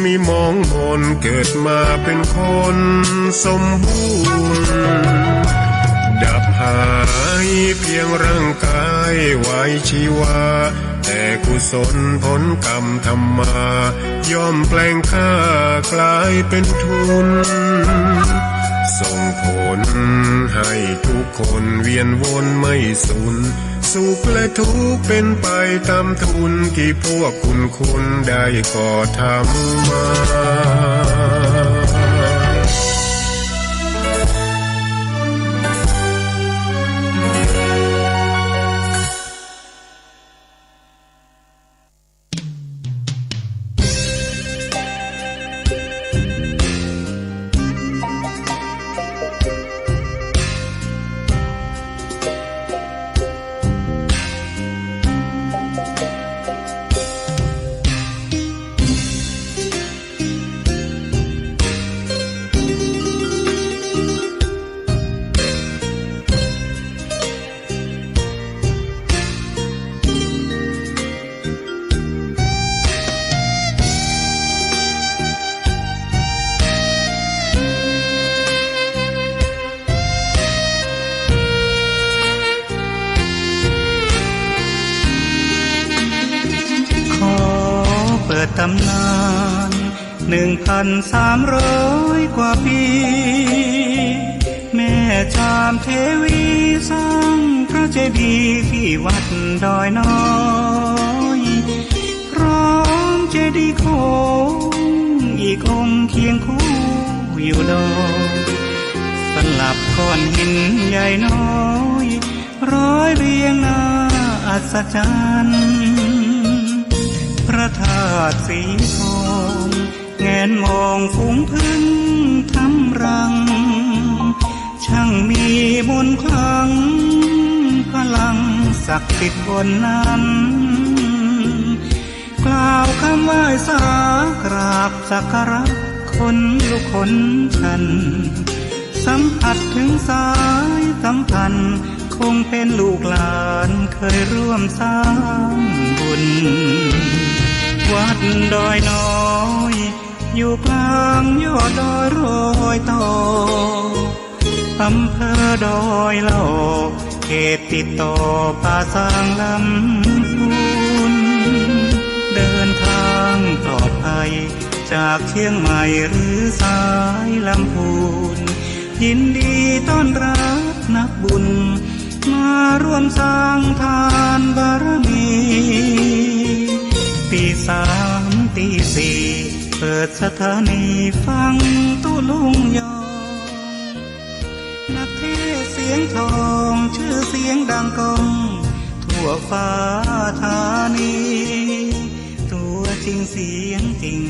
มีมองมนเกิดมาเป็นคนสมบูรณ์ดับหายเพียงร่างกายไว้ชีวาแต่กุศลผลกรรมทำมาย่อมแปลงค่ากลายเป็นทุนส่งผลให้ทุกคนเวียนวนไม่สูญสุขและทุกข์เป็นไปตามทุนที่พวกคุณได้ก่อทำมาตำนาน1,300 กว่าปีแม่ชามเทวีสร้างพระเจดีย์ที่วัดดอยน้อยพร้อมเจดีย์โค้งอีกองค์เคียงคู่อยู่ดอยสลับก้อนหินใหญ่น้อยร้อยเรียงหน้าอัศจรรย์พระธาตุสีทองแงนมองฝูงพึ่งทำรังช่างมีมนต์ขลังพลังศักดิ์สิทธิ์บนนั้นกล่าวคำไหว้สากราบสักการะคนลุกขนชันสัมผัสถึงสายสัมพันธ์คงเป็นลูกหลานเคยร่วมสร้างบุญวัดดอยน้อยอยู่กลางยอดดอยโรยต่ออำเภอดอยเหล่าเขตติดต่อป่าสางลำพูนเดินทางปลอดภัยจากเชียงใหม่หรือสายลำพูนยินดีต้อนรับนักบุญมาร่วมสร้างทานบารมีตี3 ตี 4เปิดสถานีฟังตุลุงยองนักเทศเสียงทองชื่อเสียงดังก้องทั่วฟ้าธานีตัวจริงเสียงจริง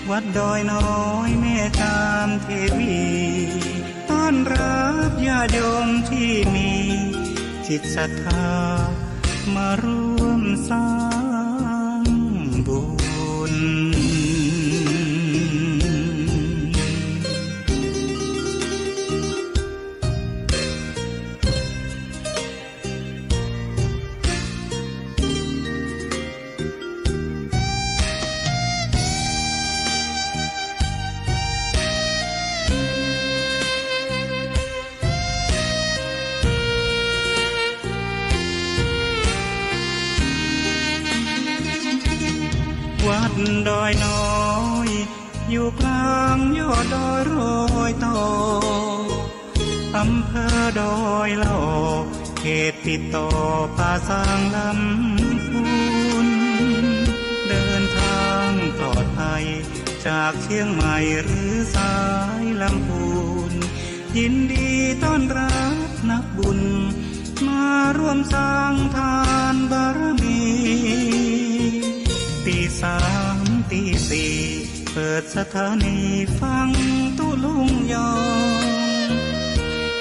วัดดอยน้อยแม่ตามเทวีต้อนรับญาติโยมที่มีจิตศรัทธามาร่วมสร้างบุญวัดดอยน้อยอยู่กลางยอดดอยโรยต่ออำเภอดอยเหล่าเขตติดต่อป่าสางลำพูนเดินทางปลอดภัยจากเชียงใหม่หรือสายลำพูนยินดีต้อนรับนักบุญมาร่วมสร้างทานบารมีตี3 ตี 4เปิดสถานีฟังตุลุงยอง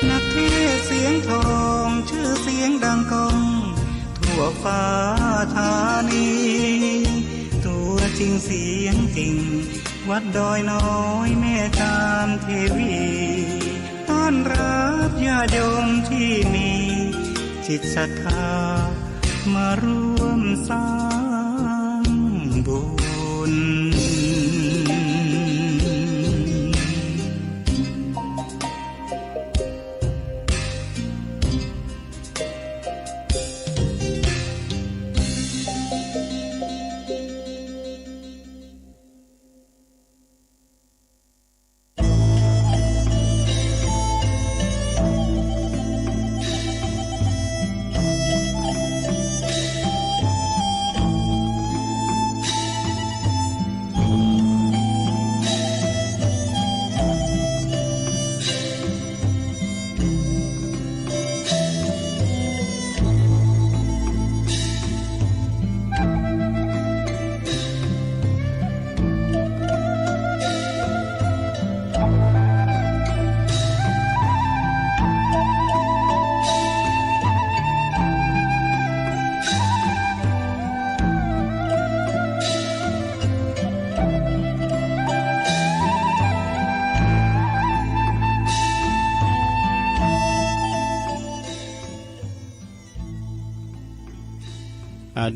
นักเทศเสียงทองชื่อเสียงดังก้องทั่วฟ้าธานีตัวจริงเสียงจริงวัดดอยน้อยแม่ตามเทวีต้อนรับญาติโยมที่มีจิตศรัทธามาร่วมสร้างบุญ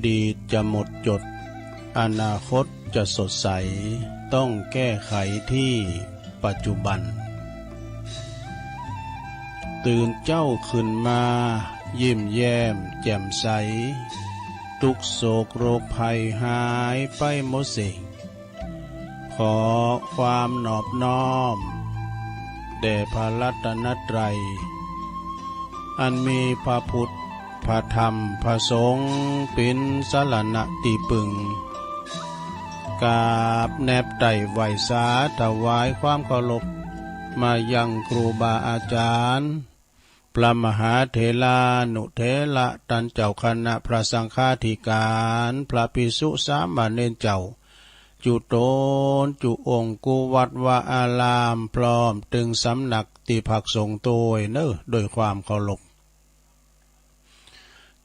ดีตจะหมดจดอนาคตจะสดใสต้องแก้ไขที่ปัจจุบันตื่นเจ้าขึ้นมายิ้มแย้มแจ่มใสทุกโศกโรคภัยหายไปหมดสิ้นขอความนอบน้อมแด่พระรัตนตรัยอันมีพระพุทธพระธรรมพระสงฆ์เป็นสรณะที่พึ่งกราบแนบไต่ไหวสาถวายความเคารพมายังครูบาอาจารย์พระมหาเถรานุเถระท่านเจ้าคณะพระสังฆาธิการพระภิกษุสามเณรเจ้าจุโตนจุองค์กุวัดวาอารามพร้อมตึงสำนักติภักสงฆ์โดยโดยความเคารพ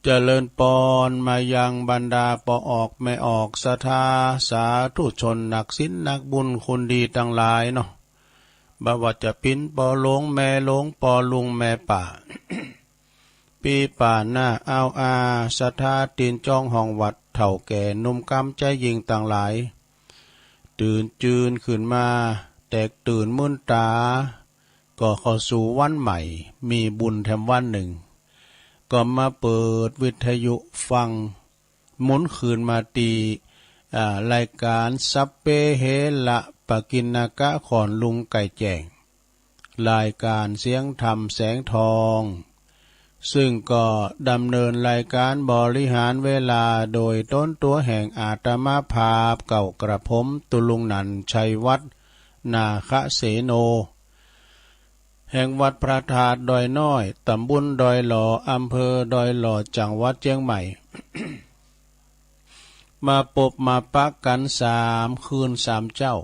เจริญปอนมายังบรรดาปอออกไม่ออกศรัทธาสาธุชนนักศีลนักบุญคนดีทั้งหลายเนาะบ่ว่าจะปิ้นปอหลวงแม่หลวงปอลุงแม่ป่า ปีป่าหน้าเอาศรัทธาตีนจ้องห้องวัดเฒ่าแก่หนุ่มกำใจยิงต่างหลายตื่นจืนขึ้นมาแตกตื่นมื่นตาก็เข้าสู่วันใหม่มีบุญแถมวันหนึ่งก็มาเปิดวิทยุฟังหมุนคืนมาตีรายการสัพเพเหระปกิณกะขอนลุงไก่แจ้งรายการเสียงธรรมแสงทองซึ่งก็ดำเนินรายการบริหารเวลาโดยต้นตัวแห่งอาตมาภาพเก่ากระผมตุลุงนันชัยวัฒน์นาคเสโนแห่งวัดพระธาตุดอยน้อยตำบลดอยหล่ออำเภอดอยหล่อจังหวัดเชียงใหม่ มาปบมาปักกัน3 คืน 3 เจ้า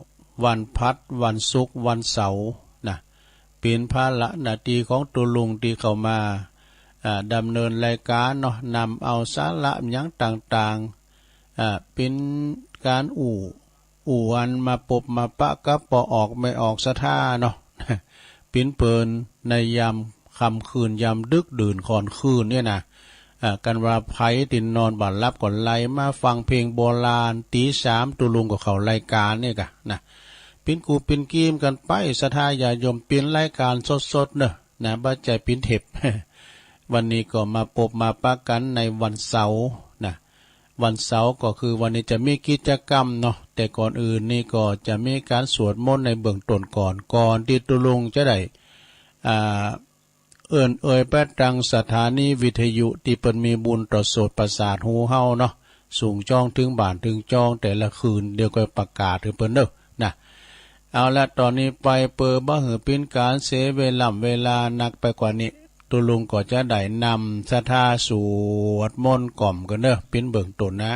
วันพัดวันศุกร์วันเสาร์นะเป็นภาระหน้าที่ของตุลุงที่เข้ามาดำเนินรายการเนาะนำเอาสาระอย่างต่างๆเป็นการอันมาปบมาปะกับปอออกไม่ออกศรัทธาเนาะ ปิ้นเปินในยามค่ำคืนยามดึกดื่นก่อนคืนเนี่ยนะกันว่าไผตินนอนบ่หลับก่อนไล่มาฟังเพลงโบราณตี 3ตุลุงกับเขารายการเนี่ยกะนะปิ้นกูปิ้นกีมกันไปศรัทธาญาโยมปิ้นรายการสดๆเนอะนะบ่ใจปิ้นเห็บ วันนี้ก็มาปบมาปะกันในวันเสาร์นะวันเสาร์ก็คือวันนี้จะมีกิจกรรมเนาะแต่ก่อนอื่นนี่ก็จะมีการสวดมนต์ในเบื้องต้นก่อนที่ตุลุงจะได้เอ่ยแปดดังสถานีวิทยุที่เปิ้นมีบุญต่อโสตประสาทหูเฮาเนาะสูงจ้องถึงบ้านถึงจ้องแต่ละคืนเดี๋ยวก็ประกาศถึงเปิ้นเด้อนะเอาละตอนนี้ไปบ่หือเป็นการเสียเวลานักไปกว่านี้ตุลุงก็จะได้นำศรัทธาสวดมนต์กล่อมกันเด้อเป็นเบื้องต้นนะ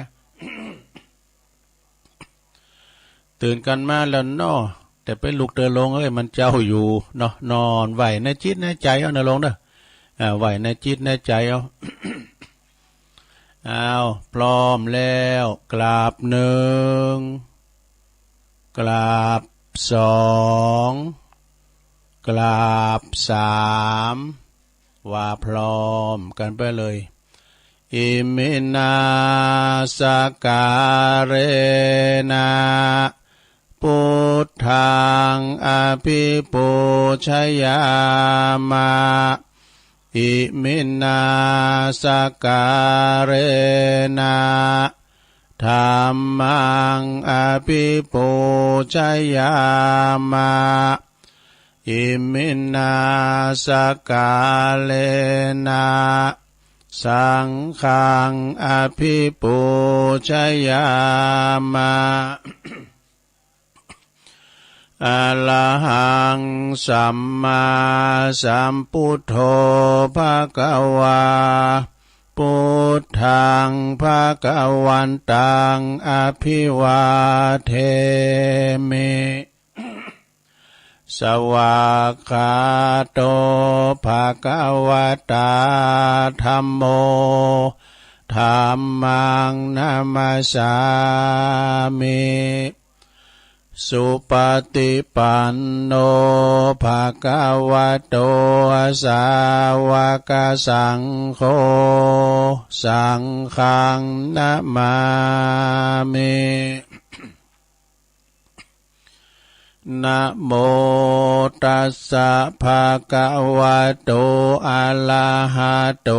ตื่นกันมาแล้วเนาะแต่ไปลุกเดินลงมันเจ้าอยู่เนาะนอนไหวในจิตในใจเอาเนลงเด้อไหวในจิตในใจเอา เอาพร้อมแล้วกราบ1กราบ2กราบ3ว่าพร้อมกันไปเลยอิมินาสการเรนะพุทธังอภิปูชยามะอิมินาสการเรนะธัมมังอภิปูชยามะอิมินาสการเลนะสังฆังอภิปูชยามะอะระหังสัมมาสัมพุทโธภะคะวาพุทธังภะคะวันตังอภิวาเทมิสวากขาโตภะคะวะตาธัมโมธัมมังนัมสสามิ สุปฏิปันโนภะคะวะโตสาวกสังโฆสังฆังนะมามินะโมตัสสะภะคะวะโตอะระหะโต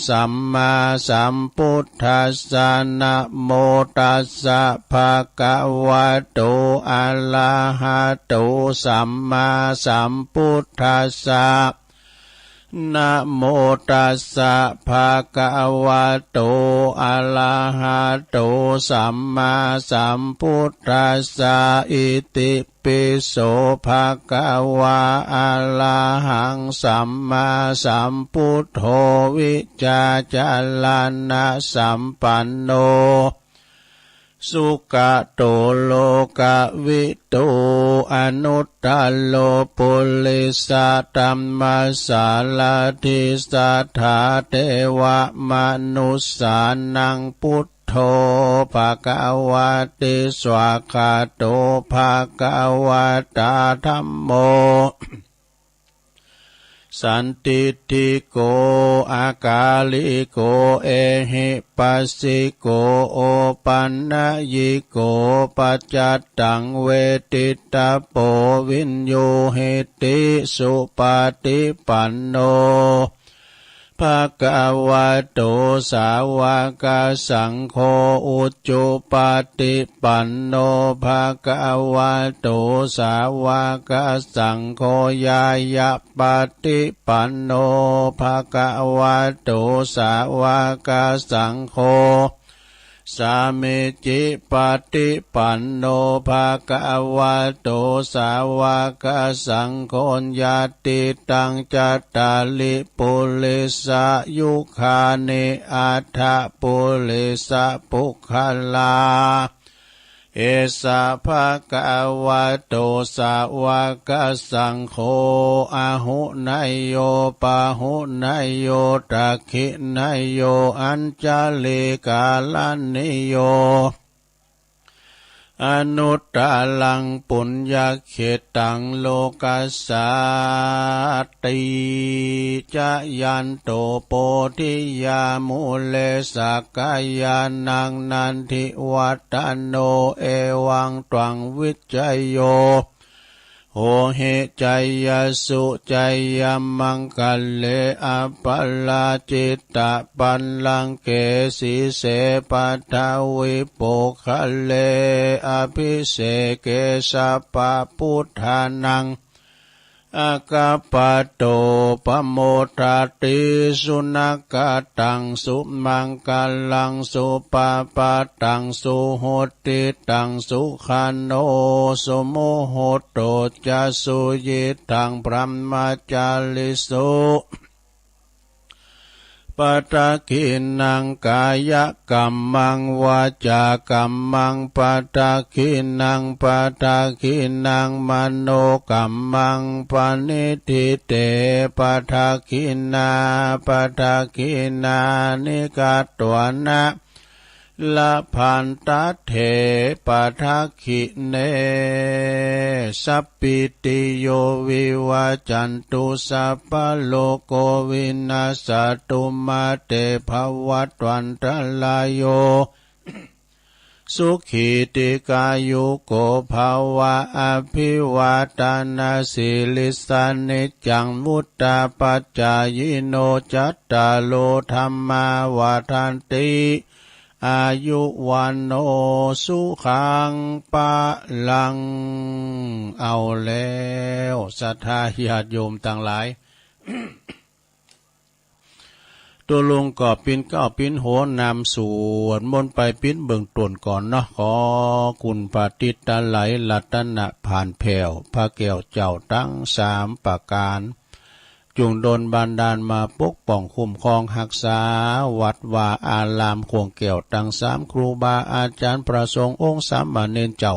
สัมมาสัมพุทธัสสะนะโมตัสสะภะคะวะโตอะระหะโตสัมมาสัมพุทธัสสะนะโมตัสสะภะคะวะโตอะระหะโตสัมมาสัมพุทธัสสะอิติปิโสภะคะวะอะระหังสัมมาสัมพุทโธวิจาจารณะสัมปันโนสุขโตโลกวิทูอนุตตโลปุริสตัมมัสสาลทิสัทธาเทวมนุสสานังพุทโธภะคะวะติสวากขาโตภะคะวะตาธัมโมสันติติโกอากาลิโกเอหิปัสสิโกโอปันนยิโกปัจจัตตังเวทิตาโปวินโยเหติสุปฏิปันโนภะคะวะโตสาวกสังโฆอุจจุปฏิปันโนภะคะวะโตสาวกสังโฆญาญาปฏิปันโนภะคะวะโตสาวกสังโฆสามิจิปฏิปันโนภะคะวะโตสาวกสังโฆญาติตังจัตตาลิปุริสยุคานิอัฏฐปุริสปุคคลาเอสะภะคะวะโตสาวกสังโฆอะหุนายโยปะหุนายโยตักขินายโยอัญจลิกาลนิโยอนุตตลังปุญญเขตังโลกัสสาติจะยันโตโพธิยามุเลสักกายานังนันทิวัตโนเอวังตวังวิจัยโยโหหิใจยสุใจยมังคัลเลอปัลลาจิตตะปัลลังเกสีเสปัทวิปุคัลเลอภิเสเกสัพพพุทธานังอากาปโตปโมทาติสุนักตังสุมังกัลลังสุปปะตังสุโหติตังสุขันโนสุโมโหโตจะสุยิตังพรหมจาริสุปัตตะกินังกายกัมมังวาจากัมมังปัตตะกินังปัตตะกินังมโนกัมมังปณิทิเตปัตตะกินาปัตตะกินานิกาตวนะละพันตเถปัทขิเนสัพพิติโยวิวาจันตุสัพพโลกโควินาสตุมาเตภวัตวันตรายโยสุขีติกายุโกภาวะอภิวาทานาสิลิสานิจังมุตตาปัจจายโนจัตตาโลธรรมาวาทันติอายุวันโนสุขังปะลังเอาแล้วศรัทธาญาติโยมต่างหลาย ตัวลุงก็ปิ้นก้าวปิ้นโหนำสวดมนต์ไปปิ้นเบิ่งต้นก่อนเนาะขอคุณปฏิตาไหลลัตนะผ่านแผ่วพระแก้วเจ้าตั้ง3ประการจงโดนบันดาลมาปกป้องคุ้มครองรักษาวัดวาอารามขวงแก้วตั้ง3ครูบาอาจารย์ประสงค์องค์สามเณรเจ้า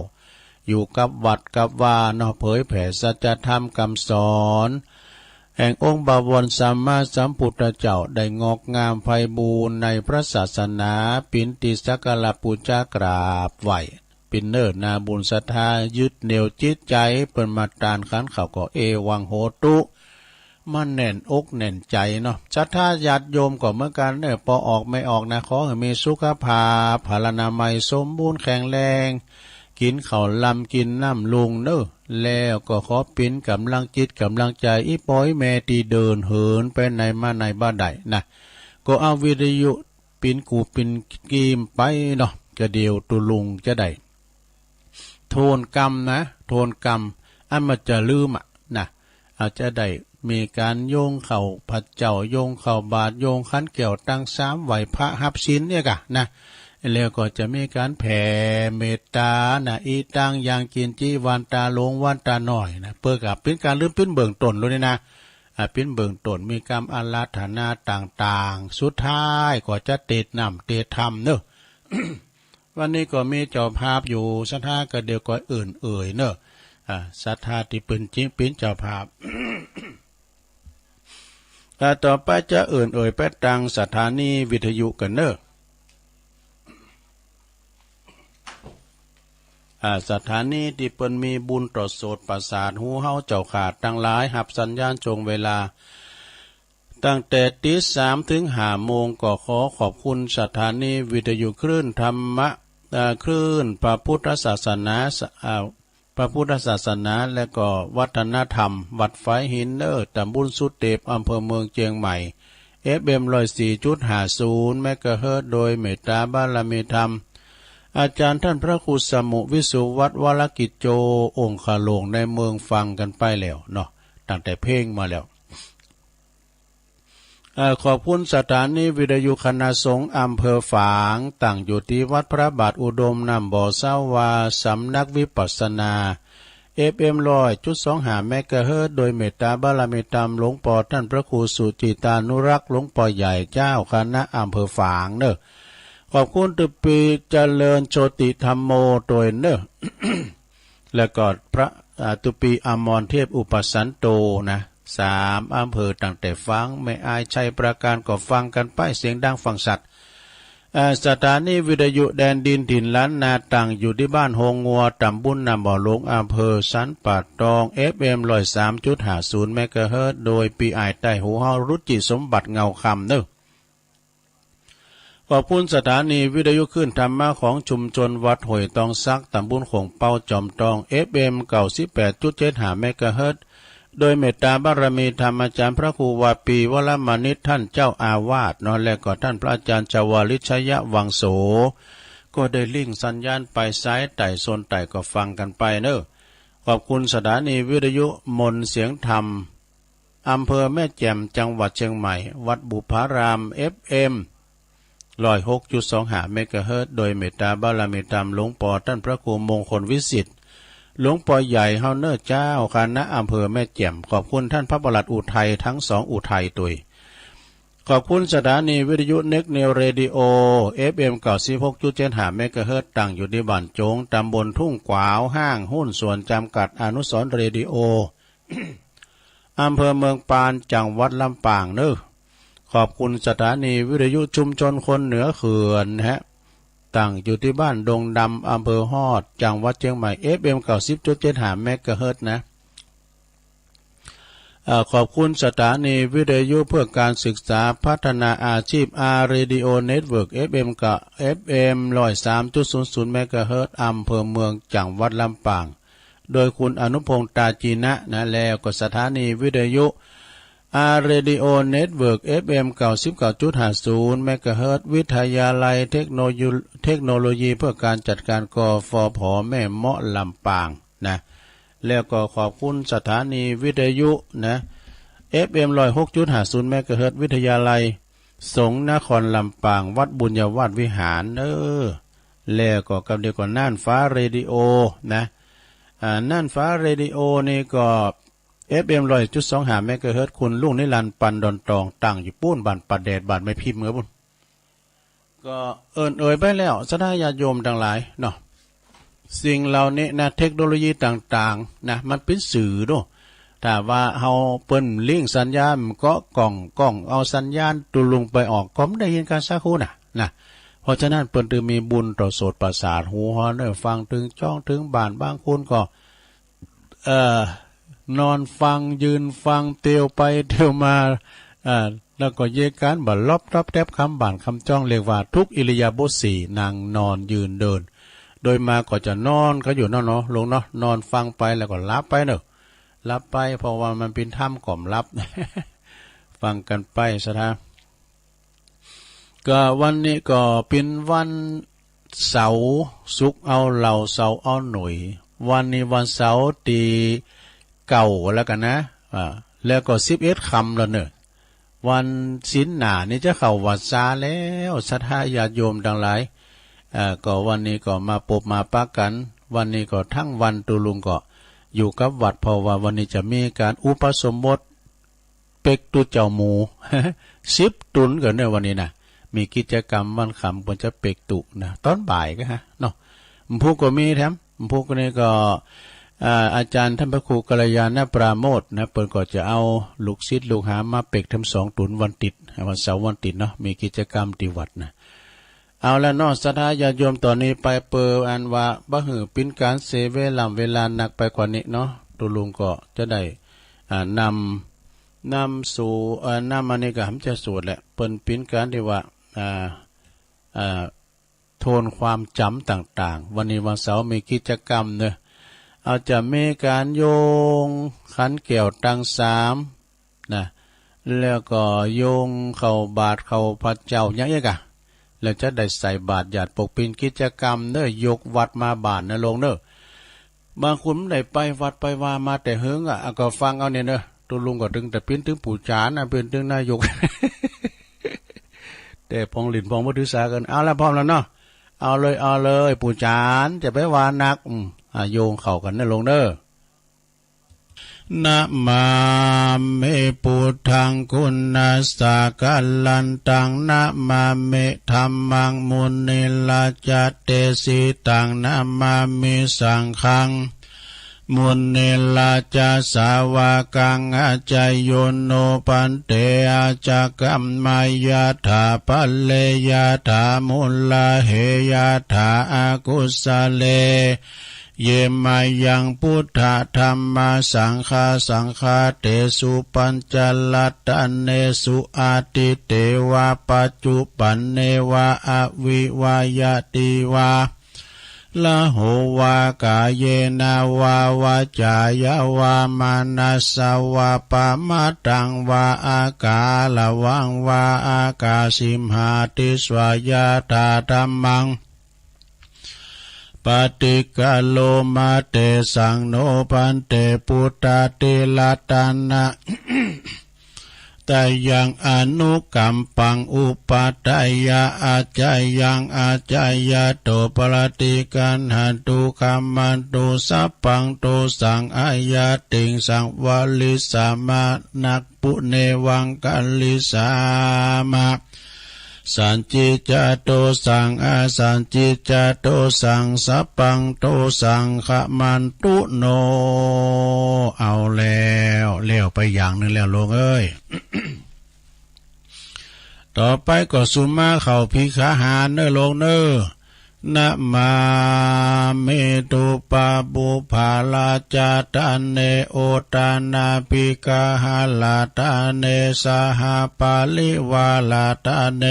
อยู่กับวัดกับวาเนาะเผยแผ่สัจธรรมคำสอนแห่งองค์บวรสัมมาสัมพุทธเจ้าได้งอกงามไพบูรณ์ในพระศาสนาปินติสักการะปูชากราบไหว ปินเนอร์นาบุญศรัทธายึดเหนี่ยวจิตใจเปิ้นมาตานขันเขาก็เอวังโหตุมันแน่นอกแน่นใจเนาะศรัทธาญาติโยมก็เหมือนกันพอออกไม่ออกนะขอให้มีสุขภาพพลานามัยสมบูรณ์แข็งแรงกินข้าวลำกินน้ำลุงเนอะแล้วก็ขอปิ้นกำลังจิตกำลังใจอีปอยแม่ตีเดินเหินไปไหนมาไหนบ้านใดนะก็เอาวิทยุปิ้นกูปิ้นกีมไปเนาะจะเดียวตุลุงจะได้โทนกรรมนะโทนกรรมอันมันจะลืมนะอาจจะได้มีการโยงเข่าพระเจ้าโยงเข่าบาทโยงขันเกี่ยวตั้ง3ไหวพระหับศีลเนี่ยกะนะแล้วก็จะมีการแผ่เมตตานะอีตังอย่างกินจีวันตาลงวันตาหน่อยนะเพื่อกับเป็นการลืมเป็นเบื้องต้นเลยนะเป็นเบื้องต้นมีกรรมอาราธนาต่างๆสุดท้ายก็จะเตดน้ำเตดธรรมเนอะ วันนี้ก็มีเจ้าภาพอยู่ศรัทธาก็เดียวก็อื่นเนอะศรัทธาที่เป็นจริงเป็นเจ้าภาพ ต่อไปจะไปตังสถานีวิทยุกันเนอะสถานีที่เปิ้นมีบุญตรวจสดประสาทหูเฮาเจ้าขาดตั้งหลายหับสัญญาณจงเวลาตั้งแต่ตี3ถึง5 โมงก็ขอขอบคุณสถานีวิทยุคลื่นธรรมะคลื่นพระพุทธศาสนาและก็วัฒนธรรมวัดไฟหินเนอร์ตำบลสุเทพอำเภอเมืองเชียงใหม่ FM 104.50 เมกะเฮิรตซ์โดยเมตตาบารมีธรรมอาจารย์ท่านพระครูสมุวิสุวัฒน์วรกิจโจองค์ขลงในเมืองฟังกันไปแล้วเนาะตั้งแต่เพลงมาแล้วขอบคุณสถานีวิทยุคณะสงฆ์อำเภอฝางตั้งอยู่ที่วัดพระบาทอุดมนำบ่อสาวาสำนักวิปัสสนา FM 100.25 เมกะเฮิรตซ์โดยเมตตาบารมีธรรมหลวงปู่ท่านพระครูสุจิตานุรักษ์หลวงปู่ใหญ่เจ้าคณะอำเภอฝางเนอะขอบคุณตุปีเจริญโชติธรรมโมโดยเนอะ และก็พระตุปีอมรเทพอุปสันโตนะ3 อำเภอตั้งแต่ฟังไม่อายชัยประการก็ฟังกันไปเสียงดังฟังสัตว์สถานีวิทยุแดนดินถิ่นล้านนาตั้งอยู่ที่บ้านโฮงงัวตำบลนำบ่อหลวงอำเภอสันป่าตอง FM 103.50 เมกะเฮิรตซ์โดยปีไอใต้หูเฮารุจิสมบัติเงาคำเนอะขอบคุณสถานีวิทยุขึ้นธรรมะของชุมชนวัดห้วยตองซักตำบลโขงเป้าจอมตอง FM 98.75 เมกะเฮิรตซ์โดยเมตตาบารมีธรรมอาจารย์พระครูวาปีวรมานิตท่านเจ้าอาวาสนอนและก็ท่านพระอาจารย์ชวลิชยวังโสก็ได้ลิงก์สัญญาณไปซ้ายไต่โซนไต่ก็ฟังกันไปเนอะขอบคุณสถานีวิทยุมนเสียงธรรมอำเภอแม่แจ่มจังหวัดเชียงใหม่วัดบุพาราม FM 106.25 เมกะเฮิรตซ์โดยเมตตาบารมีธรรมหลวงปู่ท่านพระครูมงคลวิสิทธิ์หลวงปู่ใหญ่เฮาเนอร์เจ้าคณะอำเภอแม่แจ่มขอบคุณท่านพระปลัดอุทัยทั้ง2อุทัยตุยขอบคุณสถานีวิทยุเน็กเนวเรดิโอ FM 96.75 เมกะเฮิรตซ์ตั้งอยู่ที่บ้านโจงตำบลทุ่งกวาวห้างหุ้นส่วนจำกัดอนุสรณ์เรดิโอ อำเภอเมืองปานจังหวัดลำปางเนอะขอบคุณสถานีวิทยุชุมชนคนเหนือเขื่อนตั้งอยู่ที่บ้านดงดำอำเภอฮอดจังหวัดเชียงใหม่ FM 90.75 เมกะเฮิรตซ์นะขอบคุณสถานีวิทยุเพื่อการศึกษาพัฒนาอาชีพ Radio Network FM กับ FM 103.00 เมกะเฮิรตซ์อำเภอเมืองจังหวัดลำปางโดยคุณอนุพงษ์ตาจีนะแล้วก็สถานีวิทยุRadio Network FM 99.50 เมกะเฮิรตซ์วิทยาลัยเทคโนโลยีเพื่อการจัดการกฟผ.แม่เมาะลำปางนะแล้วก็ขอบคุณสถานีวิทยุนะ FM 106.50 เมกะเฮิรตซ์วิทยาลัยสงฆ์นครลำปางวัดบุญญาวาสวิหารแล้วก็กับเดียวกันน่านฟ้าเรดิโอนะน่านฟ้าเรดิโอนี่ก็ FM 100.25 เมกะเฮิรตซ์คุณลุงนิรันดร์ปันดอนตองตั้งอยู่ปู้นบ้านปัดแดดบ้านไม่พิมพ์เหมือนบุญก็ไปแล้วสถาญาติโยมทั้งหลายเนาะสิ่งเหล่านี้นะเทคโนโลยีต่างๆนะมันเป็นสื่อด้วยถ้าว่าเฮาเปิ้นลิงก์สัญญาณก็กล่องเอาสัญญาณตุลุงไปออกก็ไม่ได้ยินการสักครู่นะ เพราะฉะนั้นเปิ้นจึงมีบุญต่อโสตประสาทหูฮอนฟังถึงจ้องถึงบ้านบางคนก็นอนฟังยืนฟังเตียวไปเตียวมาแล้วก็เยการบัดลบรับแทบคำบ้านคำจ้องเรียกว่าทุกอิริยาบถสี่นางนอนยืนเดินโดยมาก็จะนอนก็อยู่เนาะลงเนาะนอนฟังไปแล้วก็รับไปเนอะรับไปเพราะว่ามันเป็นถ้ำก่อมรับ ฟังกันไปซะนะก็วันนี้ก็เป็นวันเสาร์ศุกร์เอาเหล่าเสาร์เอาหน่วยวันนี้วันเสาร์ตีเก่าแล้วกันนะแล้วก็11ค่ำแล้วเนอะวันศีลหน้านี่จะเข้าวัดซาแล้วศรัทธาญาติโยมทั้งหลายก็วันนี้ก็มาปบมาปะกันวันนี้ก็ทั้งวันตุลุงก็อยู่กับวัดเพราะว่าวันนี้จะมีการอุปสมบทเป็กตุเจ้าหมู10 ตุนกันในวันนี้นะมีกิจกรรมวันขำควรจะเป็กตุนะตอนบ่ายก็ฮะเนาะพวกก็มีแถมพวกนี้ก็อาจารย์ท่านพระครูกัลยาณปราโมทนะเปิดก็จะเอาลูกศิษย์ลูกหามาเป็กทั้ง2 ตุนวันติดวันเสาร์วันติดเนาะมีกิจกรรมที่วัดนะเอาแล้วเนาะศรัทธาญาติโยมตอนนี้ไปเปิดอันว่าบ่หือเป็นการเสเวลาหนักไปกว่านี้เนาะตุลุงก็จะได้นำสู่นำอันนี้ก็หำจะสวดแหละเปิ้นเป็นการที่ว่าโทนความจำต่างๆวันนี้วันเสาร์มีกิจกรรมเนอะเอาจะมีการโยงขันเกี่ยวตัง3นะแล้วก็โยงเข้าบาทเข้าพระเจ้าอย่างเงี้ยกะแล้วจะได้ใส่บาตรญาติปกปินกิจกรรมเนอะยกวัดมาบาทนะลงเนอะบางคนได้ไปวัดไปว่ามาแต่เฮิงก็ฟังเอาเนี่ยเนอะตัวลุงก็ถึงแต่ปิ้นถึงปู่จานนะเป็นถึงนายก แต่พองหลินพองบ่ถือสากันเอาละพร้อมแล้วเนาะเอาเลยปู่จานจะไปว่านักโยงเข้ากันนะลงเนอะนะมาเมพุทธังคุณัสสะกัลลันตังนะมาเมธัมมังมุนิลาจเตสิตังนะมามิสังฆังมุนิลาจาสาวกังอาจายโยโนปันเตอาจักัมมายาถาปัลเลยาถามุลลาเหยาถาอากุสเลเยมายังพุทธธรรมสังฆาเตสุปัญจลัตตเนสุอาติเตวะปัจจุปันเนวะอวิวายติวาละโหวากาเยนาวาวาจายาวามานัสสวะปะมะตังวาอากาละวังวาอากาสิมหาติสวายาตาธัมมังปฏิกาโลมาเตสังโนปันเตปุตตติลาตานะแต่ยังอนุกัมปังอุปัฏฐายาอาจายังอาจายาโตปรติกันหันตุคัมมันตุสัพพังโตสังอายาติงสังวลิสามานักปุเนวังกัลลิสามาสันจิจโตสังอาสันจิจโตสังสัพพังโตสังขมันตุโนเอาแล้วไปอย่างนึงแล้วลงเอ้ย ต่อไปก็สุมาเข้าพิขาหารเนอลงเนอนะมาเมตุปาบุภาลาจาตาเนโอตานาปิกาหาลาตาเนสหปาลิวาลาตาเน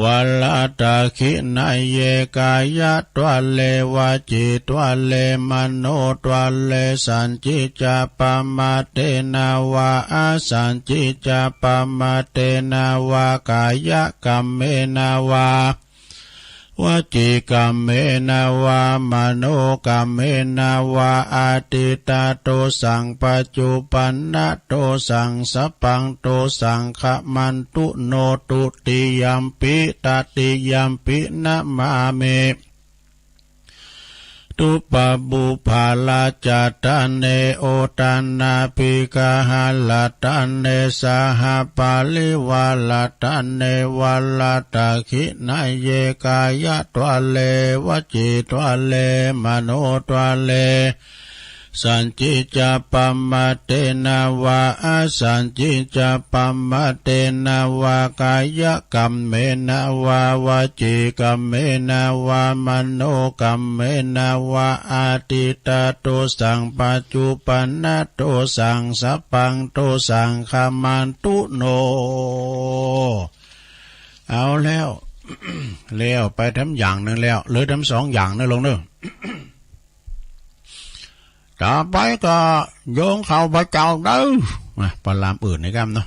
วัลาตาคินาเยกายะตัวเลวาจิตัวเลมโนตัวเลสันจิจาปมาเตนาวาอาสันจิจาปมาเตนาวากายะกัมเมนาวาวจิกัมเมนาวามโนกัมเมนาวาอาติตาโตสังปัจจุปันนะโตสังสัพพังโตสังขมันตุโนตุติยัมปิตติยัมปินะมาเมตุปะบุภาลาจาตาเนโอตานาปิกาหาลาตาเนสหปาลิวาลาตาเนวาลาตาคินาเยกายะตัวเลวจิตัวเลมโนตัวเล สันจิจาปัมมะเตนาวาอาสันจิจาปัมมะเตนาวากายกรรมเมนาวาวาจิกรรมเมนาวามโนกรรมเมนาวาอาติตาโตสังปัจจุปันนโตสังสัพพังโตสังฆามันตุโนเอาแล้ว แล้วไปทำอย่างนึงแล้วหรือทำสองอย่างนึงลงเนอะ ต่อไปก็โยงเข้าพระเจ้าเด้อปลามอื่นนะครับเนาะ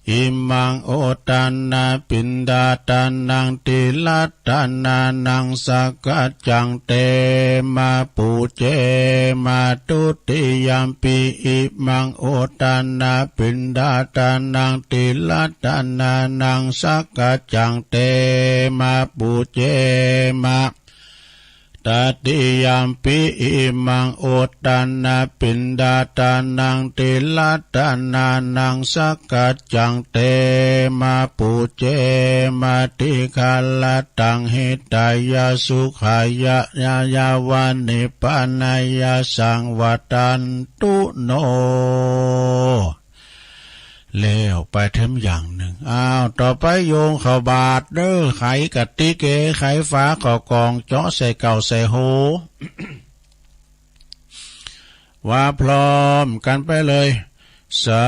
อิมังโอตานาปินดาตานังติลัตตานานังสักกจังเตมาปูเจมาตุติยัมปีอิมังโอตานาปินดาตานังติลัตตานานังสักกจังเตมาปูเจมาตติยามปิอิมังโอตันนาปินดาตานังติลัตตานานังสักกัจจังเตมาปุเจมาติคาลตังหิตายาสุขายะยายาวานิปานายาสังวัตันตุโนแล้วไปทำอย่างหนึ่งต่อไปโยงเข้าบาทเด้อไขกะติเกไขฟ้าก่อกองเจาะใส่เก่าใส่โห ว่าพร้อมกันไปเลยสา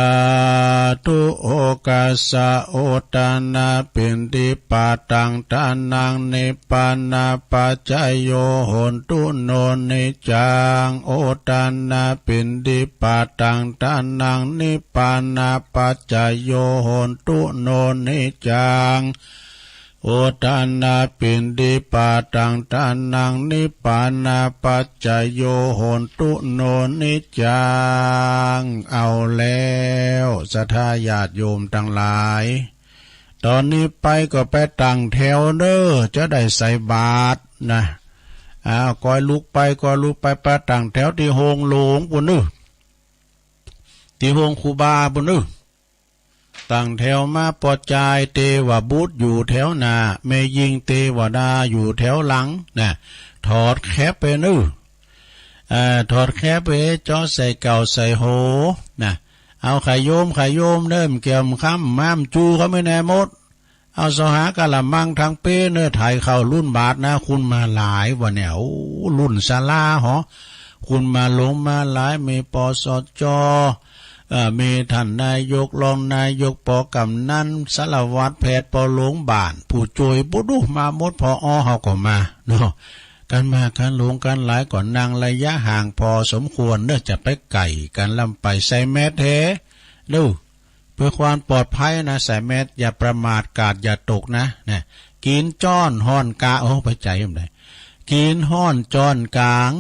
ธุโอกาสะโอตานาปินติปาตังตานังนิปานาปัจจโยโหนตุโนนิจังโอตานาปินติปาตังตานังนิปานาปัจจโยโหนตุโนนิจังโอตานาปินติปาตังตานังนิปานาปัจจโยโหนตุโนนิจังเอาแล้วสัทธาญาติโยมทั้งหลายตอนนี้ไปก็ไปตั้งแถวเด้อจะได้ใส่บาตรนะก้อยลุกไปไปตั้งแถวที่โฮงหลวงปุ่นนึที่โฮงครูบาปุ่นนึตั้งแถวมาปอจายเตวบุตรอยู่แถวหน้าเมยิงเตวดาอยู่แถวหลังนะถอดแคปไปถอดแคปไปจ่อใส่เก่าใส่โหนะเอาไข่โยมเนิ่มเกี่ยมค้ำม้ามจูเขาไม่แน่หมดเอาสหากะละมังทางเป้เนื้อไทยเข้ารุ่นบาทนะคุณมาหลายวันเนี่ยรุ่นศาลาหอคุณมาลงมาหลายมีปสจมีท่านนายกรองนายกปกำนันสารวัตรแพทย์ปหลวงบ้านผู้ช่วยปุดุมาหมดพอเฮาก็มาเนาะกันมากันหลวงกันหลายก่อนนางระยะห่างพอสมควรเนื่อจะไปไก่กันลำไปใส่แมสเทดูเพื่อความปลอดภัยนะใส่แมสอย่าประมาทกาดอย่าตกนะกินจ้อนห้อนกาไปใจยังไงกินห้อนจ้อนกลาง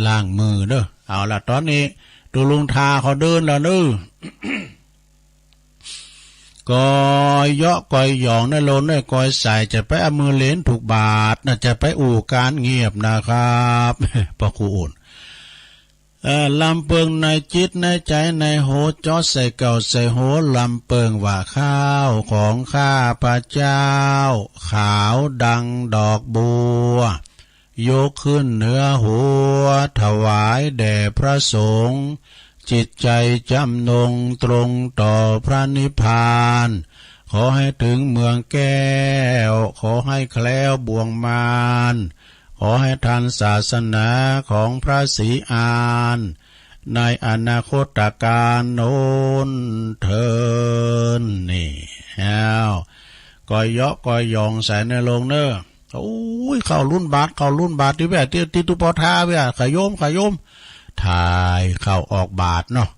ล้างมือเด้อเอาละตอนนี้ดูลุงทาเขาเดินแล้วนึก้อยเยาะก้อยหยองในโลนในก้อยใส่จะไปเอามือเล่นถูกบาทน่าจะไปอู่การเงียบนะครับพระครูอุ่นลำเปิงในจิตในใจในโหจอใส่เก่าใส่โหลำเปิงว่าข้าวของข้าพระเจ้าขาวดังดอกบัวยกขึ้นเหนือหัวถวายแด่พระสงฆ์จิตใจจำนงตรงต่อพระนิพพานขอให้ถึงเมืองแก้วขอให้แคล้วบ่วงมารขอให้ทันศาสนาของพระศรีอานในอนาคตการโน้นเทินนี่ก้อยเยาะก้อยหยองใส่ในโลงเนอโอ้ยเข้ารุ่นบาทที่แบบที่ตุปทาแบบขยมถ่ายเข้าออกบาทเนาะ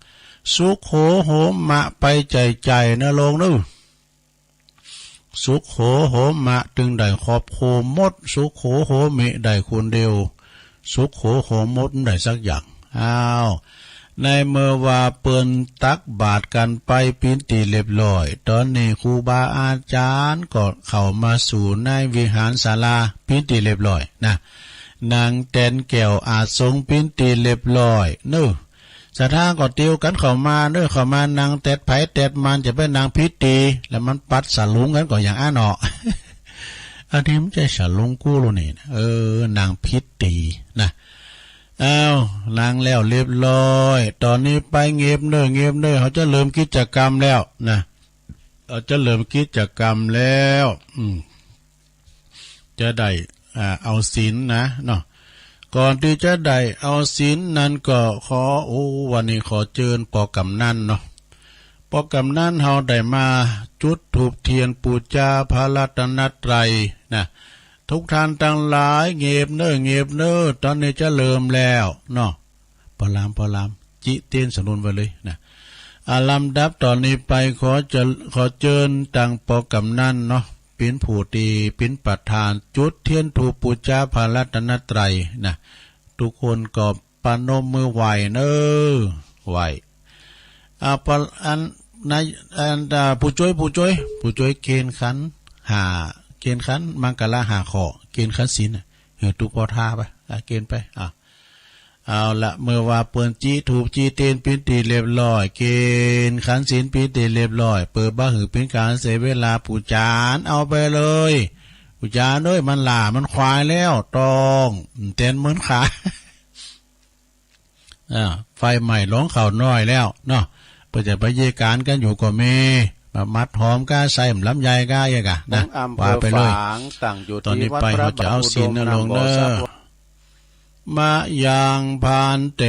สุขโหมะไปใจนะลงนึสุขโหมะจึงได้ขอบโคมดสุขโหมิได้คนเดียวสุขโหมดได้สักอย่างในเมื่อว่าเปิ้นตักบาทกันไปปินตีเรียบร้อยตอนนี้ครูบาอาจารย์ก็เข้ามาสู่ในวิหารศาลาปินตีเรียบร้อยนะนางแตนแก้วอาจทรงปินตีเรียบร้อยสถานก็เตียวกันเข้ามานางแตดไผแตดมันจะเป็นนางพิตีแล้วมันปัดสลุงกันก็อย่างอ้าเนาะอันนี้มันจะสลุงกู้โลนี่นางพิตีนะ ล้างแล้วเรียบร้อยตอนนี้ไปเงียบเน้อเขาจะเริ่มกิจกรรมแล้วนะเขาจะเริ่มกิจกรรมแล้วจะได้เอาศีลนะเนาะก่อนที่จะได้เอาศีลนั้นก็ขอวันนี้ขอเชิญปอกำนันเนาะปอกำนันเฮาได้มาจุดธูปเทียนปูชาพระรัตนตรัยนะทุกท่านทั้งหลายเงียบเน้อตอนนี้จะเริ่มแล้วเนาะพอลามจิเตียนสนุนไว้เลยนะลำดับตอนนี้ไปขอเชิญตังปอกำนันเนาะเป็นผู้ตีเป็นประธานจุดเทียนธูปปูชาพระรัตนตรัยนะทุกคนก็ปนมมือไหวเน้อไหวผู้ช่วยเกณฑ์ขันเกณฑ์ขันมังกรหาขอเกณฑ์ขันศีลทุกพอท่าไปเกณฑ์ไปเอาละเมื่อว่าเปิ้นจีถูกจีเตียนปินตีเรียบร้อยเกณฑ์ขันศีลปินตีเรียบร้อยเปิดบ้าหือเป็นการเสียเวลาปูจานเอาไปเลยปูจานด้วยมันหล่ามันควายแล้วตองเต้นเหมือนขาไฟใหม่ร้องเข่าน้อยแล้วเนาะเพื่อจะไปเยการกันอยู่ก็มีมัดหอมก้าใส่ลำไยก้าเยกะนะว่าไปเลยตอนนี้ไปเขาจะเอาศีลนลงเนอมายังพันเต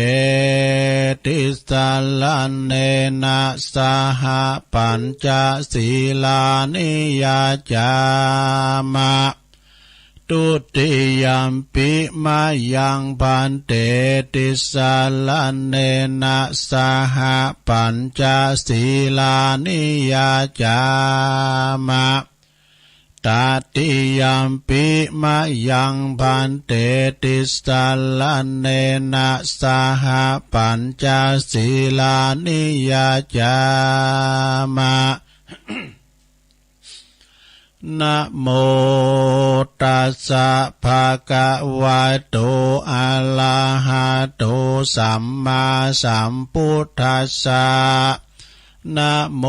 ติสาลันเนนะสหปัญจศีลานิยาจามะตุติยัมปิมายังพันเตติสาลันเนนะสหปัญจศีลานิยาจามะตติยัมปิมายังพันเตติสาลันเนนะสหปัญจศีลานิยาจามะนะโมตัสสะภะคะวะโตอะระหะโตสัมมาสัมพุทธัสสะนะโม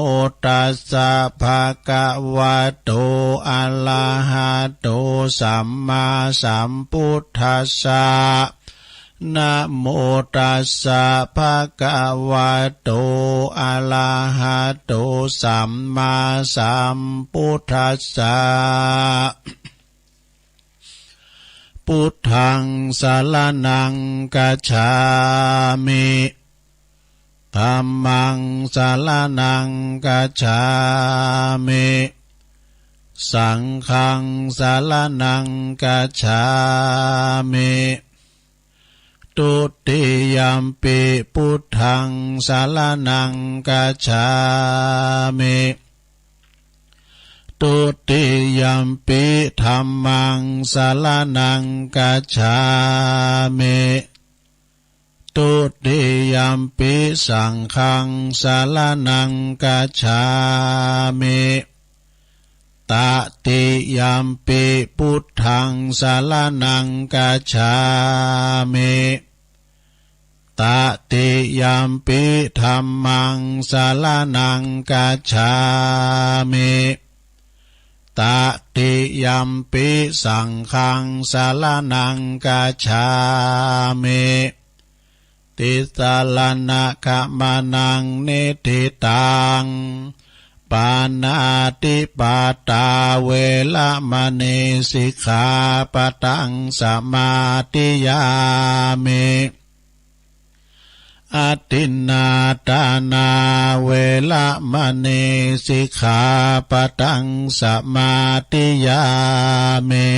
ตัสสะภะคะวะโตอะระหะโตสัมมาสัมพุทธัสสะนะโมตัสสะภะคะวะโตอะระหะโตสัมมาสัมพุทธัสสะพุทธังสรณังกัจฉามิธัมมังสรณังกัจฉามิสังฆังสรณังกัจฉามิตุติยัมปิพุทธังสรณังกัจฉามิตุติยัมปิธัมมังสรณังกัจฉามิตุติยัมปิสังฆังสรณังกัจฉามิตติยัมปิพุทธังสรณังกัจฉามิตติยัมปิธัมมังสรณังกัจฉามิตติยัมปิสังฆังสรณังกัจฉามิติสรณะขมานังเนติตังปานาติปาตาเวละมณีสิกขาปะตังสมาธิยามิอตินนาตานาเวละมณีสิกขาปะตังสมาธิยามิ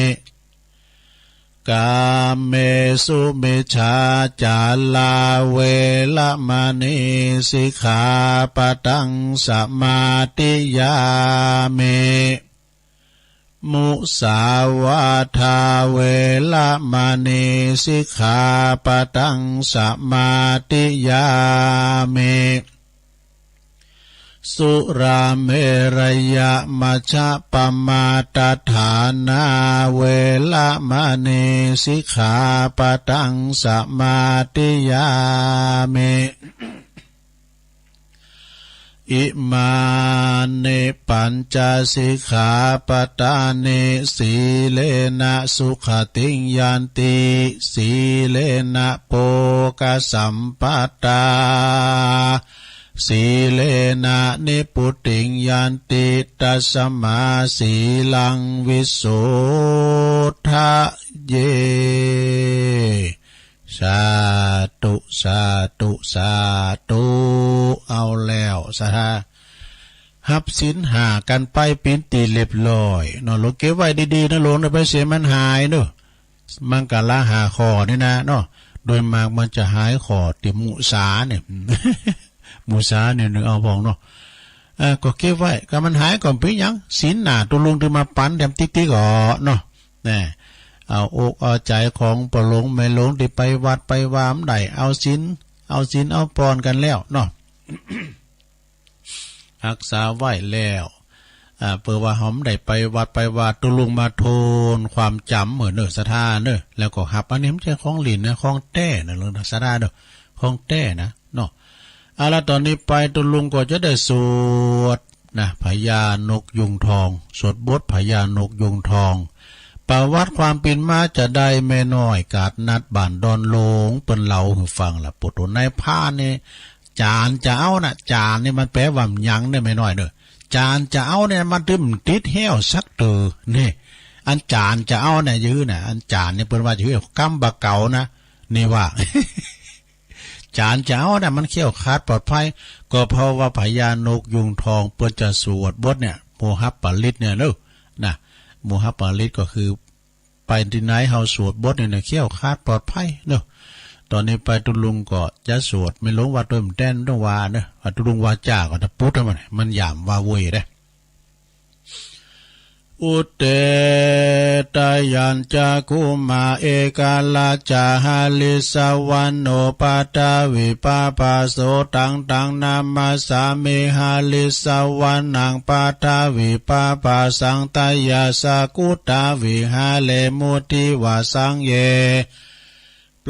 กาเมสุมิชาจาลาเวละมณีสิกขาปะตังสมาธิยามิมุสาวาทาเวละมณีสิกขาปะตังสมาธิยามิสุราเมรยะมัชฌะปมาตฐานาเวละมณีสิกขาปะตังสมาธิยามิอิมานิปัญจสิกขาปทานิสีเลนะสุขติงยันติสีเลนะโพ กสัมปตาสีเลนะนิปุติงยันติตัสมาสีลังวิโสทะเยสาธุสาธุสาธุเอาแล้วสาหับสินหากันไปปินตีเรียบร้อยนอนลงเก็บไว้ดีๆนะลงไปเสียมันหายเนอะมันกะละหาคอนี่นะเนาะโดยมากมันจะหายคอติมุสาเนี่ย มุสาเนี่ยนึกเอาพองเนาะก็เก็บไว้ก็มันหายก่อนพี่ยังสินหนาตัวลงถึงมาปั้นแถมติ๊กๆก่อเนาะนี่เอาอกเอาใจของปลงไม่ลงที่ไปวัดไปวามได้เอาสินเอาปอนกันแล้วเนาะ รักษาไว้แล้วเปิดว่าหอมได้ไปวัดไปวาดตุลุงมาโทนความจำเหมือนเนอสะท่าเนอแล้วก็หับอันนี้ไม่ใช่ของหลินนะของแต้นะเรื่องสะท่าเนอของแต้นะเนาะแล้วตอนนี้ไปตุลุงก็จะได้สวดนะพญานกยุงทองสวดบทพญานกยุงทองประวัติความเป็นมาจะได้แม่น้อยกาดนัดบ้านดอนโลงเปิ้นเล่าให้ฟังล่ะปุถุในผ้านี่จานจะเอานะจานนี่มันแปลว่าหยังได้ไม่น้อยเด้อจานจะเอาเนี่ยมันตึมติดเหี้ยวสักเตอนี่อันจานจะเอาเนี่ยยื้อนะอันจานเนี่ยเปิ้นว่ายื้อกำบะเก่านะนี่ว่า จานจะเอาเนี่ยมันเขี้ยวขาดปลอดภัยก็เพราะว่าพญานกยุงทองเปิ้นจะสวดบทเนี่ยโมหับปลิตเนี่ยเด้อนะโมหับปลิตก็คือไปที่ไหนเฮาสวดบทเนี่ยเขี้ยวขาดปลอดภัยเด้อตอนนี้ไปตุลุงก็จะสวดไม่ลงว่าต้นแต้นต้องว่าเนอะตุลุงว่าจ้าก็จะปุ๊ดมันหยามว่าเวยได้อุเตตยัญจะกุมาเอกาลาจาหาลิสวันโนปัตตวิปาปาโสตังนามาสามิหาลิสวันนังปัตตวิปาปาสังตยาสกุตาวิหาเลมุติวาสังเย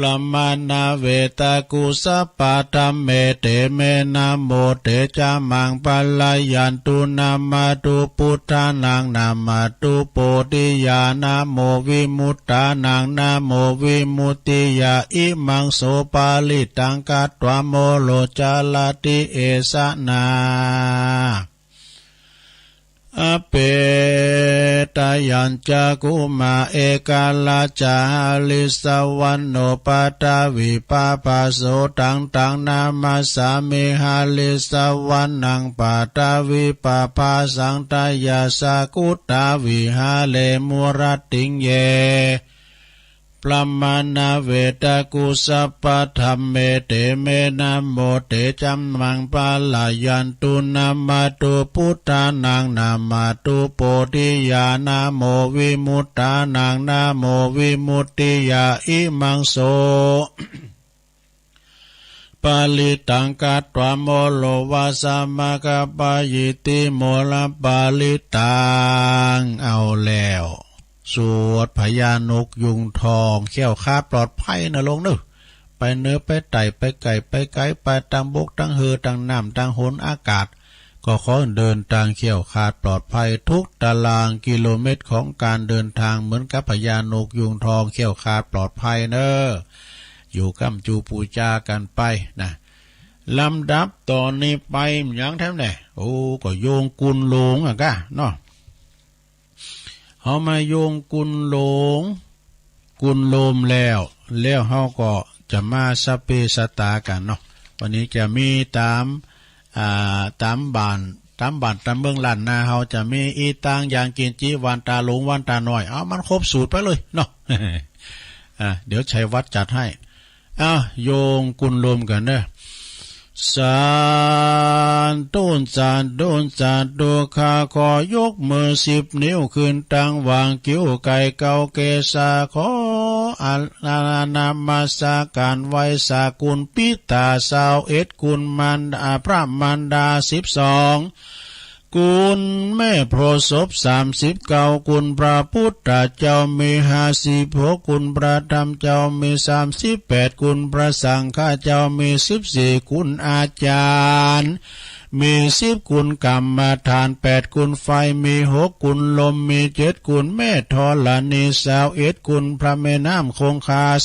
ปลมานาเวตากุสปะตัมเมเตเมนะโมเตจามังปัลลายันตุนามาตุพุทธานังนามาตุโปติยานะโมวิมุตตานังนะโมวิมุตติยาอิมังโสปาลิตังกัตวะโมโลจาลติเอสนาอเปตยัญจะกุมาเอกาลาจาลิสวันโนปัตตวิปาปาโสตังนามาสามิหาลิสวันนังปัตตวิปาปาสังตยาสกุตาวิหาเลมุรติงเยปลมานาเวตากุสปะธัมเมเตเมนะโมเตจัมมังปาลายันตุนามาตุพุทธานังนามาตุโปติยานะโมวิมุตตานังนะโมวิมุตติยาอิมังโสปาลิตังกัตวะโมโลวาสามะกะปะยิติโมลปาลิตังเอาแล้วสวดพญานกยุงทองเขี้ยวคาดปลอดภัยนะลงเนอะไปเนื้อไปไต่ไปไก่ไปไก่ไปตังบกตังเหือตังน้ำตังหนอากาศก็ขอเดินทางเขี้ยวคาดปลอดภัยทุกตารางกิโลเมตรของการเดินทางเหมือนกับพญานกยุงทองเขี้ยวคาดปลอดภัยเนอะอยู่กำจูปูจากันไปนะลำดับตอนนี้ไปอย่างแท้ไหนโอ้ก็โยงกุลหลงอ่ะก้าเนาะเขามาโยงกุลหลงกุลโลมแล้วเขาก็จะมาสเปสตากันเนาะวันนี้จะมีตามบ้านตามเมืองล้านนาเขาจะมีอีตังอย่างกินจีวันตาหลงวันตาหน่อยเอามันครบสูตรไปเลยเนาะ เดี๋ยวชัยวัดจัดให้โยงกุลโลมกันเด้อสานตุนสานดูข้าขอยกมือ10 นิ้วขึ้นตั้งวางกิ้วไก่เกาเกษาขอนามาสาการไว้สากุลปิตา21กุลมันดาพระมันดา12กุลแม่โพศพ39กุลพระพุทธเจ้ามี56กุลพระธรรมเจ้ามี38กุลพระสังฆเจ้ามี14กุลอาจารย์มี10กุลกรรมฐาน8กุลไฟมี6กุลลมมี7กุลแม่ธรณี21กุลพระแม่น้ำคงคา12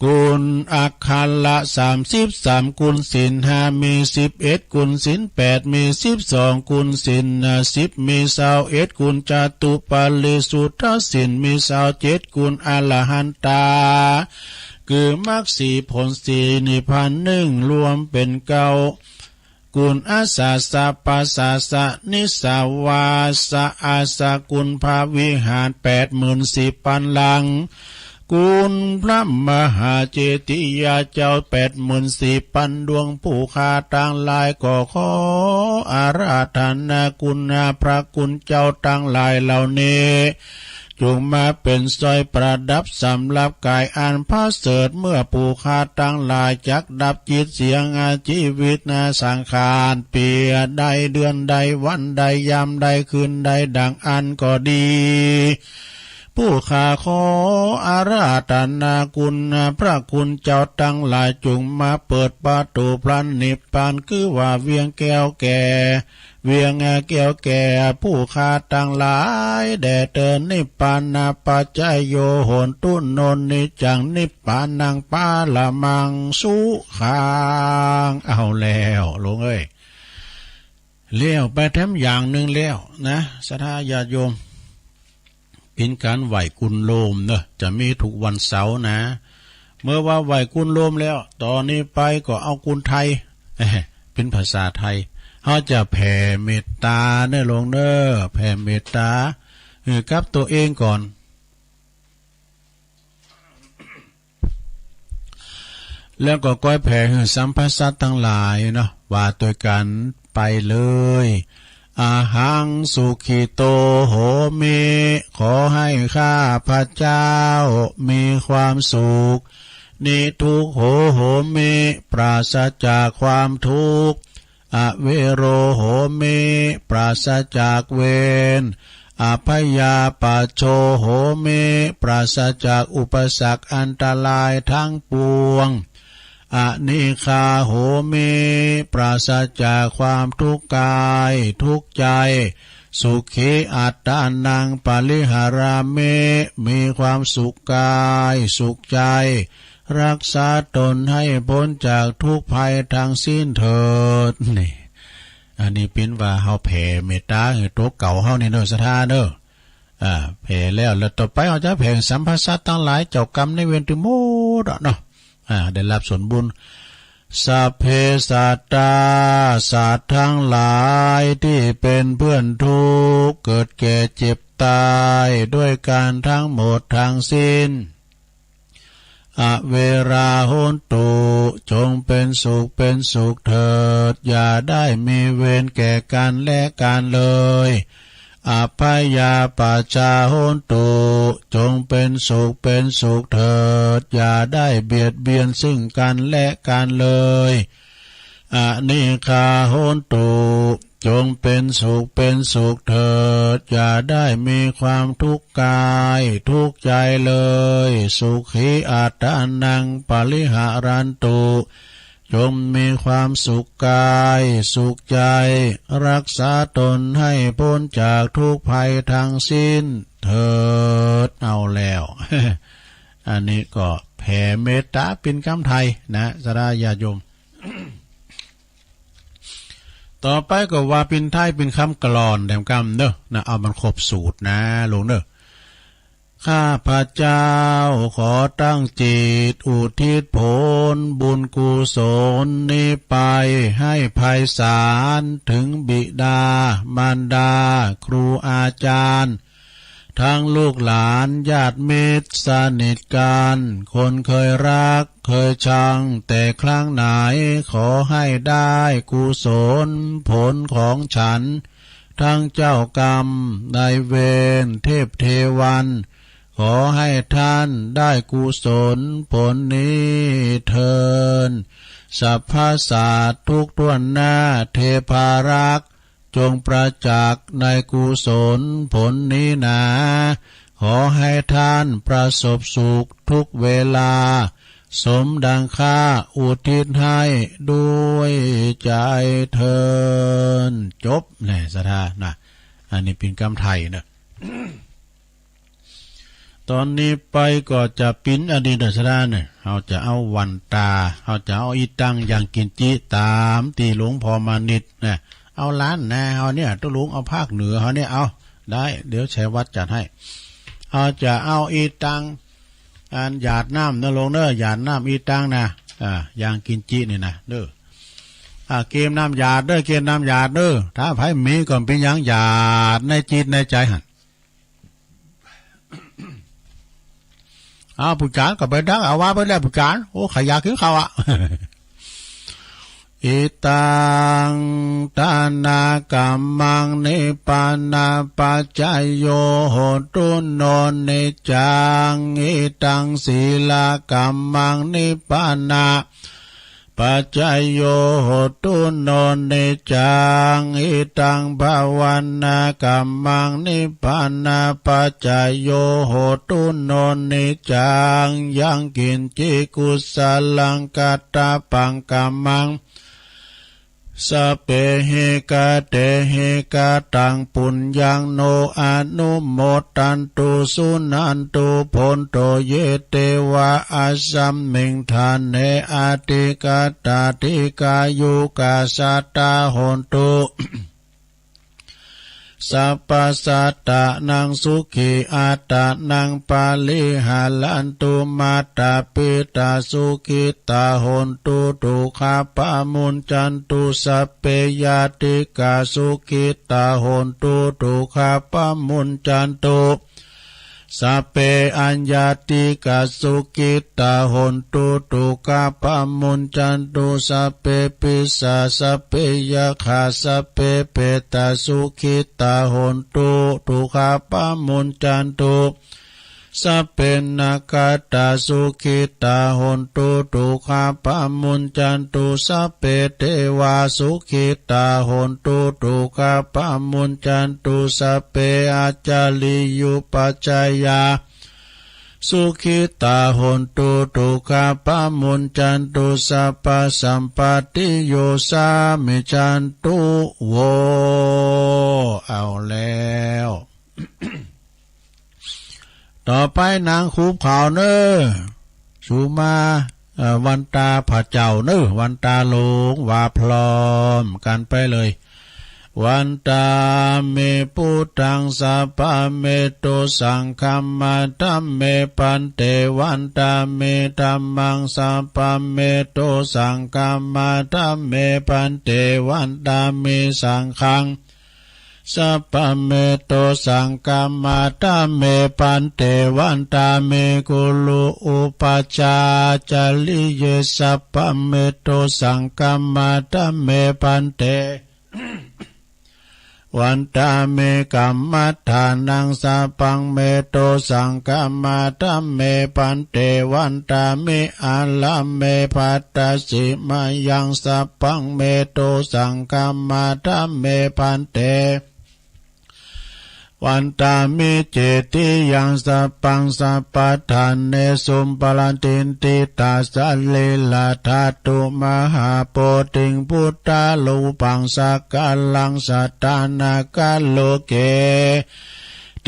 กุลอักขันละ33กุลศีล5มี11กุลศีล8มี12กุลศีล10มี21กุลจตุปัลลิสุทธศีลมี27กุลอรหันตาคือมรรคสี่ผลสี่นิพพาน1รวมเป็นเก้ากุลอาสาสะปัสสะสะนิสาวาสะอาสากุลภาวิหาร84,000ปันลังกุลพระมหาเจติยาเจ้า84,000ดวงผู้คาต่างหลายก็ขออาราธนาคุณพระคุณเจ้าต่างหลายเหล่านี้จงมาเป็นสร้อยประดับสำหรับกายอันพระเสริฐเมื่อผู้คาตั้งหลายจักดับจิตเสียงชีวิตนาสังขารเปียใดเดือนใดวันใดยามใดคืนใดดังอันก็ดีผู้ข้าขออาราธนาคุณพระคุณเจ้าตั้งหลายจงมาเปิดประตูพระนิพพานคือว่าเวียงแก้วแก่เวียงแก้วแก่ผู้ข้าตั้งหลายแด่เดินนิพพานาปัจจายโยโหนตุนนนิจังนิพพานังปาละมังสุขังเอาแล้วลงเอ้ยเลี้ยวไปแถมอย่างหนึ่งแล้วนะศรัทธาญาติโยมเป็นการไหว้กุลโลมเนอะจะมีทุกวันเสาร์นะเมื่อว่าไหว้กุลโลมแล้วตอนนี้ไปก็เอากุลไทยเป็นภาษาไทยเขาจะแผ่เมตตาเนอะลงเนอะแผ่เมตตากับตัวเองก่อนแล้วก็ก้อยแผ่สัมภาษณ์ทั้งหลายเนาะว่าตัวกันไปเลยอาหังสุขิโตโหมิขอให้ข้าพระเจ้ามีความสุขนิทุกโหโหมิปราศจากความทุกข์อเวโรโหมิปราศจากเวรอภยาปัจโชโหมิปราศจากอุปสรรคอันตรายทั้งปวงอนิคาโหมิปราศจากความทุกข์กายทุกข์ใจสุขีอัตตานังปริหารามิมีความสุขกายสุขใจรักษาตนให้พ้นจากทุกภัยทางสิ้นเถิดนี่อันนี้เป็นว่าเฮาแผ่เมตตาให้ตัวเก่าเฮานี่เด้อศรัทธาเด้อแผ่แล้วต่อไปเฮาจะแผ่สัมภาษณ์ทั้งหลายเจ้ากรรมในเวรทั้งหมดเนาะได้รับส่วนบุญสัพเพสัตตาสัตว์ทั้งหลายที่เป็นเพื่อนทุกข์เกิดแก่เจ็บตายด้วยการทั้งหมดทั้งสิ้นอเวราโหนตุจงเป็นสุขเถิดอย่าได้มีเวรแก่กันและกันเลยอภัยยาปัจจาโหนตุจงเป็นสุขเถิดอย่าได้เบียดเบียนซึ่งกันและกันเลยอนิคาโหนตุจงเป็นสุขเถิดอย่าได้มีความทุกข์กายทุกข์ใจเลยสุขีอัตตานังปริหารันตุจงมีความสุขกายสุขใจรักษาตนให้พ้นจากทุกภัยทั้งสิ้นเถิดเอาแล้ว อันนี้ก็แผ่เมตตาเป็นคำไทยนะศรัทธาญาติโยม ต่อไปก็ว่าเป็นไทยเป็นคำกลอนแดมกำเนอะนะเอามันครบสูตรนะลงเนอะข้าพระเจ้าขอตั้งจิตอุทิศผลบุญกุศลนี้ไปให้ไพศาลถึงบิดามารดาครูอาจารย์ทั้งลูกหลานญาติมิตรสนิทกันคนเคยรักเคยชังแต่ครั้งไหนขอให้ได้กุศลผลของฉันทั้งเจ้ากรรมนายเวรเทพเทวันขอให้ท่านได้กุศลผลนี้เถิดสัพพสัตว์ทุกตัวหน้าเทพารักษ์จงประจักษ์ในกุศลผลนี้นะขอให้ท่านประสบสุขทุกเวลาสมดังข้าอุทิศให้ด้วยใจเถิดจบแน่ศรัทธานะอันนี้เป็นคำไทยนะ ตอนนี้ไปก็จะปิ้นอดีตชราเนี่ยเขาจะเอาวันตาเขาจะเอาอีตังอย่างกินจิตามตีหลวงพอมานิดเนี่ยเอาล้านนาเขาเนี่ยตุลุงเอาภาคเหนือเขาเนี่ยเอาได้เดี๋ยวแชร์วัดจัดให้เขาจะเอาอีตังอันหยาดน้ำนะลงเนอหยาดน้ำอีตังนะอย่างกินจินี่นะเด้อเกมน้ำหยาดเด้อเกมน้ำหยาดเด้อถ้าไผมีก่อนเป็นอย่างหยาดในจิตในใจหันผู้การก็ไปดักเอาว่าไปแล้วผู้การโอ้ขยาคือเขาอิตังตานากัมมังนิปานาปัจจยโยโหตุโนนิจังอิตังศีลากัมมังนิปานาปัจจยโยโหตุโนนิจังอิตังภาวนากัมมังนิพพานาปัจจยโยโหตุโนนิจังยังกินจิกุสลังกัตตาปังกัมมังสเปเหกะเตเหกะตังปุญญังโนอนุโมตันตุสุนันตุพนโตเยเตวะอาสัมมิงทานเนอาติกาตาติกายุกาสัตตาโหนตุสัพพสัตตะนังสุขีอัตตะนังปาลิหาลันตุมาตาปิตาสุขิตาโหนตุตุขาปะมุนจันตุสัพเพยติกาสุขิตาโหนตุตุขาปะมุนจันตุสัพเพอัญญาติกาสุขิตาโหนตุตุขาปะมุนจันตุสัพเพปิสาสัพเพยคาสัพเพเปตาสุขิตาโหนตุตุขาปะมุนจันตุสัพเพนาคาตาสุขิตาโหนตุตุขาปะมุนจันตุสัพเพเทวาสุขิตาโหนตุตุขาปะมุนจันตุสัพเพอาจาริยุปัจจายาสุขิตาโหนตุตุขาปะมุนจันตุสัพพสัมปติโยสามิจันตุโวเอาแล้วต่อไปนางคูเผาเนอสูมาวันตาผาเจ้าเนอวันตาหลงว่าพร้อมกันไปเลยวันตาเมปุตังสัพพะเมโตสังคัมมาธัมเมปันเตวันตาเมธัมมังสัพพะเมโตสังคัมมาธัมเมปันเตวันตาเมสังฆังสัพพะเมโตสังกัมมาธัมเมปันเตวันตาเมกุลุอุปัชฌาจาริเยสัพพะเมโตสังกัมมาธัมเมปันเตวันตาเมกัมมัฏฐานังสัพพังเมโตสังกัมมาธัมเมปันเตวันตาเมอาลัมเมภัตตสิมายังสัพพังเมโตสังกัมมาธัมเมปันเตวันตามิเจติยังสัพพังสัพพทานเนสุมปลันตินติตาสัลลิลาธาตุมหาโพธิงพุทธาลูปังสักกัลลังสัตตานาคัลโลเก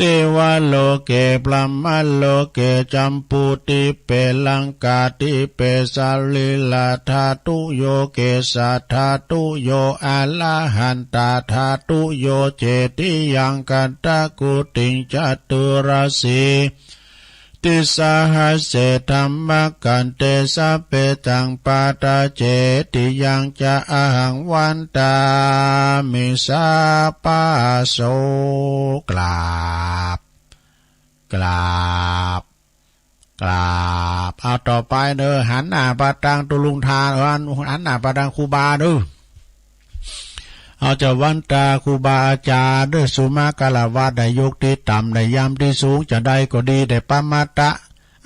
เทวโลเกพรหมโลเกจัมปุติเปลังกาติเปสัลลิลาธาตุโยเกสัทธาตุโยอะระหันตาธาตุโยเจติยังกันตะกุติงจตุราสีติสหัสเสธัมมกันเตสัพเพตังปาตาเจติยังจะอะหังวันตามิสาปาโสกราบเอาต่อไปเด้อหันหน้าปาตังตุลุงทานหันหน้าปาตังครูบาเด้อเอาจะวันตาครูบาอาจารย์ด้วยสุมากาลวาได้ยกที่ต่ำได้ยามที่สูงจะได้ก็ดีได้ปามาตะ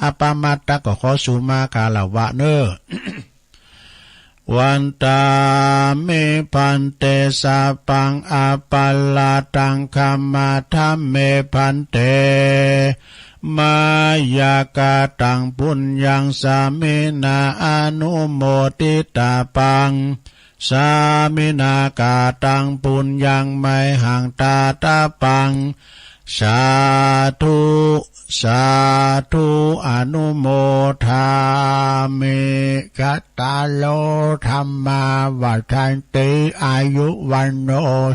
อปามาตะก็ขอสุมากาลวะเนอ วันตาเมพันเตสาปังอาปัลลาตังคัมมาธัมเมพันเตมายากาตังปุญญังสามินาอนุโมติตาปังสามินากาตังปุญญังไมหังตาตาปัง สาธุสาธุอนุโมทามิกัตตาโลธรรมาวัฏันติอายุวันโน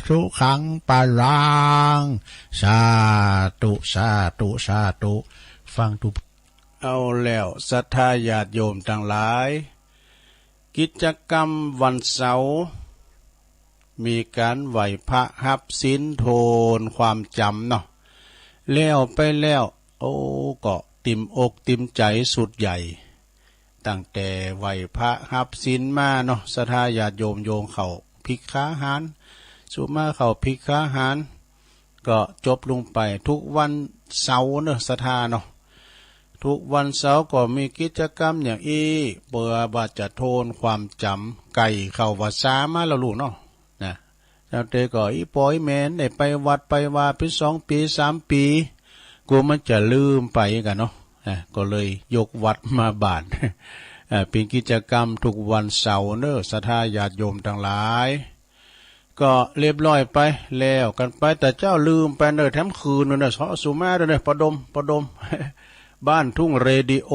สุขังปะลังสาธุสาธุสาธุฟังทุกเอาแล้วศรัทธาญาติโยมทั้งหลายกิจกรรมวันเสาร์มีการไหว้พระหับศีลโทนความจำเนาะแล้วไปแล้วโอ้ก็ติ่มอกติ่มใจสุดใหญ่ตั้งแต่ไหว้พระหับศีลมาเนาะศรัทธาญาติโยมโยงเขาภิกขาหารสุมาเขาภิกขาหารก็จบลงไปทุกวันเสาร์เนาะศรัทธาเนาะทุกวันเสาร์ก็มีกิจกรรมอย่างเพื่อว่าจะโทนความจำไก่เข้าวัดสามาแล้วลูกเนาะนะแล้วเตก็ปอยแมนได้ไปวัดไปว่าเป็น2 ปี 3 ปีกูมันจะลืมไปกันเนาะก็เลยยกวัดมาบานเป็นกิจกรรมทุกวันเสาร์เนอะศรัทธาญาติโยมทั้งหลายก็เรียบร้อยไปแล้วกันไปแต่เจ้าลืมไปเนอะแถมคืนเนอะสุมาเนอะประดมบ้านทุ่งเรดิโอ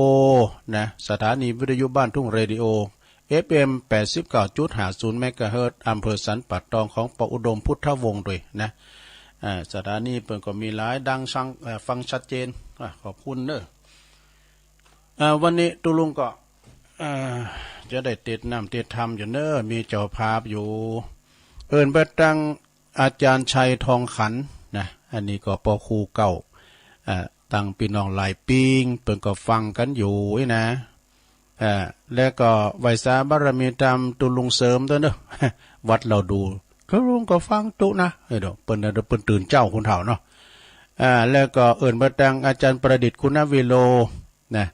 นะสถานีวิทยุบ้านทุ่งเรดิโอ FM 89.50 เมกะเฮิรตซ์อำเภอสันป่าตองของปอุดมพุทธวงศ์ด้วยนะสถานีเปิ่นก็มีหลายดังฟังชัดเจนขอบคุณเนอะวันนี้ตุลุงก็จะได้ติดน้ำติดธรรมอยู่เนอะมีเจ้าภาพอยู่เอิ้นไปตั้งอาจารย์ชัยทองขันนะอันนี้ก็ปครูเก่าตั้งพี่น้องหลายปีงเปิ่นก็ฟังกันอยู่นะแล้วก็ไหว้สาบารมีธรรมตุลุงเสริมด้วยเนอะวัดเราดูเขาลุงก็ฟังตุนะเดี๋ยวเปิ้นตื่นเจ้าคนเฒ่าเนาะแล้วก็เอิ้นมาตั้งอาจารย์ประดิษฐ์คุณวิโลนะ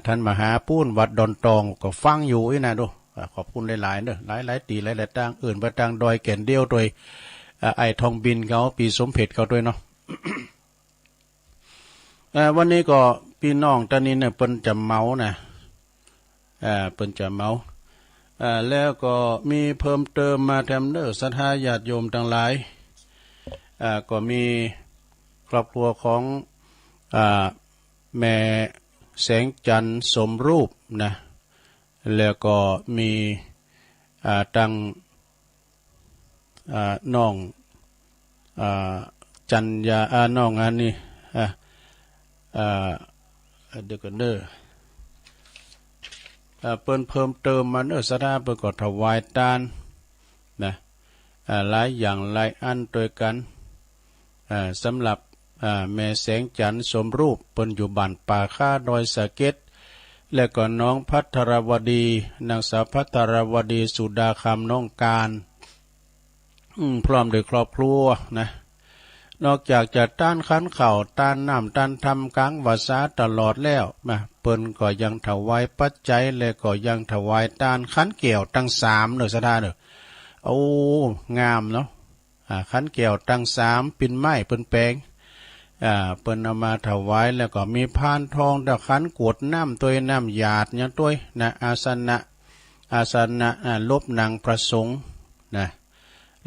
ท่านมหาปุ้นวัดดอนตองก็ฟังอยู่นะดูขอบคุณหลายๆเด้อหลายตีหลายๆตั้งเอิ้นมาตั้งดอยแก่นเดียวโดยไอ้ทองบินเขาปีสมเพชรเขาด้วยเนาะ วันนี้ก็พี่น้องตอนนี้เนี่ยเปิ้นจะเมานะเปิ้นจะเมาแล้วก็มีเพิ่มเติมมาแถมเนอศรัทธาญาติโยมทั้งหลายก็มีครอบครัวของแม่แสงจันทร์สมรูปนะแล้วก็มีตั้งน้องจันยาน้องอันนี้เดี๋ยวกันเด้อเปิ้นเพิ่มเติมมาเนอะศรัทธาเปิ้นก็ถวายทานนะหลายอย่างหลายอันด้วยกันสำหรับแม่แสงจันทร์สมรูปเปิ้นอยู่บ้านป่าค่าดอยสะเก็ดและก็น้องภัทรวดีนางสาวภัทรวดีสุดาคำน้องการพร้อมด้วยครอบครัวนะนอกจากจะต้านขันเข่าต้านน้ำต้านทำกลางวาสาตลอดแล้วเปิ้นก็ยังถวายปัจจัยและก็ยังถวายต้านขันเกี่ยวตั้ง3เนอะศรัทธาเนอะโอ้งามเนาะขันเกี่ยวตั้ง3ปิ่นไม้เปิ้นแปลงเปิ้นเอามาถวายแล้วก็มีพานทองตะขันกวดน้ำตัวน้ำหยาดอย่างตัวนะอาสนะลบนางประสงค์นะ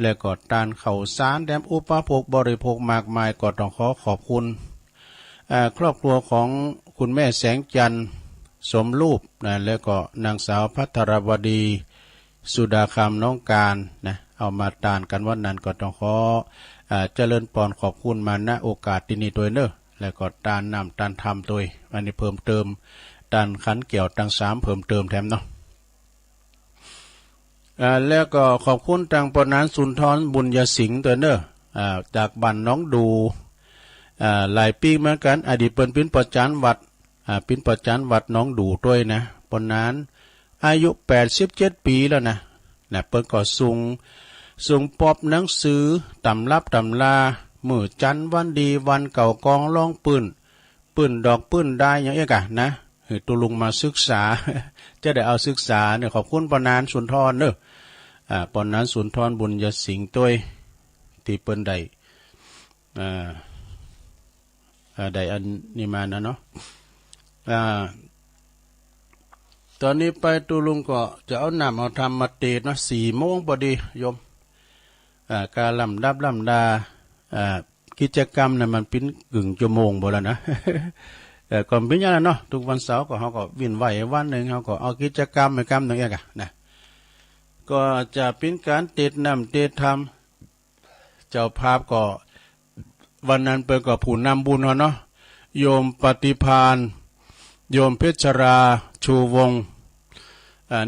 แล้วก็ตานข้าวสารแดมอุปโภคบริโภคมากมายก็ต้องขอบคุณครอบครัวของคุณแม่แสงจันทร์สมรูปนะแล้วก็นางสาวภัทรวดีสุดาคำน้องการนะเอามาตานกันวันนั้นก็ต้องเจริญปอนขอบคุณมาณโอกาสที่นี้ตัวเนอะแล้วก็ตานนำตานทำตัวอันนี้เพิ่มเติมตานขันเกี่ยวตั้ง3เพิ่มเติมแถมเนาะแล้วก็ขอบคุณทางปนานสุนทรบุญยสิงห์ตัวเนอะจากบ้านน้องดูหลายปีเหมือนกันอดีตเป็นปิ้นประจันวัดปิ้นประจันวัดน้องดูด้วยนะปนานอายุ87 ปีแล้วนะเปิ้นก็ส่งปอบหนังสือตำรับตำลามื้อจันทร์วันดีวันเก่ากองร้องปืนดอกปืนได้อย่างเงี้ยกะนะตุลุงมาศึกษา จะได้เอาศึกษาเนี่ยขอบคุณปนานสุนทรเนอะปนานสุนทรบุญยสิงห์ตัวที่เปิ้นได้ได้อันนี้มานะเนาะตอนนี้ไปตุลุงก็จะเอาน้ำเอาทำมาเตะนะ4 โมงพอดีโยมการลำดา กิจกรรมน่ะมันเป็นกึ่งชั่วโมงบ่แล้วนะ แต่ก่อนเป็นอย่างนั้นเนาะทุกวันเสาร์ก็เขาก็วิ่นไหววันหนึ่งเขาก็เอากิจกรรมไปกรรมหนึ่งเองอะนะก็จะเป็นการติดน้ำติดธรรมเจ้าภาพก็วันนั้นเปิดก็ผู้นำบุญเนาะโยมปฏิภาณโยมเพชราชูวงศ์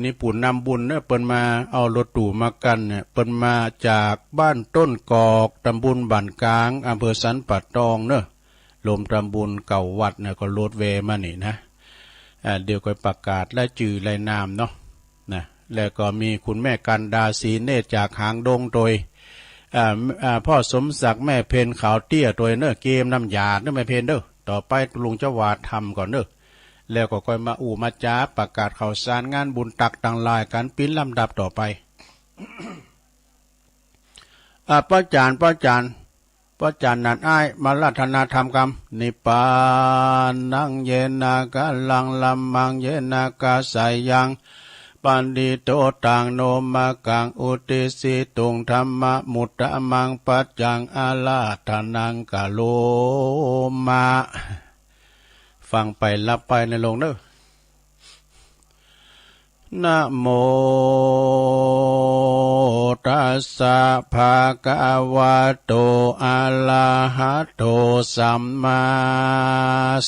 นี่ปู่นำบุญเนี่ยเปิ้นมาเอารถตู่มากันเนี่ยเปิ้นมาจากบ้านต้นกอกตำบลบ้านกลางอำเภอสันป่าตองเนอะลมตำบลเก่าวัดเนี่ยก็รถเวมานี่นะเดี๋ยวก็ประกาศและจื่อและนามเนาะนะแล้วก็มีคุณแม่กันดาศรีเนตรจากหางดงโดยพ่อสมศักดิ์แม่เพนขาวเตี้ยโดยเนอะเกมน้ำยาเนอะแม่เพนเด้อต่อไปลุงเจ้าวาดทำก่อนเนอะแล้วก็ค่อยมามาจ้าประกาศข่าวสารงานบุญตักต่างลายการปิ้นลำดับต่อไป ป้าจานนันอ้ายมารัตนาธรรมกรรมนิปานังเยนากะลังลัมมังเยนากาสายังปันดิโตตังโนมากังอุติสิตุงธรรมมุตตะมังปัจจังอาลาธนังกะโลมาฟังไปรับไปในลงเด้อนะโมตัสสะภะคะวะโตอะระหะโตสัมมา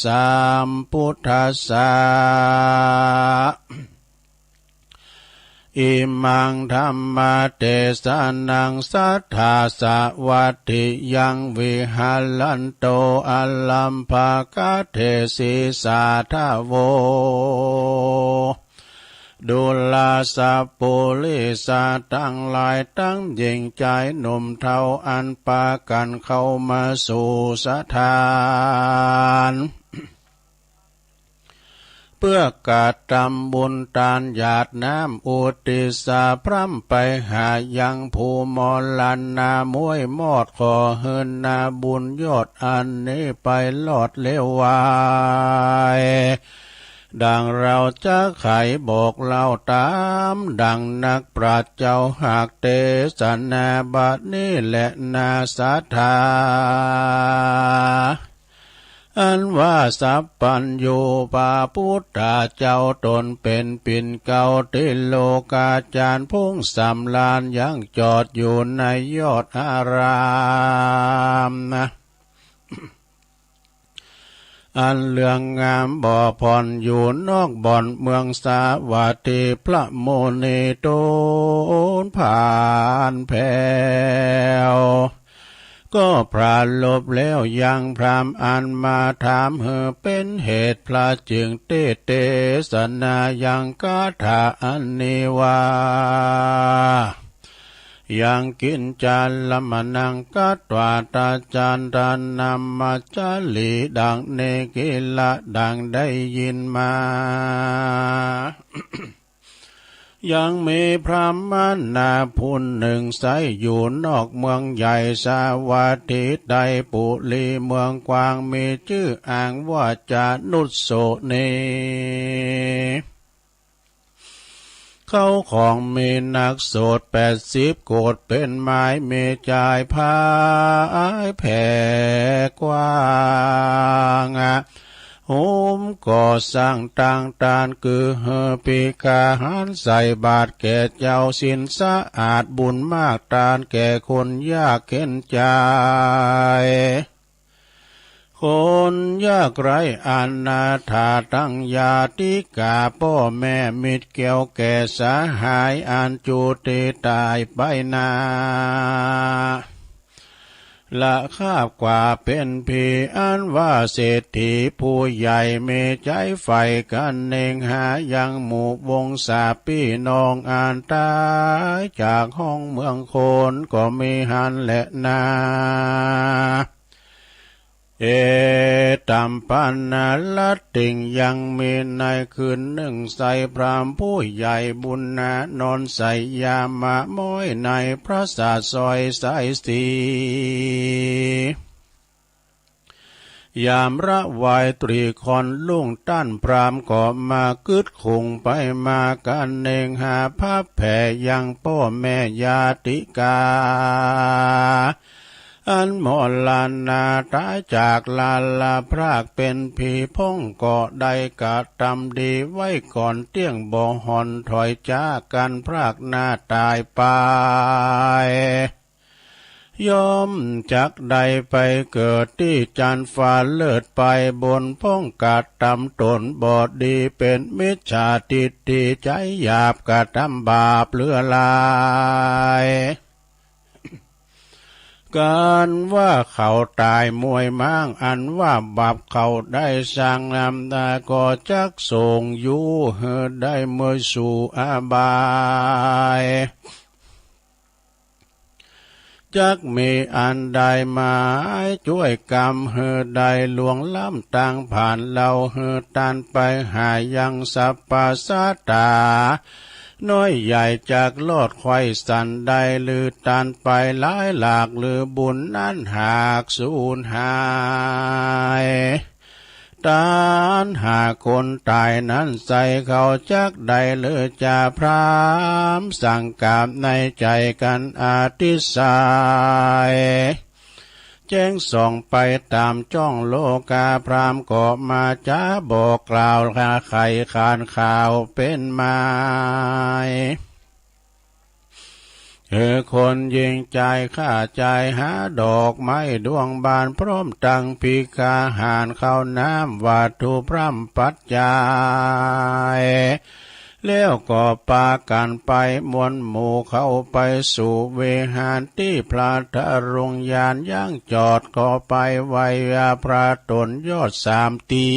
สัมพุทธัสสะอิมังธัมมาเตสานังสัทธาสวัตถิยังวิหาลันโตอัลลัมภากะเทศิสาทาโวดุลาสะปุลิสาตั้งหลายตั้งยิ่งใจหนุ่มเทาอันปากันเข้ามาสู่สถานเพื่อกาทำบุญทานหยาดน้ำอุติสาพร่ำไปหายังภูมอลันนามวยมอดขอเฮินนาบุญยอดอันนี้ไปลอดเลววายดังเราจะไขบอกเล่าตามดังนักปราชญ์เจ้าหากเทศนาบัดนี้แหละนาศรัทธาอันว่าสัพพัญญูปาพุทธาเจ้าตนเป็นปิ่นเก่าติโลกาจารย์พุ่งสำลานยังจอดอยู่ในยอดอารามนะอันเลืองงามบ่อผ่อนอยู่นอกบ่อนเมืองสาวัตถีพระโมนีโตนผ่านแผ่วก็พระลบแล้วยังพรามอันมาถามเป็นเหตุพระจึงเทศนายังคาถาอันนี้ว่ายังกินจาลมนังกัตวาตาจารดานามาจาลีดังเนกิละดังได้ยินมา ยังมีพระมนาพุนหนึ่งใสอยู่นอกเมืองใหญ่สาวัตถีใดปุลีเมืองกวางมีชื่ออ่างว่าจานุสโสนีเขาของมีนักโสด80 โกฏเป็นไม้เมจายพายแผ่กว้างโฮมก่อสร้างต่างตานคือปีกาหารใส่บาตรแก่เจ้าสินสะอาดบุญมากตานแก่คนยากเข็นใจคนยากไร้อนาถาตั้งญาติกาพ่อแม่มิตรแก้วแก่สาหายอันจูติตายไปนาละคาบกว่าเป็นผีอันว่าเศรษฐีผู้ใหญ่มีใจใฝ่กันเองหายังหมู่วงศาพี่น้องอ่านตายจากห้องเมืองโคนก็มีหันและนาเอตัมปันนาลัตติงยังมีในคืนหนึ่งใส่พรามผู้ใหญ่บุญนานอนใส่ยามาม้อยในพระศาสซอยสายสียามระวายตรีคอนลุ่งต้านพรามก็มากึดคงไปมากันเองหาภาพแผ่ยังพ่อแม่ญาติกา อันหมอลานนาตายจากลาลาพรากเป็นผีพงก็ได้กะทำดีไว้ก่อนเตี้ยงบ่หอนถอยจากกันพรากหน้าตายไปยอมจักใดไปเกิดที่จันฟ้าเลิศไปบนพ้องกาดตำตนบอดดีเป็นมิจฉาทิฏฐิใจหยาบกะทำบาปเลือลายการว่าเขาตายมวยม้างอันว่าบาปเขาได้สร้างนำตาก็จักส่งอยู่เฮได้เมื่อสู่อาบายจักมีอันใดมาช่วยกรรมเฮใดลวงล้ำต่างผ่านเราเฮตันไปหายังสัพพสัตตาน้อยใหญ่จากลอดไข่สันใดหรือตันไปหลายหลากหรือบุญนั้นหากสูญหายตานหาคนตายนั้นใส่เขาจักใดหรือจะพรามสั่งกาบในใจกันอาทิสายแจ้งส่องไปตามจ้องโลกาพรามก็มาจ้าบอกกล่าวไขขานข่าวเป็นไม้คนยิงใจฆ่าใจหาดอกไม้ดวงบานพร้อมตังพิกาหารข้าวน้ำวัตถุพร่ำปัจจัยแล้วก็ปากันไปมวลหมู่เข้าไปสู่เวหารที่พระทรงยานย่างจอดก็ไปไว้พระตนยอดสามตี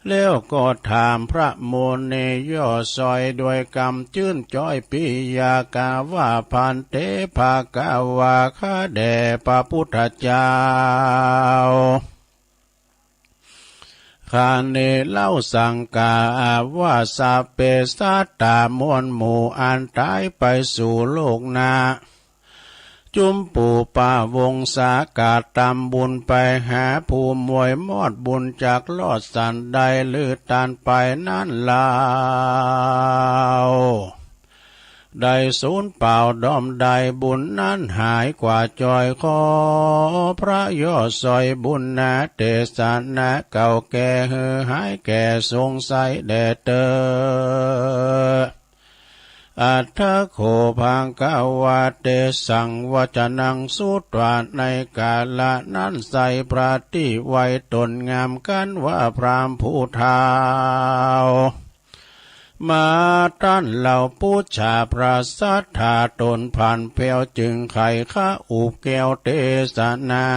แล้วก็ถามพระโมเนย่อซอยด้วยกำจื้นจ้อยปิยากาว่าพันเตภากาวาข้าแด่พระพุทธเจ้าข้าเนเล่าสังกาว่าสาเปสัตตามวลหมู่อันตายไปสู่โลกนาจุมปู่ป่าวงศากาตำบุญไปหาผู้มวยมอดบุญจากลอดสันใดลือตานไปนั่นลาวได้สูญเปล่าดอมใดบุญนั้นหายกว่าจอยขอพระย่อซอยบุญนาเตสานะเก่าแก่เฮือหายแก่สงสัยแด่เตออัตถโคพังกาวาเตสังวจนังสุตวาในกาละนั้นใส่พระที่ไว้ตนงามกันว่าพรามผู้เทามาตั้นเหล่าปูชาพระสัทธาตนผ่านเพวจึงไขข้าอุบแก้วเทศนา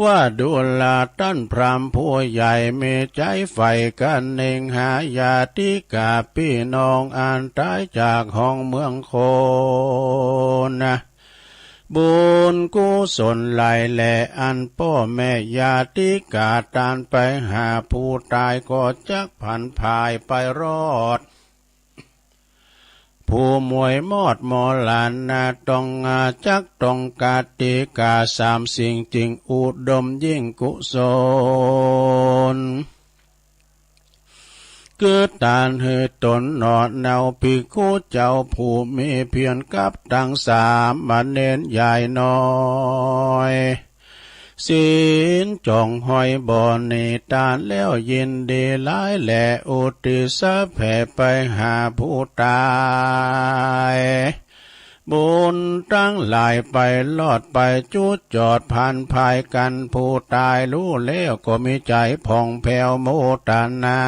ว่าดูลาตั้นพรามผู้ใหญ่มีใจใฝ่กันเองหายาติกาพี่น้องอ่านตายจากห้องเมืองโคนนะบุญกุศลไหลแหล่อันพ่อแม่ญาติกาตานไปหาผู้ตายก็จักผันพายไปรอดผู้มวยมอดมอลานนาต้องจักต้องกาติกาสามสิ่งจริงอุดมยิ่งกุศลเกิดตานเหือตนหนอดเนาภิกขุเจ้าผู้มีเพียรกับดังสามมาเน้นใหญ่น้อยศีลจองห้อยบ่อนิตานแล้วยินดีหลายแหล่อุติสะแผ่ไปหาผู้ตายบุญตั้งหลายไปลอดไปจุดจอดผ่านภายกันผู้ตายรู้แล้วก็มีใจผ่องแผ้วโมตนา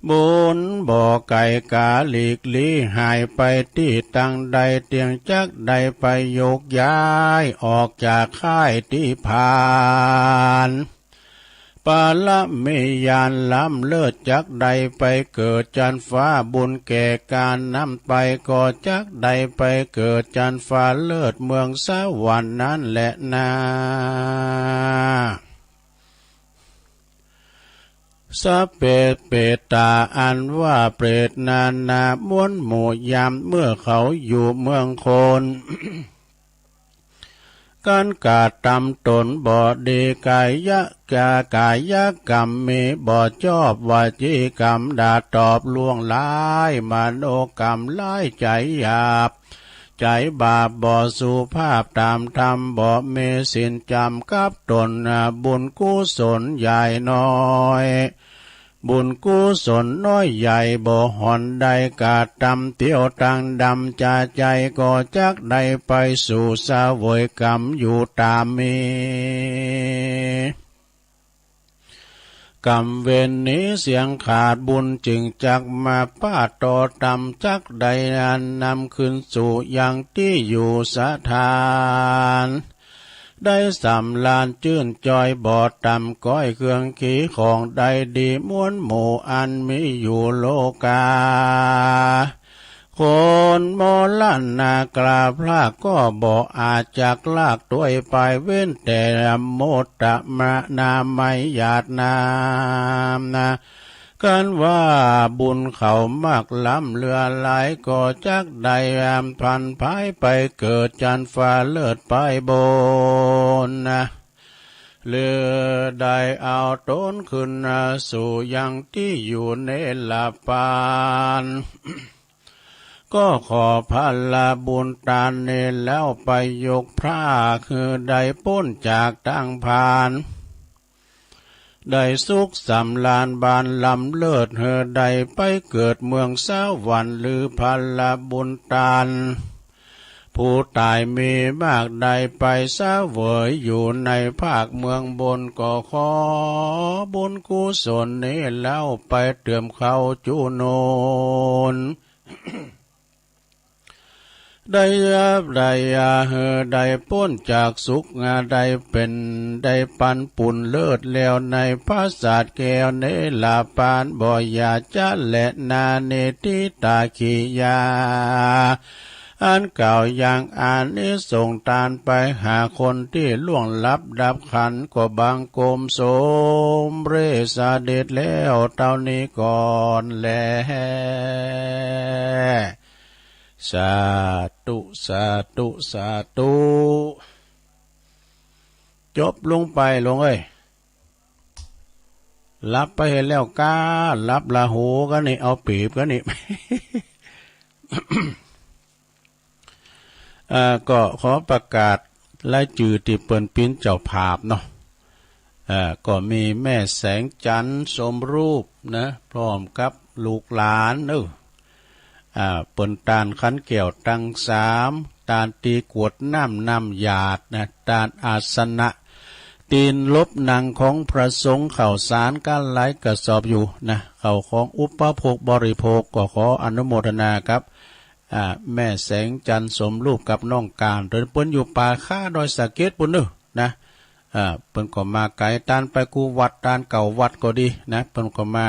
บุญบ่อไก่กาหลีกลีหายไปที่ตั้งใดเตียงจักใดไปโยกย้ายออกจากค่ายที่ผ่านปาละเมยานล้ำเลิศจักใดไปเกิดจันฟ้าบุญแก่การนำไปก็จักใดไปเกิดจันฟ้าเลิศเมืองสวรรค์นั้นแหละนาสัพเพเปตาอันว่าเปรตนานามวนหมู่ยามเมื่อเขาอยู่เมืองโคน การกาตำตนบ่ดีกายะกายกรรมมีบ่ชอบวจีกรรมด่าตอบล่วงลายมโนกรรมลายใจหยาบใจบาปบ่สุภาพตามธรรมบ่เมสินจำกับตนบุญกุศลใหญ่น้อยบุญกุศลน้อยใหญ่บ่หอนใดกาตำเตียวตังดำจาใจก็จักได้ไปสู่สาวยกรรมอยู่ตามมีกรรมเวรนี้เสียงขาดบุญจึงจักมาป้าต่อตำจักใดนำขึ้นสู่ยังที่อยู่สถานได้สำลานจื่นจอยบอดตำก้อยเครื่องขีของใดดีม้วนหมู่อันมีอยู่โลกาคนโมลันนากราพลากก็บ่อาจจักลากตัวไปเว้นแต่โมตตะมะนาไม่หยาดนามนะกันว่าบุญเขามากล้ำเรือไหลก็จักได้พันภายไปเกิดจันฟ้าเลิศไปบนนะเลือได้เอาต้นขึ้นสู่ยังที่อยู่ในลาปานก็ขอพลาบุญตาเนแล้วไปยกพระคือได้พ้นจากตั้งพานได้สุขสำลานบานลำเลิศเธอได้ไปเกิดเมืองสวรรค์หรือพลาบุญตานผู้ตายมีมากได้ไปเสวยอยู่ในภาคเมืองบนก็ขอบุญกุศลนี้แล้วไปเติมเข้าจุโนน ได้ได้พ้นจากสุขได้เป็นได้ปันปุ่นเลิศแล้วในพระศาสตร์แก้วเนลาปานบ่อยาจะและนาเนติตาขียาอันเก่าอย่างอ่านนี้ส่งตานไปหาคนที่ล่วงลับดับขันก็บังกรมสมเรศเด็จแล้วเท่านี้ก่อนแลสาธุสาธุสาธุจบลงไปลงเอ้ยรับไปเห็นแล้วก้ารับละหูกันนี่เอาปีบกันนี่ ก็ขอประกาศรายชื่อที่เปิ่นปิ้นเจ้าภาพเนาะก็มีแม่แสงจันทร์สมรูปนะพร้อมกับลูกหลานเปิ่นตาลขันเกี่ยวตังสามตาลตีกวดน้ำหยาดนะตาลอาสนะตีนลบหนังของพระสงฆ์ข่าวสารการไหลกระสอบอยู่นะข่าวของอุปโภคบริโภคก็ขออนุโมทนาครับแม่แสงจันทร์สมรูปกับน้องการเดินเปิ้นอยู่ป่าข้าดอยสะเก็ดปุ่นนะเปิ้นก็มาไกลตานไปกูวัดตานเก่าวัดก็ดีนะเปิ้นก็มา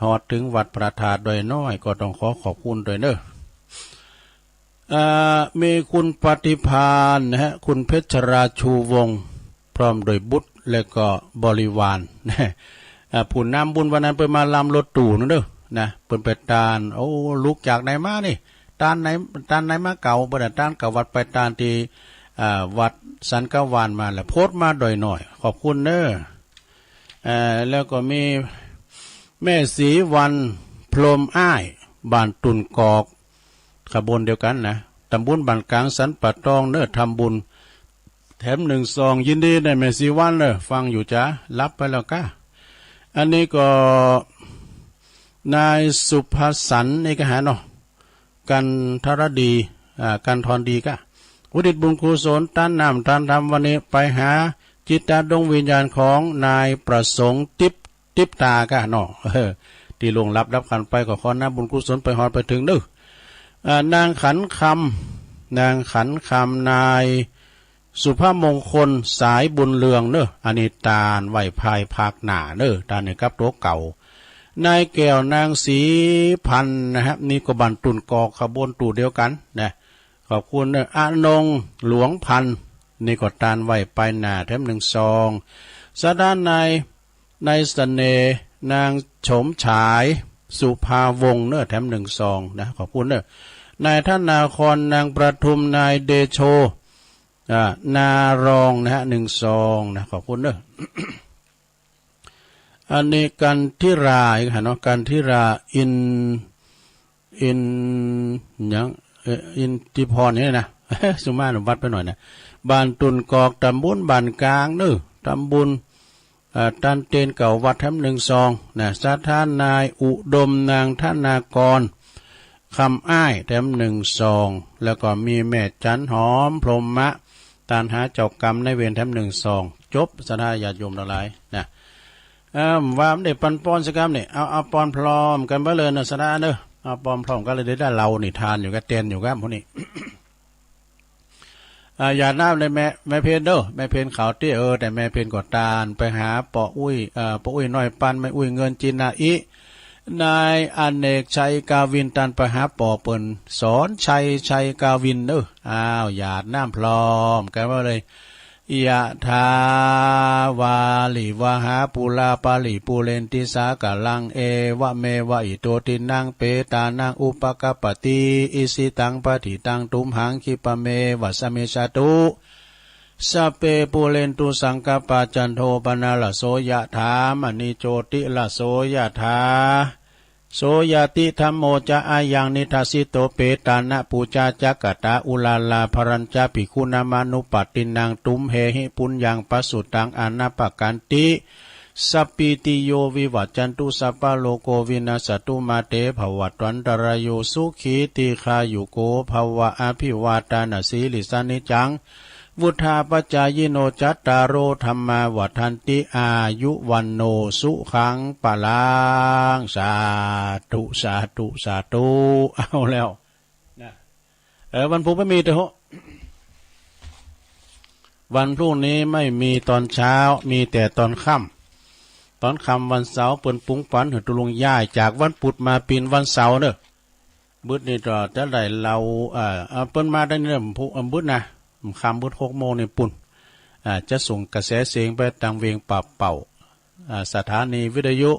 ฮอดถึงวัดประธาตโดยน้อยก็ต้องขอบคุณด้วยมีคุณปฏิภาณนะฮะคุณเพชรราชูวงศ์พร้อมโดยบุตรและก็บริวารนะผู้นำบุญวันนั้นเปิ้นมาลำรถตู้นั่นนะเปิ้นไปตานโอ้ลูกจากไหนมานี่ตานไหนมาเก่าบ่ได้ตานเก่าวัดไปตานที่วัดสันกวานมาแล้วโพสต์มาโดยหน่อยขอบคุณแล้วก็มีแม่ศรีวันพรหมอ้ายบ้านตุนกอกขบวนเดียวกันนะตำบลบ้านกลางสันปะตองทำบุญแถม1 ซองยินดีได้แม่ศรีวันฟังอยู่จ้ารับไปแล้วก้าอันนี้ก็นายสุภสันนี่ก็หาเนาะกันธรดีกันทรดีก็อุทิศบุญกุศลต้านน้ำต้านธรรมวันนี้ไปหาจิตตดวงวิญญาณของนายประสงค์ติบตาก็เนาะที่ลงรับขันไปก็ขอน้ำบุญกุศลไปหอดไปถึงนางขันคำนายสุภาพมงคลสายบุญเรืองอันนี้ตาลไหวภายภาคหนาตาลเนี่ยครับตัวเก่านายแก้วนางสีพันนะครับนี่ก็บันตุนกอกขบวนตู่เดียวกันนะขอบคุณอนงหลวงพันนี่ก็ตานไหวไปหนาแถม1 ซองสะด้านนายเสน่ห์นางโฉมฉายสุภาวงศ์แถม1 ซองนะขอบคุณนายธนาครนางประทุมนายเดโช นารองนะฮะ1 ซองนะขอบคุณเด้อ อันนี้กันทิราอีกฮะเนาะกันทิราอินอย่างอินติพรนี่นะ สุมาหนุวัดไปหน่อยนะบ้านตุนกอกตำบลบ้านกลางเน้อตำบลตันเตนเก่าวัด1 ซองนะสถานนายอุดมนางธนากรคำอ้าย1 ซองแล้วก็มีแม่จันหอมพรหมะตานหาเจ้ากรรมในเวร1 ซองจบสถาญาติโยมทั้งหลายนะว่ามันได้ปันปอนสักคำเนี่ยเอาปอนพร้อมกันไปเลยนะสถาเนอะเอาปอนพร้อมกันเลยได้เรานี่ทานอยู่กับเตียนอยู่กับพวกนี้ อย่าน้ำเลยแม่เพนเด้อแม่เพนเขาเตี้ยแต่แม่เพนกอตาลไปหาปออุ้ยปออุ้ยน้อยปันไม่อุ้ยเงินจินนาอินายอเนกชัยกาวินตันไปหาปอเปิ่นสอนชัยกาวินเด้ออย่าน้ำพร้อมกันมาเลยยะทาวาลิวหาปุลาปาลิปุเรนติสากะลังเอวะเมวะอิโตตินังเปตานังอุปกปติอิสิตังปฏิตังตุมหังคิปะเมวะสเมชาตุสเปปุเรนตุสังกปาจันโทปนาลโสยะถามณิโจติละโสยะถาโสยติธรรมโมจะอายังนิทัสสิโตเปตานะปูจาจักตาอุลาลาภรัญจภิกขุนามานุปัตตินังตุมเหหิปุญญังปัสสุตังอนาปกันติสัพพิติโยวิวัจจันตุสัพพะโลกโควินาสตุมาเตภวัตวันตรายโยสุขีติคายุโกภวะอภิวาตานาสีลิสานิจังวุธาปจายโนจัตตารโอธรรมาวัฏันติอายุวันโนสุขังปะลังสาธุสาธุสาธุเอาแล้วนะวันพรุ่งไม่มีเถอะวันพรุ่งนี้ไม่มีตอนเช้ามีแต่ตอนค่ำวันเสาร์เปิ่นปุ้งปันเหือตุลุงย่ายจากวันพุธมาปีนวันเสาร์เนอะบุตรนี่ต่อจะได้เราเปิ้นมาได้เนี่ยผู้บุตรนะคำบุตร6 โมงในปุ่นจะส่งกระแสเสียงไปทางเวียงป่าเป่าสถานีวิทยุ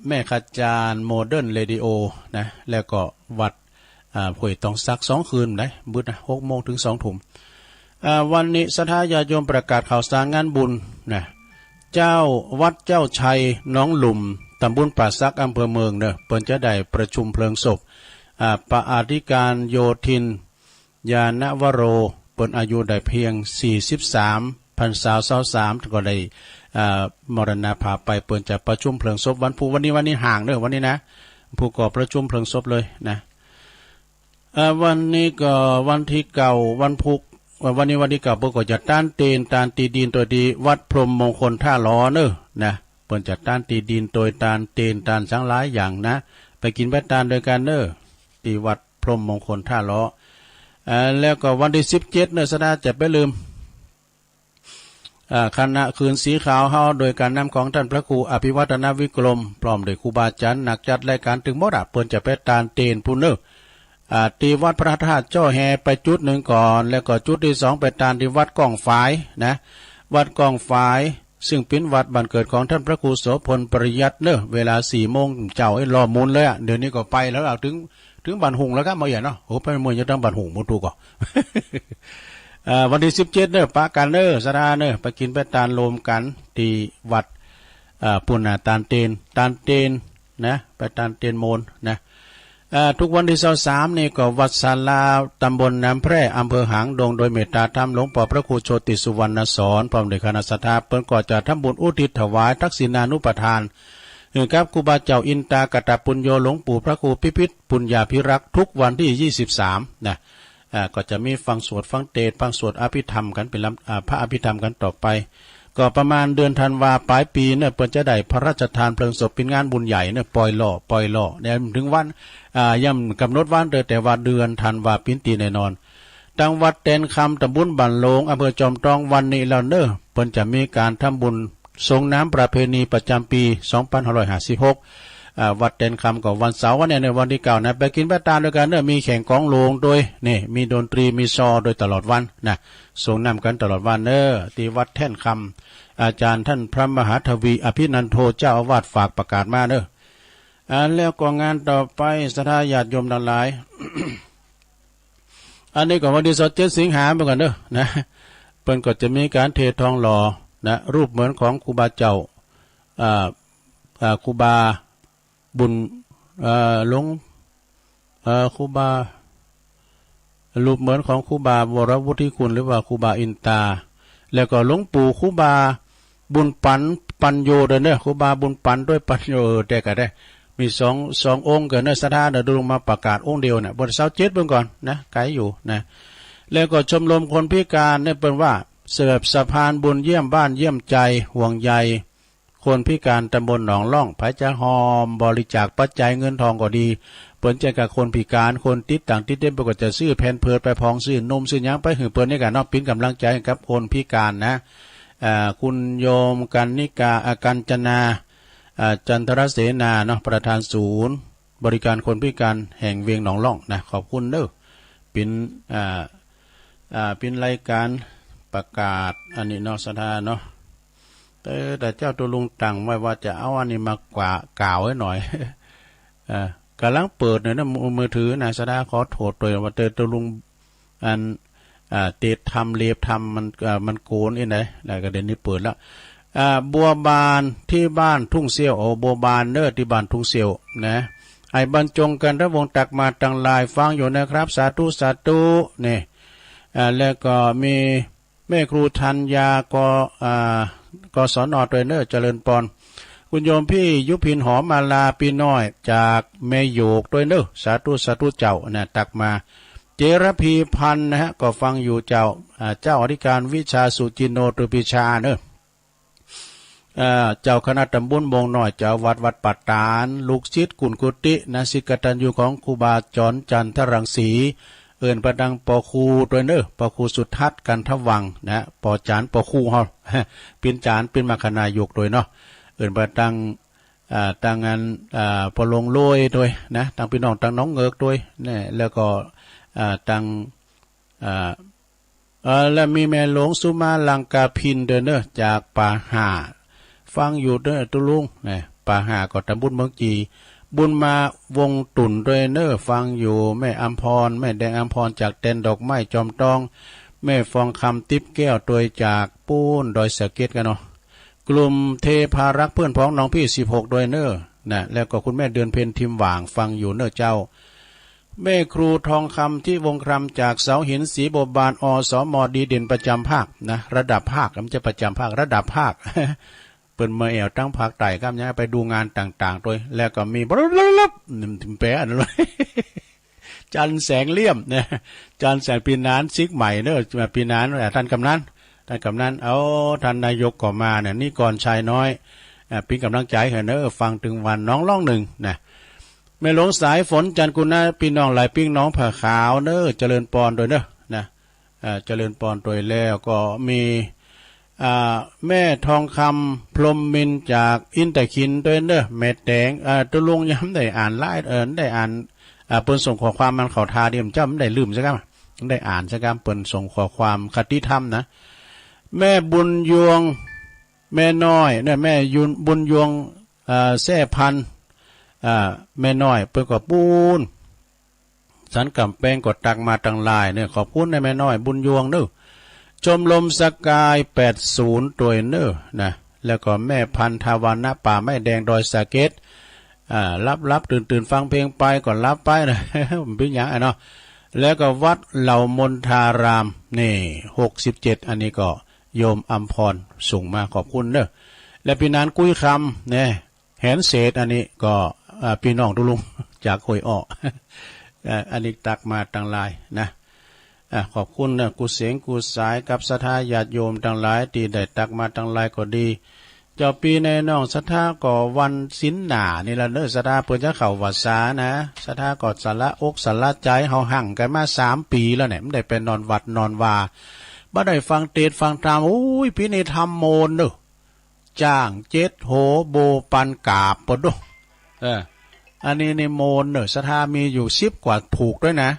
แม่ขจารโมเดิร์นเรดิโอนะแล้วก็วัดห้วยตองซัก2 คืนได้บุตรนะ6 โมงถึง 2 ทุ่มวันนี้สถาญาติโยมประกาศข่าวสารงานบุญนะเจ้าวัดเจ้าชัยน้องหลุมตำบลป่าซักอำเภอเมืองเนอะเปิ้นจะได้ประชุมเพลิงศพปะอาธิการโยธินยานวโรเปิ้นอายุได้เพียง43 พรรษา23ก็ได้มรณภาพไปเปิ้นจะประชุมเพลิงศพวันนี้ห่างเด้อวันนี้นะผู้ก่อประชุมเพลิงศพเลยนะวันนี้ก็วันที่เก่าวันพุกวันนี้วันที่เก่าเปิ้นก็จะต้านเตนตานตีดินตัวดีวัดพรหมมงคลท่าล้อเด้อนะเปิ้นจะต้านตีดินโดยตานเตนตานสังหลายอย่างนะไปกินไปตานโดยกันเด้อที่วัดพรหมมงคลท่าล้อแล้วก็วันที่17เนสดาจะไปลืมคณะคืนสีขาวเฮาโดยการนำของท่านพระครูอภิวัฒนวิกรมพร้อมด้วยครูบาอาจารย์นักจัดรายการถึงหมดเปิ้นจะไปตานเตนพูนเนอตีวัดพระธาตุจ้อแฮไปจุด1ก่อนแล้วก็จุดที่2ไปตานที่วัดกองฝายนะวัดกองฝายซึ่งเป็นวัดบ้านเกิดของท่านพระครูโสพลปริยัติเนอะเวลา4 โมงเจ้าไอ้รอมูลเลยเดี๋ยวนี้ก็ไปแล้วถึงบ้านหุงแล้วก็มาอย่างเนาะโอ้ไปมวยจะต้องบ้านหุงมุตูก่อวันที่17เนอะปะกันเนอะสราเนอะไปกินไปตานโลมกันที่วัดปุณณตานเตนนะไปตานเตนโมนนะทุกวันที่23นี่ก็วัดศาลาตำบลน้ำแพร่อำเภอหางดงโดยเมตตาธรรมหลวงพ่อพระครูโชติสุวรรณสอนพร้อมด้วยคณะศรัทธาเปิ้นก็จะทำบุญอุทิศถวายทักษิณานุปทานกับครูบาเจ้าอินตากตปุญโญหลวงปู่พระครูพิพิธปุญญาภิรักษ์ทุกวันที่23นะก็จะมีฟังสวดฟังเทศน์ฟังสวดอภิธรรมกันเป็นพระอภิธรรมกันต่อไปก็ประมาณเดือนธันวาปลายปีเนี่ยเปิ้นจะได้พระราชทานเพลิงศพเป็นงานบุญใหญ่เนี่ยปล่อยล่อเนี่ยถึงวันย่ำกำหนดวันแต่ว่าเดือนธันวาปีตีแน่นอนจังหวัดเต็นคำตำบลบ้านโลงอำเภอจอมทองวันนี้แล้วเนอะเปิ้นจะมีการทำบุญสงน้ำประเพณีประจำปี2556วัดเต็นคำก็วันเสาร์วันนี้ในวันที่9นะไปกินไปตามด้วยกันเนอะมีแข่งกองโลงโดยนี่มีดนตรีมีซอโดยตลอดวันนะสงน้ำกันตลอดวันเนอะที่วัดแท่นคำอาจารย์ท่านพระมหาทวีอภินันโทเจ้าอาวาสฝากประกาศมาเนอะแล้วก็งานต่อไปสถาญาติโยมทั้งหลาย อันนี้ก็วันที่27 สิงหาคมไปก่อนเด้อนะเปิ้นก็จะมีการเททองหล่อนะรูปเหมือนของครูบาเจ้าครูบาบุญหลวงครูบารูปเหมือนของครูบาวรวุฒิคุณหรือว่าครูบาอินตาแล้วก็หลวงปู่ครูบาบุญปัญโยเด้อเนี่ยครูบาบุญปันด้วยปัญโยแต่ก็ได้มีสององค์เกิดในสถานดูลงมาประกาศองค์เดียวเนี่ยบน27เบื้องก่อนนะไกลอยู่นะแล้วก็ชมรมคนพิการเนี่ยเป็นว่าเสิร์ฟสะพานบุญเยี่ยมบ้านเยี่ยมใจห่วงใยคนพิการตำบลหนองล่องพระจะหอมบริจาคปัจจัยเงินทองก็ดีเปิ้นจะกับคนพิการคนติดต่างติดเด่นปกติจะซื้อแผ่นเพิดไปพองซื้อนมซื้อหยังไปหือเปิ้นในการนอกปิ้นกำลังใจกับคนพิการนะคุณโยมกันนิกากัญจนาจันทรเสนาเนาะประธานศูนย์บริการคนพิการแห่งเวียงหนองล่องนะขอบคุณเด้อเป็นรายการประกาศอันนี้เนาะสถานเนาะแต่เจ้าตัวลุงตั้งไว้ว่าจะเอาอันนี้มากล่าวไว้หน่อยกำลังเปิดเนี่ยนะมือถือนะสถานขอโทษตัวว่าตัวลุงอันเตะทำเลียบทำมันโกนไอ้ไหนแล้วก็เดี๋ยวนี้เปิดแล้วบัวบานที่บ้านทุ่งเสียวบัวบานเนอที่บ้านทุ่งเสียวนะไอ้บรรจงกันระวงตักมาตั้งลายฟังอยู่นะครับสาธุสาธุนี่แล้วก็มีแม่ครูธัญญากศน.ตัวเนอเจริญปอนคุณโยมพี่ยุพินหอมมาลาปีน้อยจากแม่โยกตัวเนอสาธุสาธุเจ้านะตักมาเจรพีพันธ์นะฮะก็ฟังอยู่เจ้าอธิการวิชาสุจินโนตุปิชาเนอเจ้าคณะตำบลบงน้อยเจ้าวัดปัตตานลูกศิษย์กุลกุตินะสิกตัญญูของครูบาจรจันทรังสีเอิ้นประดังปอครูตัวเนอปอครูสุทัศน์กันทวังนะปอจานปอครูเฮาเป็นจานเป็นมรคนายกโดยเนาะเอิ้นประดังต่างงานพอลงโลยโดยนะต่างพี่น้องต่างน้องเงือกโดยนี่แล้วก็ต่างและมีแม่หลวงสุมาลังกาพินเด้อเนอจากป่าห่าฟังอยู่เด้อตุลุงนี่ป่าห่าก็ตำบลเมืองจีบุญมาวงตุ่นด้วยเนอฟังอยู่แม่อัมพรแม่แดงอัมพรจากเต็นดอกไม้จอมตองแม่ฟองคำติ๊บแก้วตัวจากปูนดอยสะเก็ดกันเนาะกลุ่มเทพารักเพื่อนพ้องน้องพี่16ด้วยเนอนะแล้วก็คุณแม่เดือนเพ็ญทิมหว่างฟังอยู่เนอเจ้าแม่ครูทองคำที่วงคำจากเสาหินสีโบบานสมดีเด่นประจำภาคนะระดับภาคมันจะประจำภาคระดับภาค เปิดมาแอวตั้งภาคใต้ครับเนี่ยไปดูงานต่างๆโดยแล้วก็มีบลับถึงแปะอะไร จันแสงเลี่ยมเนี่ยจันแสงปีนานซิกใหม่เนอะปีนานท่านกำนันเอาท่านนายกก็มาเนี่ยนี่ก่อนชายน้อยเป็นกำลังใจให้เนอะฟังถึงวันน้องร้องหนึ่งนะแม่หลวงสายฝนจันกุณาพี่น้องหลายปิ้งน้องผ่าขาวเนอะเจริญปอนโดยเนอะนะเจริญปอนโดยแล้วก็มีแม่ทองคำพรหมมินจากอินแต่คินด้วยเนอะแม่แดงตัวลุงย้ำได้อ่านไล่ได้อ่านเปิ้นส่งข้อความมันเขาทาเดียมจำได้ลืมใช่ไหมได้อ่านใช่ไหมเปิ้นส่งข้อความคติธรรมนะแม่บุญยวงแม่น้อยเนี่ยแม่บุญยวงแซ่พันแม่น้อยเปิ้นก็ปูนสันกำแปงกดตักมาตังลายเนี่ยขอบคุณในแม่น้อยบุญยวงเนอะชมลมสกาย80ตัวเนอร์นะแล้วก็แม่พันธาวานะป่าไม้แดงดอยสะเก็ดรับตื่นฟังเพลงไปก่อนรับไปนะมันเป็นอย่างไงเนาะแล้วก็วัดเหล่ามนทารามนี่67อันนี้ก็โยมอัมพรส่งมาขอบคุณเนอะและพี่นานกุ้ยคำเนี่ยแหนเศษอันนี้ก็พี่น้องทุลุงจากโคยอ้ออันนี้ตักมาตั้งลายนะขอบคุณนะกูเสียงกูสายกับศรัทธาญาติโยมทั้งหลายที่ได้ตักมาทั้งหลายก็ดีเจ้าปีในน้องศรัทธาก่อวันสินหนานี่ละเนอศรัทธาเปิดจะเข้าวัดสานะศรัทธาก่อสาระอกสาระใจเฮาหั่งกันมา3 ปีแล้วเนี่ยไม่ได้ไปนอนวัดนอนวาบ่ได้ฟังเทศฟังธรรมโอ้ยพี่ในธรรมโมนเด้อจ้าง7 โหโบปันกาบปะดุอันนี้ในโมนเนอศรัทธามีอยู่10 กว่าผูกด้วยนะ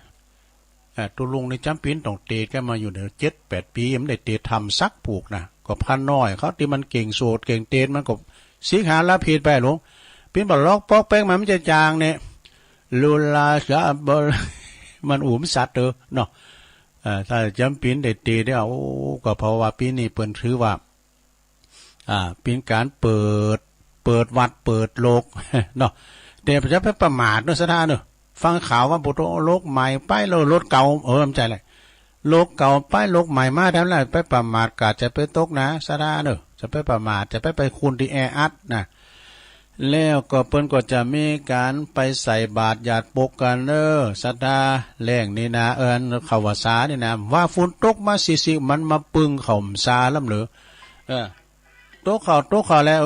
ตัวลุงในจำปีนต้องเตะกันมาอยู่เดี๋ยว7-8 ปียังไม่ได้เตะทำซักผูกนะก็พันน้อยเขาที่มันเก่งโสดเก่งเตะมันก็สิหาละผิดไปหลวงปีนบอลล็อกปอกแป้งมันจะจางเนี่ยลูลาจะบอลมันอุ่มสัตว์เนาะ ถ้าจำปีนได้ตีได้โอ้ก็เพราะว่าปีนี้เปิ้นถือว่าเป็นการเปิดวัดเปิดโลกเนาะแต่จะไปประมาทเนาะสถานเนาะฟังข่าวว่าปุโตโลกใหม่ไปแล้วรถเก่ามั่นใจเลยโลกเก่าไปโลกใหม่มาทำไรไปประมาทกาจะไปตกนะสถานเนาะจะไปประมาทจะไปคุณที่แออัดนะแล้วก็เปิ้นก็จะมีการไปใส่บาตรหยาดปกกันสัตตาแรงนี่นะข่าวสานี่นะว่าฝนตกมาสิมันมาปึงข่มซาล้ำเหลือตกข่าวแล้ว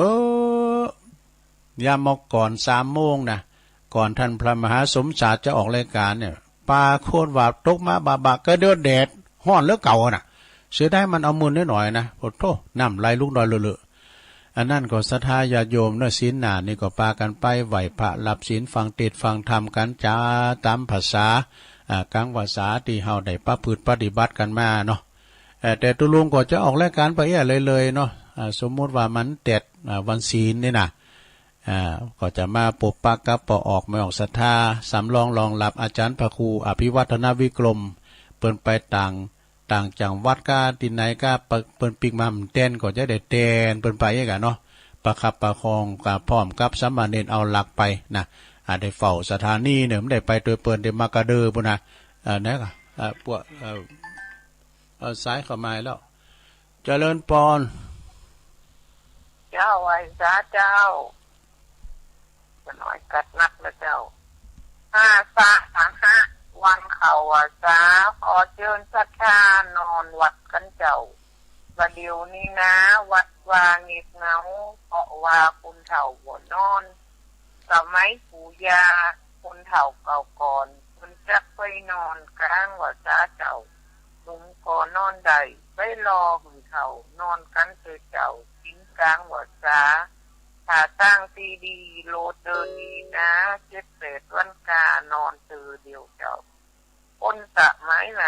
ยามมาก่อน3 โมงนะก่อนท่านพระมหาสมศาสตร์จะออกรายการเนี่ยปลาโคตรว่าตกมาบาก็เดือดแดดห้อนเหลือเก่าน่ะเสียได้มันเอามือนิดหน่อยนะโอ้โธ่น้ำไหลลุกดอยเลอะอันนั้นก็ศรัทธาญาติโยมเนื้อศีลหนานี่ก็ปากันไปไหวพระรับศีลฟังเทศน์ฟังธรรมกันจ้าตามภาษากลางภาษาที่เฮาได้ประพฤติปฏิบัติกันมาเนาะแต่ตุลุงก็จะออกรายการไปเลยเนาะสมมติว่ามันเต็ดวันศีลนี่นะก็จะมาปกปักกับปออกไม่ออกศรัทธาสำรองรองรับอาจารย์พระครูอภิวัฒนวิกรมเปิ้นไปต่างจังหวัดก้าที่ไหนก้าเปิ้นปิกมาเต้นก็จะได้เต้นเปิ้นไปอย่างกันเนาะประคับประคองกับพร้อมกับสามเณรเอาหลักไปนะได้เฝ้าสถานีเนี่ยมันได้ไปตัวเปิ้นได้มากระเดอปุ่นนะนะก็พวกสายเข้ามาแล้วเจริญปอนเจ้าไว้ซาเจ้าจะน้อยกัดนักนะเจ้า5 วันเขาซาพอเจิญศรัทธานอนวัดกันเจ้าประเดี๋ยวนี้นะวัดวาเงียบเหงาเพราะว่าคุณเฒ่าบ่นอนสมัยปู่ย่าคุณเฒ่าเก่าก่อนคุณจักไปนอนกลางว่าซาเจ้าลุงก็นอนได้ไปรอคุณเฒ่านอนกันเจ้ากินกลางว่าซาถ้าตั้งตีดีโลดเดินดีนะ7-8 วันกานอนตื่นเดียวเจ้าคนสะไม้ไหน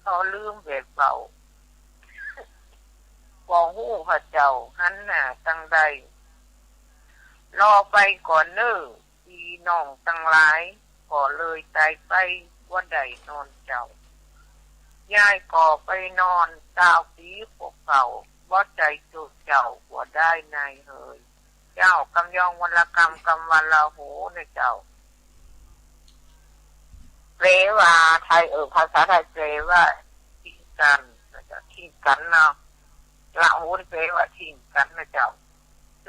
เขาลืมเบ็ดเบาบอกหู้พระเจ้าหันหน้าตั้งใดรอไปก่อนพี่น้องตั้งหลายก็เลยตายไปว่าใดนอนเจ้ายายก็ไปนอน9 ปีพวกเก่าว่าใจจุดเจ้าว่าได้นายเฮยเจ้ากำยองวันละกำวันละโหเนี่ยเจ้าเรว่าไทยภาษาไทยเรว่าทิ้งกันนะเจ้าทิ้งกันเนาะละโหเรว่าทิ้งกันนะเจ้า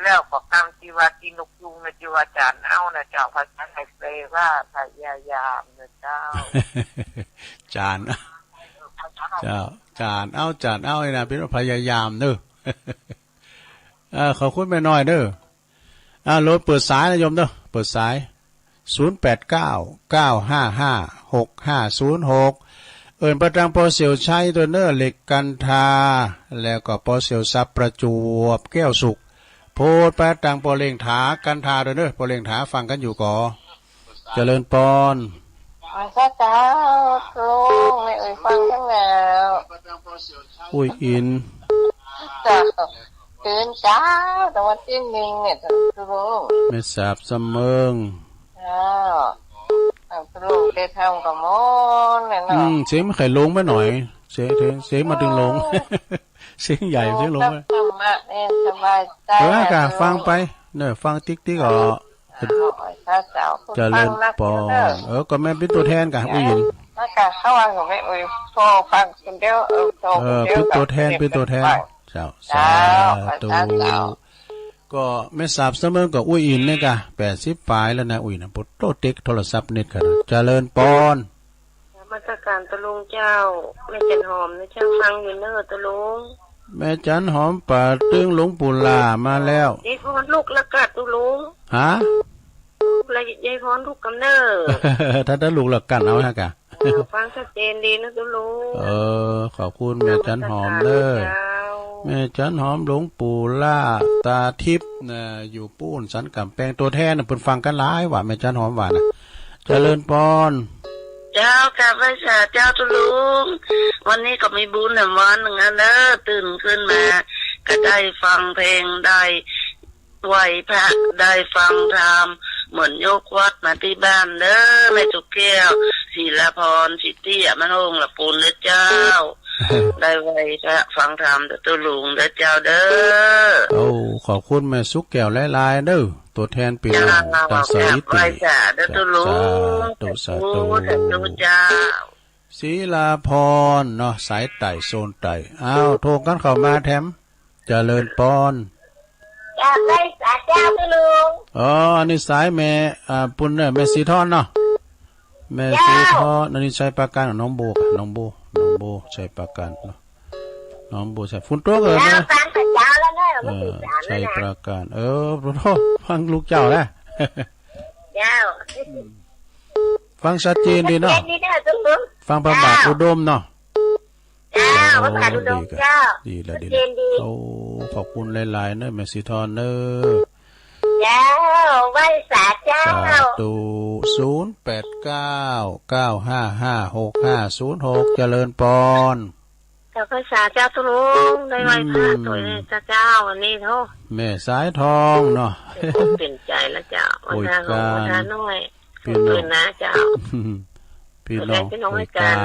แล้วก็กรรมจีวาจีนกยุงนะจีวาจานเอานะเจ้าภาษาไทยเรว่าพยายามนะเจ้าจานเจ้าจานเอาไอ้นะเป็นพยายามเด้อขอบคุณแม่น้อยเด้อรถเปิดสายนะโยมเด้อเปิดสาย0899556506เอิ้นประจังปอเสี่ยวชัยตัวเน้อเหล็กกันทาแล้วก็ปอเสี่ยวซับประจวบแก้วสุขโพดประจังปอเล่งถากันทาตัวเน้อปอเล่งถาฟังกันอยู่ก่อเจริญปอนพระเจ้าลุงไม่ฟังทั้งแล้วอุ้ยอินจ้าตื่นเช้าแต่วันที่1เนี่ยลุงไม่ทราบเสมอลุงได้ทำกับมอนเนี่ยเนาะเสียงไม่เคยลงไปหน่อยเสียงมาถึงลงเสียงใหญ่เสียงลงไปธรรมะเนี่ยสบายใจก็ฟังไปเนี่ยฟังติ๊กอ๋อจะเล่นปอนก็แม่เป็นตัวแทนกันอุ้ยยินเข้าวังของแม่อุ้ยโทรฟังคนเดียวเป็นตัวแทนเจ้าสาธุก็ไม่ทราบเสมอกับอุ้ยอินเนี่ยกะ80 ปลายแล้วนะอุ้ยนะปดโตเต็กโทรศัพท์เน็ตกันเจริญปอนมาตรการตะลุงเจ้าแม่จันหอมนะเจ้าฟังอยู่เนอตะลุงแม่จันหอมป่าตึงหลวงปู่ล่ามาแล้วยายพรลูกละกัดตะลุงฮะละยายพรลูกกำเนิดถ้าลูกละกันเอาฮะกะฟังชัดเจนดีนะตะลุงขอบคุณแม่จันหอมเด้อแม่จันหอมหลวงปู่ล่าตาทิพย์นะอยู่ปูนสันกำแพงตัวแทนเพิ่นฟังกันหลายว่าแม่จันหอมว่านะเจริญปอนเจ้ากับพระเจ้าตุลุงวันนี้ก็มีบุญ1 วันนึงนะตื่นขึ้นมาก็ได้ฟังเพลงได้ไหว้พระได้ฟังธรรมเหมือนยกวัดมาที่บ้านเด้อแม่จุกแก้ว ศิลพรสิทธิมโนงละปูนเจ้าได้ไว้จะฟังธรรมตัวลุงเจ้าเด้อเอาขอบคุณแม่สุกแก้วหลายๆเด้อตัวแทนพี่น้องตาสาธิตจ้าเด้อตัวลุงสาธุเจ้าศิลาพรเนาะสายไต่โซนไต่อ้าวโทรกันเข้ามาแถมเจริญปอนจ้าได้สาเจ้าตัวลุงอ๋ออันนี้สายแม่ปุ่นแม่สีทอนเนาะแม่สีทอนอันนี้ใช้ประกันน้องโบน้องโบใช้ประกันเนาะน้องโบใช้ฝุ่นตัวเกิดนะใช้ประกันพระโทษฟังลูกเจ้าแล้วฟังชัดเจนดีเนาะฟังประบาทอุดมเนาะประบาทอุดมเจ้าดีแล้วดีโอ้ขอบคุณหลายๆเนอะแม่สีทอนเนอะเจ้าไหว้สาเจ้าตู0899555656เจริญปอนเจ้าพระสาเจ้าตุลุงได้ไหว้พระตัวนี้เจ้าวันนี้เท่าแม่สายทองเนาะเปลี่ยนใจแล้วเจ้าวันทางวันทางน้อยพี่น้องนะเจ้าพี่น้องห้อยการ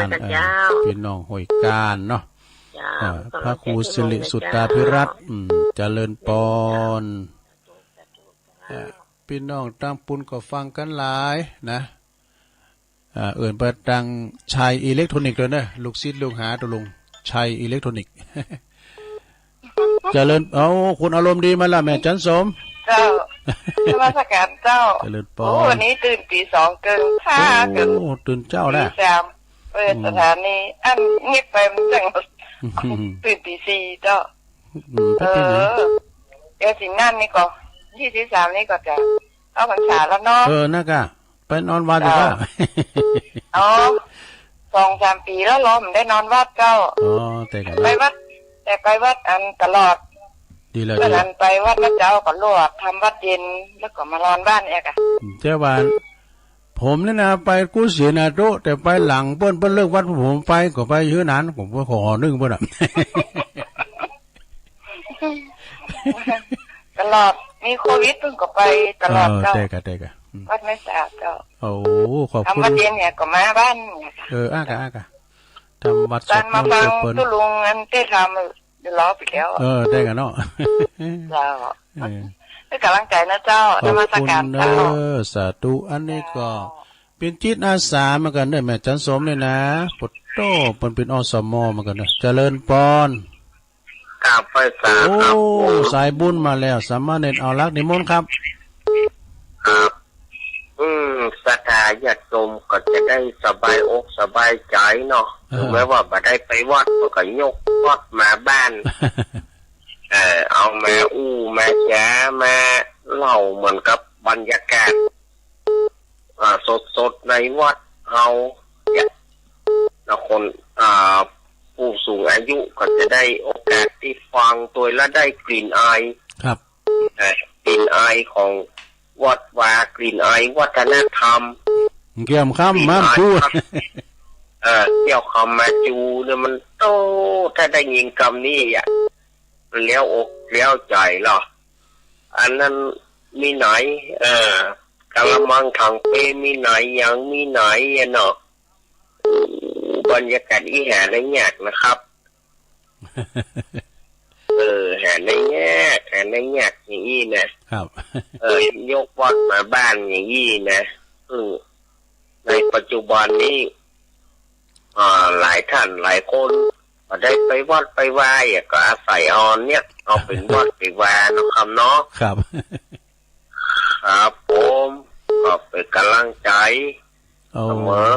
พี่น้องห้อยการเนาะพระครูสิริสุตตาภิรัตน์เจริญปอนพี่น้องตั้งปุนก็ฟังกันหลายนะเอื่นประดังชัยอิเล็กทรอนิกส์เลยเนอะลูกศิษย์ลูกหาตัวลุงชัยอิเล็กทรอนิกส์เจริญคุณอารมณ์ดีมาละแม่จันสมเจ้าธรรมสการเจ้าเจริญปอวันนี้ตื่นตี 2เกิน5เกินตื่นเจ้าแล้วเปิดสถานีอันเงียบไปมันจังตื่นตี 4เจ้าเดี๋ยวสิงนั่นนี่ก็ที่3นี่ก็จะเอาพรรษาแล้วเนาะน่ะกะไปนอนวัดอยู่ก็2-3 ปีแล้วผมได้นอนวัดเจ้าแต่ไปวัดอันตลอดดีแล้วดีไปวัดพระเจ้าก็ลวกทำวัดเย็นแล้วก็มานอนบ้านเอกอะเจ้าบ้านผมนี่นะไปกู้เสียนาโตแต่ไปหลังเปิ้นเลิกวัดผมไปก็ไปเยอะนั้นผมก็ขอนึงเปิ้นอ่ะตลอดมีโควิดเพิ่งก็ไปตลอดเจ้าเตกะวัดไม่สะอาดเจ้าโอ้ขอบคุณทำวัดเย็นเนี่ยก็มาบ้านอากะทำวัดสวดมนต์มาฟังตุลุงอันเต้ทำเดี๋ยวรอไปแล้วได้กันเนาะเจ้าให้กำลังใจนะเจ้าธรรมสการเจ้าสาธุอันนี้ก็เป็นจิตอาสาเหมือนกันเนี่ยแม่จันสมเนี่ยนะปุตโตเป็นอสมเหมือนกันเนี่ยเจริญปอนกราบไปสาครับสายบุญมาแล้วสามารถเน้นเอารักนิมนต์ครับครับศรัทธาญาติโยมก็จะได้สบายอกสบายใจเนาะถึงแม้ว่าบ่ได้ไปวัดก็ยกวัดมาบ้านเอาแม่แม่แจ๋แม่เล่าเหมือนกับบรรยากาศสดในวัดเฮาแล้วคนผู้สูงอายุก็จะได้โอกาสที่ฟังตัวและได้กลิ่นอายครับกลิ่นอายของวัดวากลิ่นอายวัฒนธรรมเกี่ยวคำมาจูเกี่ยวคำมาจูเนี่ยมันโตถ้าได้ยินคำนี้อ่ะเลี้ยวอกเลี้ยวใจหรออันนั้นมีไหนกะละมังถังเปมีไหนยังมีไหนเนาะบรรยากาศอีแห่ในแยกนะครับแห่ในแยกอย่างนี้นะครับยกวัดมาบ้านอย่างนี้นะในปัจจุบันนี้หลายท่านหลายคนก็ได้ไปวัดไปไหว้ก็อาศัยเนี่ยเอาเป็นวัดไปไหว้นะครับเนาะครับครับผมก็เป็นกำลังใจเสมอ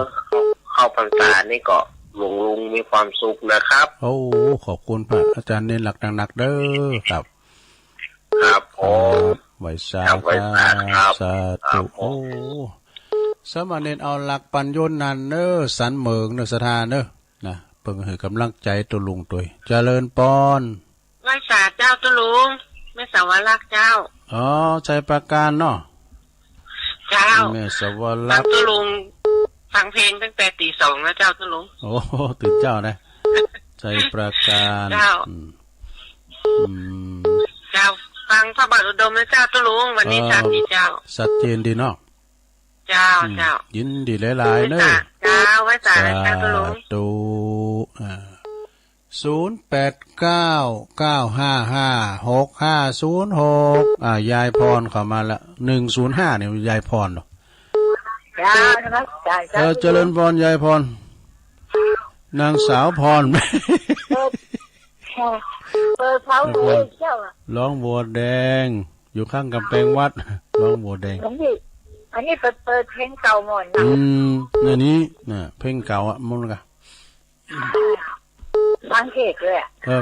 เข้าพรรษานี่ก็ลุงมีความสุขนะครับโอ้ขอบคุณพระอาจารย์เน้นหลักหนักๆเด้อครับครับผมไว้สาธุโอ้สมณเณรเอาหลักปัญญนนันเนอสันเมืองเนอสถานเนอนะเพิ่งให้กำลังใจตัวลุงตัวเจริญปอนไหว้สาเจ้าตัวลุงแม่สาวรักเจ้าใจประการเนาะเจ้าแม่สาวรักตัวลุงฟังเพลงตั้งแต่ตี 2แล้วเจ้าตัวลุงโอ้ตื่นเจ้านะใจประการเจ้าเจ้าฟังพระบาทอุดมนะเจ้าตัวลุงวันนี้ชัดดีเจ้าชัดเจนดีเนาะเจ้ายินดีหลายๆเนอะเจ้ จ้าไว้สา สา ธุจ้าลุง ธุ0899555656ยายพรเข้ามาละ105เนี่ยยายพรเนาะ จ้านะครับจ้า เจริญพรยายพรนางสาวพร เปิดเขาเลยเจ้า ร้องบัวแดงอยู่ข้างกำแพงวัดร้องบัวแดง หลวงพี่อันนี้เปิดเพลงเก่าหมดนะ อันนี้น่ะเพลงเก่าอ่ะมึงกะ ฟังเทศด้วย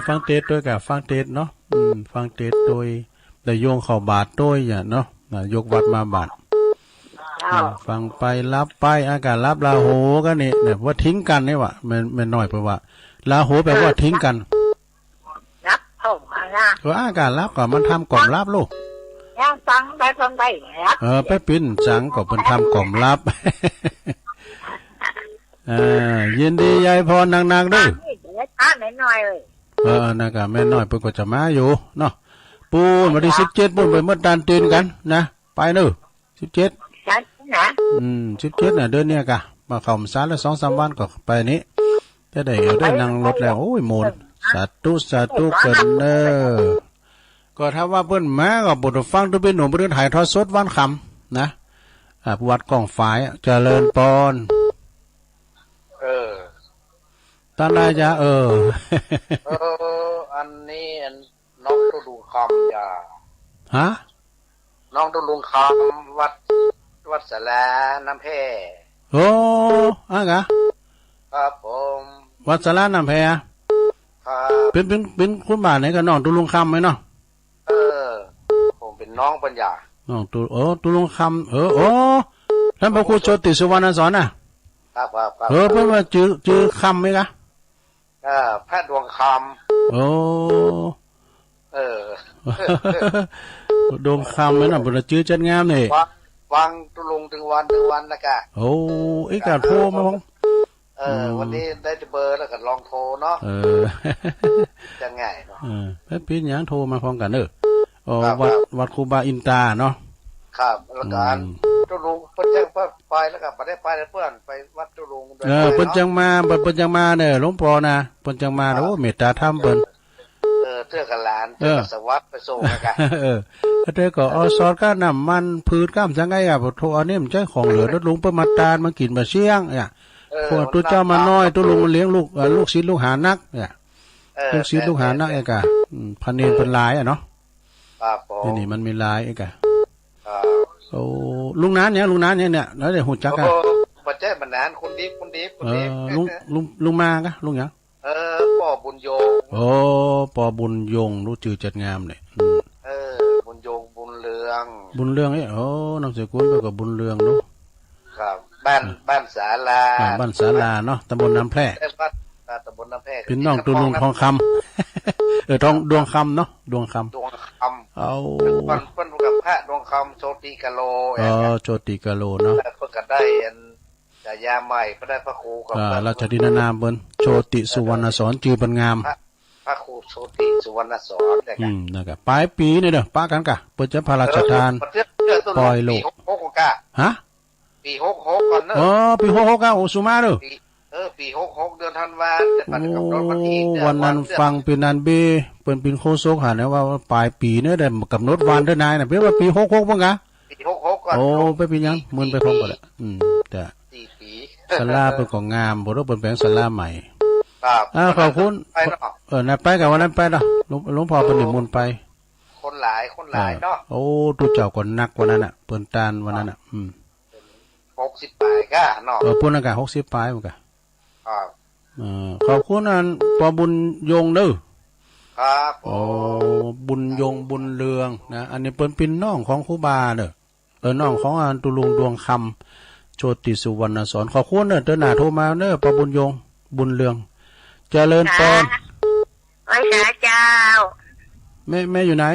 ฟังเทศด้วยกะฟังเทศเนาะฟังเทศโดยแต่โยงเข้าบาทด้วยอย่าเนาะยกวัดมาบาทฟังไปรับไปอากาศรับลาโหกันนี่เนี่ยว่าทิ้งกันนี่วะมันน้อยไปว่าลาโหแปลว่าทิ้งกัน รับผมนะ ก็อากาศรับก็มันทำกล่อมรับลูก ยังฟังได้รับ ไปปิ้นจังก็เป็นทำกล่อมรับ ยินดียายพรนางๆด้วย ช้าหน่อยเลย นะครับแม่น้อยเพิ่นก็จะมาอยู่เนาะปูนวันที่17ปูนไปเมื่อดานตีนกันนะไปเด้อ17 ฉันนะ 17น่ะเดือนเนี้ยกะมาเข้าพรรษาแล้ว 2-3 วันก็ไปนี้จะได้นั่งรถแล้วโอ้ยโมนสาธุเกินเด้อก็ถ้าว่าเพิ่นมาก็บ่ได้ฟังตัวเป็นหนุ่มเพิ่นถ่ายทอดสดวันค่ำนะผู้วัดกองฝายเจริญพรตาลายะอันนี้น้องตุลุงคำอย่าฮะน้องตุลุงคำวัดสะแลน้ำแพร่โอ้อะกะครับผม วัดสะแลน้ำแพร่ครับเป็นคุณบ้านไหนกันน้องตุลุงคำไหมเนาะผมเป็นน้องปัญญาน้องตุลุงคำท่านพระครูโชติสุวรรณสอนน่ะครับเพิ่นว่าจื้อคำไหมกะแพทย์ดวงคำดวงคำไหมน่ะบ่ได้จื้อจัดงามนี่วังตุลุงถึงวันนะกะอีกะโทรมาพ้องวันนี้ได้เบอร์แล้วก็ลองโทรเนาะจะง่ายเนาะแป๊บพี่หยังโทรมาพร้อมกันวัดครูบาอินตาเนาะครับแล้วกันตุลุงเพิ่นแจ้งไปแล้วก็บ่ได้ไปเพื่อนไปวัดตุลุงเพิ่นจังมาเด้อหลวงพ่อนะเพิ่นจังมาโอ้เมตตาธรรมเพิ่นเทื่อกับหลานเทื่อกับสวัสดิ์ไปส่งกันเด้อก็สอนก้าน้ำมันพืชก้ามจังไงโทอันนี้มันใช้ของเหลือแล้วลุงเพิ่นมาตานมากินมาเสี่ยงพวกตัวเจ้ามาน้อยตัวลุงมันเลี้ยงลูกศิษย์ลูกหานักลูกศิษย์ลูกหานักกะพันเนรเพิ่นหลายเนาะครับผมนี่มันมีหลายกะลุงนานเนี่ยแล้วได้หูจักกันบ่ใช่บรรดาคนดีลุงมากะลุงหยังป่อบุญยงป่อบุญยงรู้จื่อจัดงามเนี่ยบุญยงบุญเรืองนามสกุลเกี่ยวกับบุญเรืองเนาะครับบ้านศาลาเนาะตำบลน้ำแพร่ตำบลน้ำแพร่เป็นน้องตุลุงทองคำทองดวงคำเนาะดวงคำเอาเพิ่นกับพระดวงคำโชติกะโลโชติกะโลเนาะเพิ่นก็ได้ฉายาใหม่เพิ่นได้พระครูกับราชดินนามเพิ่นโชติสุวรรณสอนจื่อเป็นงามพระครูโชติสุวรรณสอนนะครับปลายปีนี่เด้อป้ากันกะเพิ่นจะพระราชทานปล่อยโลกฮะปี66ก่อนเนาะปี66กะโอสุมาเด้อปี66เดือนธันวาคมวันนั้นฟังเป็นนันเบเปิ้นเป็นโคโซกหาเนี่ยว่าปลายปีเนี่ยได้กำหนดวันเด้อนายน่ะเพิ่นว่าปี66บ่งะปี66ก่อนไปปีหยังมึนไปพร้อมกันแหละแต่4ปีศาลาเพิ่นก็งามบ่รู้เพิ่นแปลงศาลาใหม่ครับขอบคุณน่ะไปกับวันนั้นไปเนาะหลวงพ่อเพิ่นนิมนต์ไปคนหลายเนาะตุเจ้าก็นักวันนั้นน่ะเปิ้นตานวันนั้นน่ะ60ปลายกะเนาะปุ่นน่ะก็60ปลายเหมือนกันขอบคุณอันปอบุญยงเด้อครับบุญยงบุญเรืองนะอันนี้เป็นปิ่นน้องของครูบาเด้อน้องของอันตุลุงดวงคำโชติสุวรรณสอนขอบคุณเด้อหน้าโทรมาเด้อปอบุญยงบุญเรืองเจริญพรไว้เจ้าแม่อยู่ไหน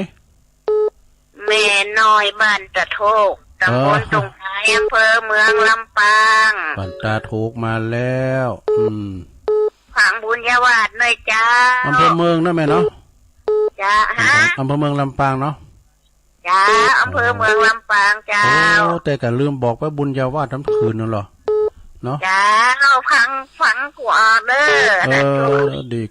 แม่น้อยบ้านตะโทกตำบลตรงไทยอำเภอเมืองลำปางบ้านตาโทกมาแล้วผังบุญญาวาสหน่อยจ้าอำเภอเมืองนะแม่เนาะจ้าฮะอำเภอเมืองลำปางเนาะจ้าอำเภอเมืองลำปางเจ้าแต่ก็ลืมบอกว่าบุญญาวาสทั้งคืนนั่นหรอ เนาะจ้าฟังกว่าเด้อดี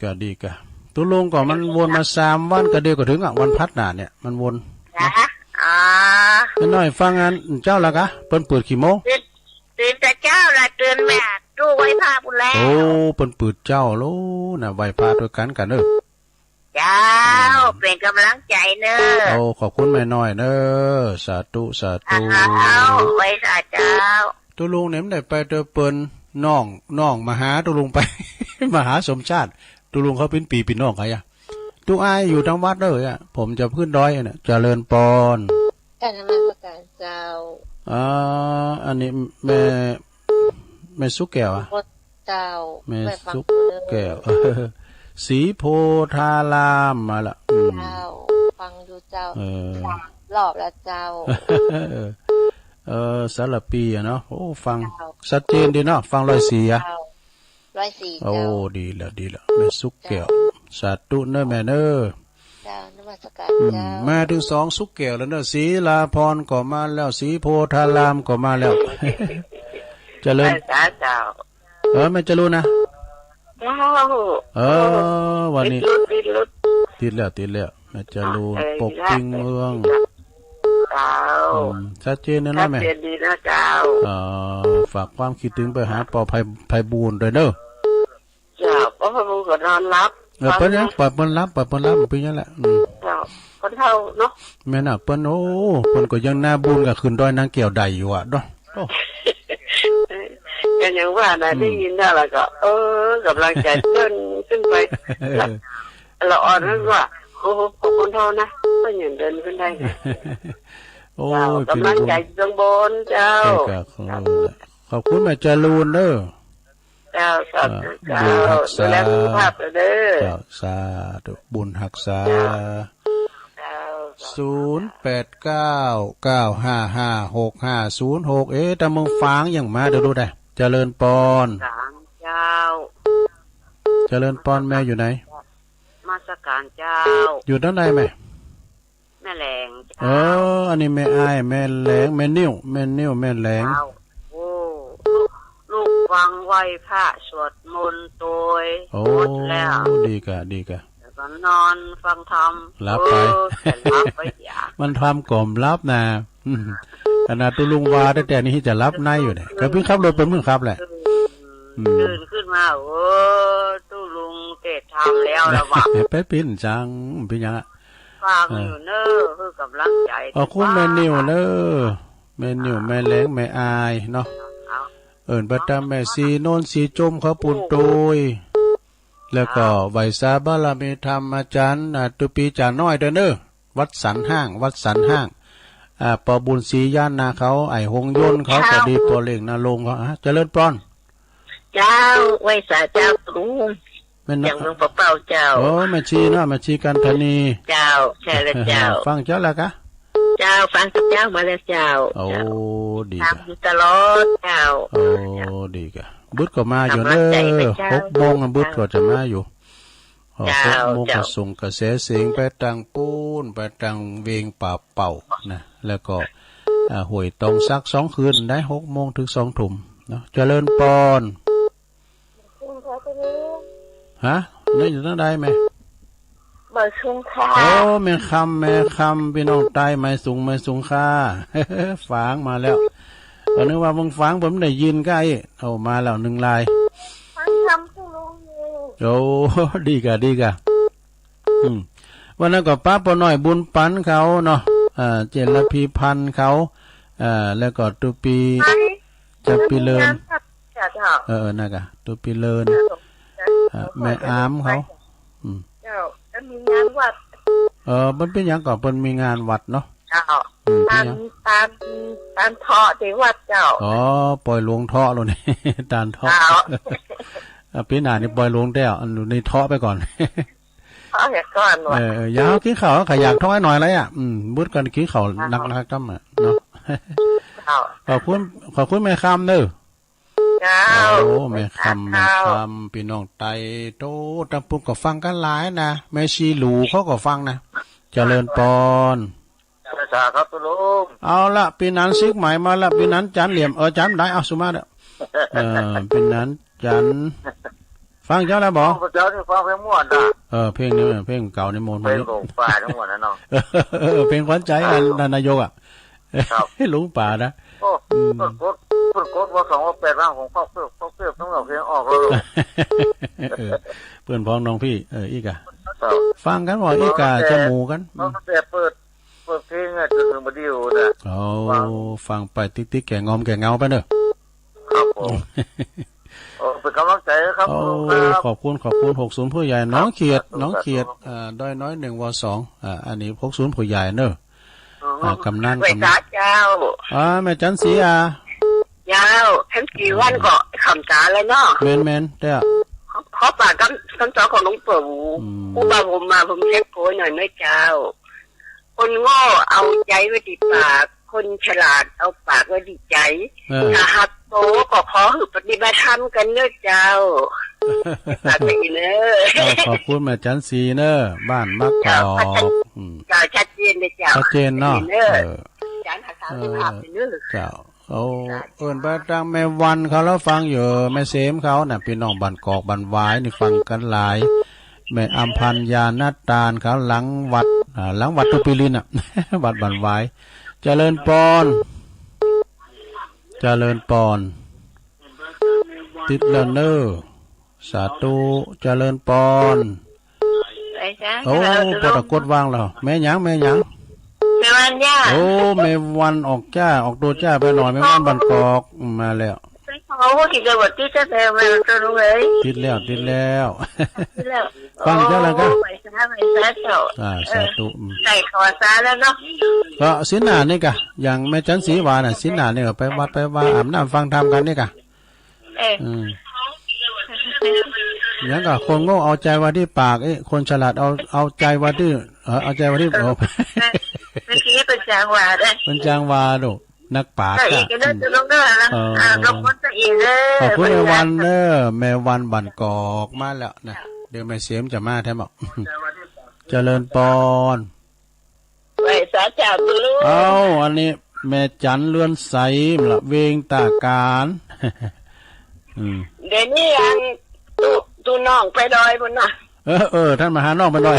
กะตุลุงก็มันวนมา3 วันก็เดียวก็ถึงอ่ะวันพัดหน้าเนี่ยมันวนจ้าไม่น้อยฟังงานเจ้าละกะเปิ้นเปิดกี่โมงตื่นแต่เจ้าละตื่นแม่ดูไว้พาปุ่นแล้วโอ้เปิ้นเปิดเจ้าโลน่ะไว้พาด้วยกันเด้อเจ้าเป็นกำลังใจเด้อโอ้ขอบคุณแม่น้อยเด้อสาธุไว้สาเจ้าตุลุงเนี่ยมันได้ไปเตอเปิ้นน้องมาหาตุลุงไป มาหาสมชาติตุลุงเขาเป็นปีน้องใครอ่ะตุอายอยู่ทางวัดเด้ออ่ะผมจะขึ้นดอยเนี่ยเจริญปอนการนมัสการเจ้าอันนี้แม่สุกแก้วอ่ะเจ้าแม่สุกแก้วสีโพธารามมาละเจ้าฟังดูเจ้ารอบแล้วเจ้าสารปีอ่ะเนาะโอ้ฟังชัดเจนดีเนาะฟัง104อ่ะ104โอ้ดีละแม่สุกแก้วสาธุเน้อแม่เน้อเจ้านมัสการเจ้ามาถึง2สุกแก้วแล้วเนาะศรีลาพรก็มาแล้วสีโพธารามก็มาแล้วเจริญเจ้าไม่จะรู้นะวันนี้ติดแล้วแม่จะรู้ปกปิงเมืองชัดเจนนะแม่ชัดเจนดีนะเจ้าฝากความคิดถึงไปหาปอไพบูลย์ด้วยเด้อเจ้าปอไพบูลย์ก็นอนรับเปิ้นยังปล่อยเปิ้นรับเป็นยังแหละเจ้าคนเฒ่าเนาะแม่น่ะเปิ้นโอ้เปิ้นก็ยังหน้าบุญก็ขึ้นดอยนางแก้วใดอยู่อ่ะเนาะก็ยังว่านะได้ยินได้แล้วก็กำลังใจขึ้นไปเราอ่อนรู้ว่าโอ้คนเท่านะก็ยังเดินขึ้นได้โอ้กำลังใจจังบนเจ้าขอบคุณแม่จรูนเด้อเจ้าดูแลสุขภาพเด้อเจ้าสาธุบุญรักษา0899555656แต่มึงฟังอย่างมาเดี๋ยวดูได้เจริญปอนเจ้าเจริญปอนแม่อยู่ไหนมาสการเจ้าอยู่ด้านในไหมแม่แหลงอันนี้แม่อ้ายแม่แหลงแม่นิ้วแม่แหลงโอ้ลูกฟังไหว้พระสวดมนต์โดยหมดแล้วดีกะแล้วก็นอนฟังธรรมรับไปมันทำกล่อมรับนะขนาดตุลุงวาแต่นี้จะรับในอยู่เนี่ยก็เพิ่งขับรถเป็นเพิ่งขับแหละตื่นขึ้นมาตุลุงเตะทำแล้วระวังไปปิ้นจังเป็นยังอ่ะฟังอยู่เนอคือกำลังใจคุณแม่นิวเนอแม่นิวแม่แหลงแม่อายเนาะประจำแม่สีโนนสีจมเขาปุ่นโตยแล้วก็ไหวสาบารมีธรรมอาจารย์ตุปีจาน้อยเด้อเนอวัดสันห้างปอบุญศรีย่านนาเขาไอหงยนเขาก็ดีปอเล่งนาลงเขาเจริญปอนเจ้าไหวสาเจ้าตุงอย่างหลวงพ่อเป่าเจ้าแม่ชีเนาะแม่ชีกันธนีเจ้าใช่แล้วเจ้าฟังเจ้าแล้วกะเจ้าฟังกับเจ้ามาแล้วเจ้าโอ้ดีกะทำตลอดเจ้าโอ้ดีกะบุตรก็มาอยู่เนอ6 โมงบุตรก็จะมาอยู่6 โมงก็ส่งกระแสเสียงไปตังปูนไปตังเวงป่าเป่านะแล้วก็หวยตองซัก2 คืนได้6 โมงถึง2 ทุ่มเนาะเจริญปอนฮะนี่อยู่ตั้งใดไหมบ่สูงค่าแม่คำพี่น้องใต้ไม่สูงค่าฝางมาแล้วเอานึกว่ามึงฝางผมได้ยินก็ไอ้มาแล้ว1 ลายฟังคำตุลุงดีกะวันนั้นก็ป้าปอน้อยบุญปันเขาเนาะเจรพีพันธ์เขาแล้วก็ตุปีจะปีเลินน่ะกะตุปีเลินแม่อามเขาเจ้าจะมีงานวัดมันเป็นอย่างก่อนเป็นมีงานวัดเนาะเจ้าตามเทาะที่วัดเจ้าปล่อยหลวงเทาะเลยนี่ตานเทาะปีหน้านี่ปล่อยหลวงแล้วอันในเทาะไปก่อนก่อนยาวกินข้าวขยักท้องให้หน่อยเลยบุดกันกินข้าวนักๆตั้มเนาะขอบคุณแม่คำเนอะแม่คำพี่น้องไตโตตะปุกก็ฟังกันหลายนะแม่ชีหลูเขาก็ฟังนะเจริญปอนภาษาครับตุลุงเอาละปีนั้นซึกหมายมาละปีนั้นจานเหลี่ยมจานได้เอาสุมาเด้อ เป็นนั้นจันฟังเจ้าแล้วบอกเจ้าที่ฟังเพลงม่วนอ่ะเพลงนี้เพลงเก่าในโมนเพลงหลงป่าทั้งหมดนะน้องเพลงขวัญใจนายกอ่ะให้หลงป่านะโอ้กดว่า2ว่า8ร่างของพ่อเพื่อต้องเอาเพลงออกแล้วเพื่อนพ้องน้องพี่อีกอ่ะฟังกันบ่อีกอ่ะจะหมู่กันแต่เปิดเพลงอ่ะจะถึงบ่ดีอยู่น่ะฟังไปติ๊กๆแก่งอมแก่เงาไปเด้อครับผมเป็นกำลังใจครับขอบคุณ60ผู้ใหญ่น้องเขียดด้อยน้อย1ว2อันนี้60ผู้ใหญ่เนอะกำนันเจ้าแม่จันสีเจ้าทั้งกี่วันก็คำจาแล้วเนาะแมนเด้อขอปากคำสอนของหลวงปู่ผู้บาผมมาผมเช็คโผล่หน่อยนะเจ้าคนโง่เอาใจไว้ที่ปากคนฉลาดเอาปากไว้ที่ใจถ้าหักโตก็ขอให้ปฏิบัติธรรมกันเนอะเจ้าตัดไปเนอะขอบคุณแม่จันสีเนอะบ้านมักกอกเจ้าชัดเจนเลยเจ้าชัดเจนเนาะจานหักสาวภาพเนอะเจ้าไปตั้งแม่วันเขาแล้วฟังอยู่แม่เสมเขาน่ะพี่น้องบ้านกอกบ้านวายนี่ฟังกันหลายแม่อัมพันยานัตตาลเขาหลังวัดตุปิลินอ่ะวัดบ้านวายเจริญปอนติดแล้วเนอสาธุเจริญปอนปตะกดวางแล้วแม่หยังแม่วันย่าแม่วันออกตัวจ้าไปหน่อยแม่วันบันกอกมาแล้วติดแล้วติดแล้วฟังเจ้าแล้วก็สาธุใส่ขอซาแล้วเนาะก็สินหนานี่กะอย่างแม่จันสีวาน่ะสินหนานี่ก็ไปวัดไปว่าอาบน้ำฟังธรรมกันนี่กะอย่างก็คนโง่เอาใจไว้ที่ปากคนฉลาดเอาใจไว้ที่เอาใจไว้ที่เมื่อกี้เป็นจางวาได้เป็นจางวาดูนักปากอ่ะขอบคุณแม่วันเนอแม่วันบันกอกมาแล้วนะเดี๋ยวแม่เสียมจะมาแท้บอกเจริญปอนไปสาจ่าบุรุษอันนี้แม่จันเลื่อนใสละเวงตาการเดี๋ยวนี้ยังตูน้องไปดอยบนน่ะท่านมาหาน้องไปดอย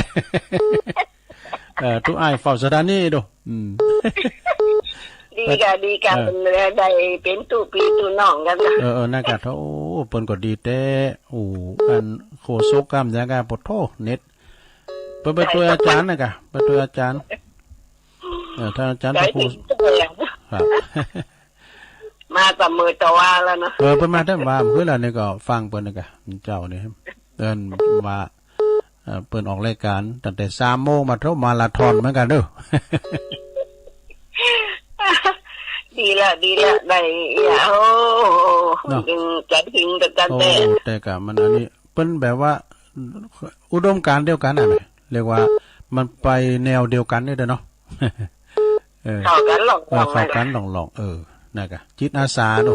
ตู้ไอเฝ้าสถานีดูดีกันได้เป็นตู้ปีตู้น้องกันนะน่ากะเท่าเปิ้นก็ดีแต่อันโคโซกรรมยากาปดโทเน็ตเปิ้นไปตัวอาจารย์น่ะกะไปตัวอาจารย์ท่านอาจารย์ครูครับมาตะมือตะว่าแล้วนะเปิ้นมาแต่ว่าคือแล้วนี่ก็ฟังเปิ้นน่ะกะเจ้านี่เดินมาเปิ้นออกรายการตั้งแต่ 3:00 นมาเท่ามาราธอนเหมือนกันเด้อดีละได้ดึงใจถึงแต่กะมันอันนี้เปิ้นแบบว่าอุดมการณ์เดียวกันน่ะเรียกว่ามันไปแนวเดียวกันนี่เด้อเนาะเข้ากันหลอกนั่นกะจิตอาสาดู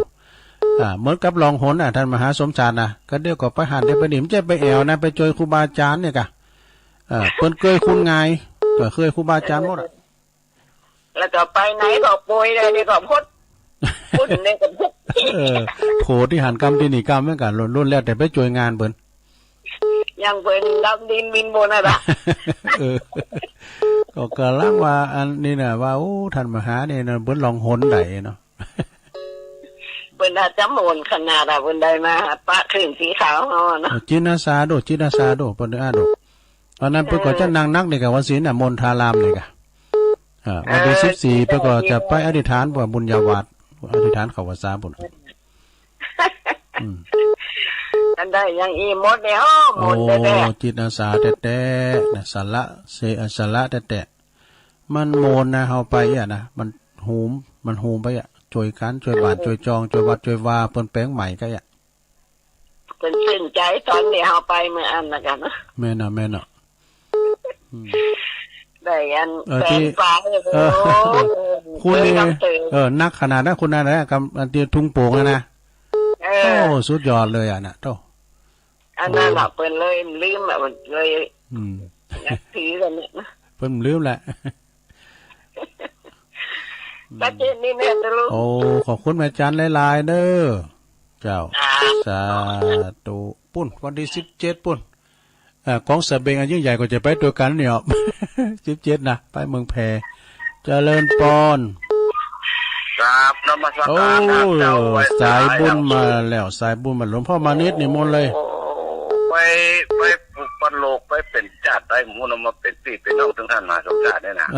เหมือนกับลองหนท่านมหาสมชาตินะก็เดี๋ยวก็ไปหันได้ไปหนิมจะไปแอวนะไปเจอครูบาอาจารย์เนี่ยกะเปิ้นเคยคุณไงเคยครูบาอาจารย์หมดแล้วก็ไปไหนก็โปรยเลยนี่ก็พูดนี่ก็พูดโผที่หันกรรมที่นี่กรรมเหมือนกันล้นแล้วแต่ไปช่วยงานเปิ้นยังเป็นดำดินบินบนน่ะก็กำลังว่าอันนี้น่ะว่าท่านมหาเนี่ยเปิ้นลองหนได้เนาะเปิ้นอาจจะมนขนาดเปิ้นได้มาปะขึ้นสีขาวเฮาเนาะจินาสาโดเปิ้นได้ดูตอนนั้นเพิ่นก็จะนั่งนักนี่ก็ว่าศีลน่ะมนทารามนี่ก็วันที่14เพิ่นก็จะไปอธิษฐานบ่บุญญาวัดอธิษฐานเข้าพรรษาพุ่นอันได้ยังอีหมดแล้วหมดแท้จิตอาสาแท้ๆนะสละเสอสละแท้ๆมันโมนนะเฮาไปอ่ะนะมันหูมไปอ่ะช่วยกันช่วยบ้านช่วยจองช่วยวัดช่วยว่าเปิ้นแปลงใหม่ก็อ่ะเป็นชื่นใจตอนนี้เฮาไปเมื่ออันน่ะกันนะแม่น่ะได้อันแปลงฟ้าคุณนี่นักขนาดนั้นคุณนั่นนะกับอันที่ทุ่งโป่งนะสุดยอดเลยอ่ะนะโตอันนั้นเปิ้นเลยลืมมันเลยนักถือกันนะเปิ้นลืมแหละประเทศนี้แม่ตะลุขอบคุณแม่จันหลายๆเด้อเจ เจ้าสาธุปุ่นวันที่17ปุ่นของสะเบงอันยิ่งใหญ่ก็จะไปตัวกันเนี่ย17นะไปเมืองแพเจริญปอนครับนมัสการ เจ้าสายบุญมาแล้วสายบุญมาหลวงพ่อมานิดนิมนต์เลยไปปลุกปันโลกไปเป็นญาติได้หมู่นมาเป็นพี่เป็นน้องถึงท่านมาสงสารได้นะ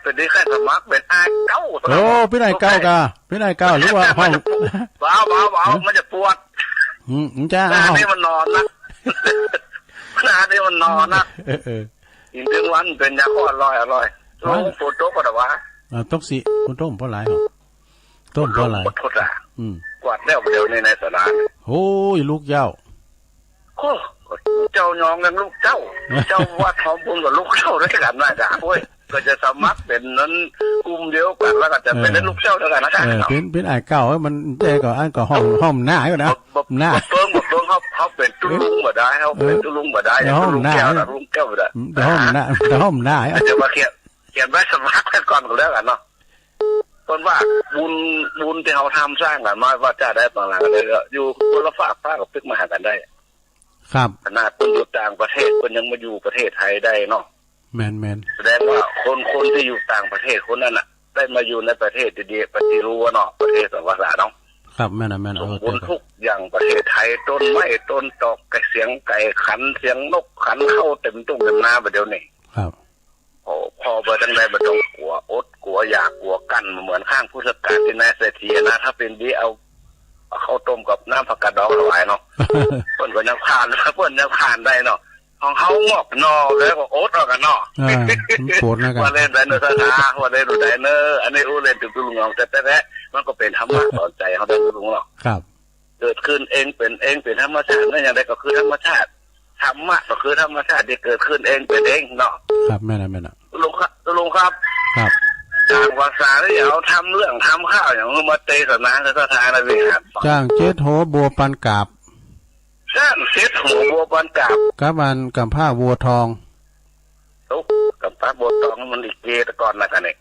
เป็นได้แค่สมัครเป็นอาเก้าโอ้พี่นายเก้ากะพี่นายเก้าหรือว่าห้องเบามันจะปวดจ้าหน้านี่มันนอนนะหน้านี่มันนอนนะอีกถึงวันเป็นยาข้ออร่อยลงโฟโต้ก็ได้วะต้องสิคุณต้มเพราะไรเหรอต้มเพราะไรโทษอ่ะกวาดแล้วเดียวในสนามโอ้ยลูกเจ้าเจ้ายองกันลูกเจ้าวัดทองบุญกับลูกเจ้าด้วยกันนะจ๊ะเว้ยก็จะสมัครเป็นนั้นกลุ่มเดียวกันแล้วก็จะเป็นลูกเจ้าด้วยกันนะจ๊ะเป็นไอ้เก่ามันเจ๊ก็อันก็ห้องหน้าก็นะหน้าเพิ่งเขาเป็นตุ้ลุงบ่ได้เขาเป็นตุ้ลุงบ่ได้ตุ้ลุงแก้วนะตุ้ลุงแก้วบ่ได้ห้องหน้าเดี๋ยวมาเขียนไว้สมัครกันก่อนก็แล้วกันเนาะคนว่าบุญที่เขาทำสร้างกันมาว่าจะได้บางหลังเลยก็อยู่คนละฝากกับตึกมาหากันได้ครับขนาดคนอยู่ต่างประเทศคนยังมาอยู่ประเทศไทยได้เนาะแมนแสดงว่าคนที่อยู่ต่างประเทศคนนั้นน่ะได้มาอยู่ในประเทศดีๆปฏิรูปเนาะประเทศสวัสดิ์เนาะครับแม่นคนทุกอย่างประเทศไทยต้นไม้ต้นตอกไก่เสียงไก่ขันเสียงนกขันเข้าเต็มตุ้งเต็มนาประเดี๋ยวนี้ครับพอไปทั้งใดมาต้องกลัวอดกลัวอยากกลัวกันเหมือนข้างผู้จัดการที่นายเศรษฐีนะถ้าเป็นดีเอาข้าวต้มกับน้ำผักกาดดองถวายเนาะเพิ่นก็ยังผ่านเพิ่นยังผ่านได้เนาะของเขาหมอกนอแล้วก็โอ๊ตออกกันเนาะปวดนะกันว่าเล่นไดเนอร์ซาว่าเล่นดูไดเนอร์อันนี้อู้เล่นตึกลุงงแต่มันก็เป็นธรรมะสอนใจเขาได้ลุงเนาะครับเกิดขึ้นเองเป็นธรรมชาตินั่นอย่างไรก็คือธรรมชาติธรรมะก็คือธรรมชาติที่เกิดขึ้นเองเป็นเองเนาะครับแม่นะลุงครับทางภาษาที่เอาทำเรื่องทำข้าวอย่างมาเตสนาสถานวิหารจ้างเจ็ดโหบัวปันกาบจ้างเจ็ดโหบัวปันกาบกับมันกับผ้าบัวทองกับผ้าบัวทองมันอีกเกตก่อนนะกันเอง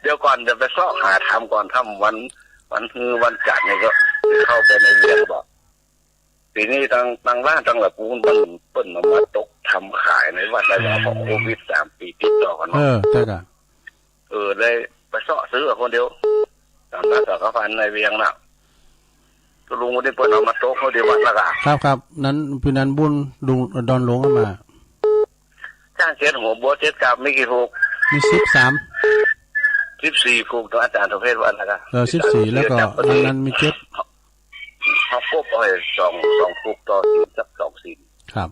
เดี๋ยวก่อนจะไปซ่อหาทำก่อนทำวันคือวันจันทร์นี่ก็เข้าไปในเรียนบอกปีนี้ทางร้านทางหลักปูนเปิ้ลมาตกทำขายในวัดได้แล้วของโควิด3 ปีติดต่อกันเนาะใช่กันได้ไปเสาะซื้อคนเดียวตามร้านสังฆพันธ์ในเวียงน่ะลุงก็ได้เปิ้ลเอามาโต๊ะเขาเดียววัดละกันครับนั้นพี่นันบุญลุงดอนหลวงมาจ้างเจ็ดหัวบัวเจ็ดกับไม่กี่ผูกมี14ผูกตัวอาจารย์ประเภทวัดละกัน14แล้วก็นั้นมี7เขาครบเอา2ผูกต่อสัก2 สิ่งครับ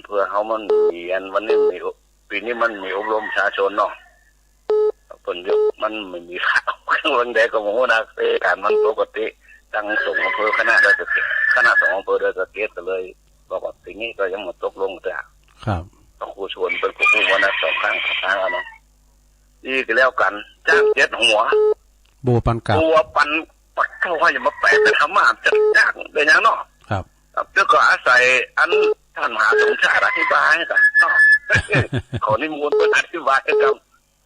เพื่อเขามันมีอันวันนี้มีปีนี้มันมีอบรมประชาชนเนาะผลยุคมันไม่มีข่าววันใดก็มองว่านักเตะการมันปกติตั้งส่งอำเภอคณะได้จะคณะสองอำเภอได้จะเกตกันเลยบอกว่าสิ่งนี้ก็ยังหมดตกลงแต่ครับต้องครูชวนเป็นผู้วันนั้น2 ครั้งแล้วเนาะดีกันแล้วกันจ้าง7 หัวบัวปันกับบัวปันปัดเข้าให้อย่ามาแปะเป็นธรรมะจะจ้างเป็นยังเนาะครับแล้วก็อาศัยอันท่านมหาสมชาติอธิบายกันขอนิมนต์เป็นอธิบายกัน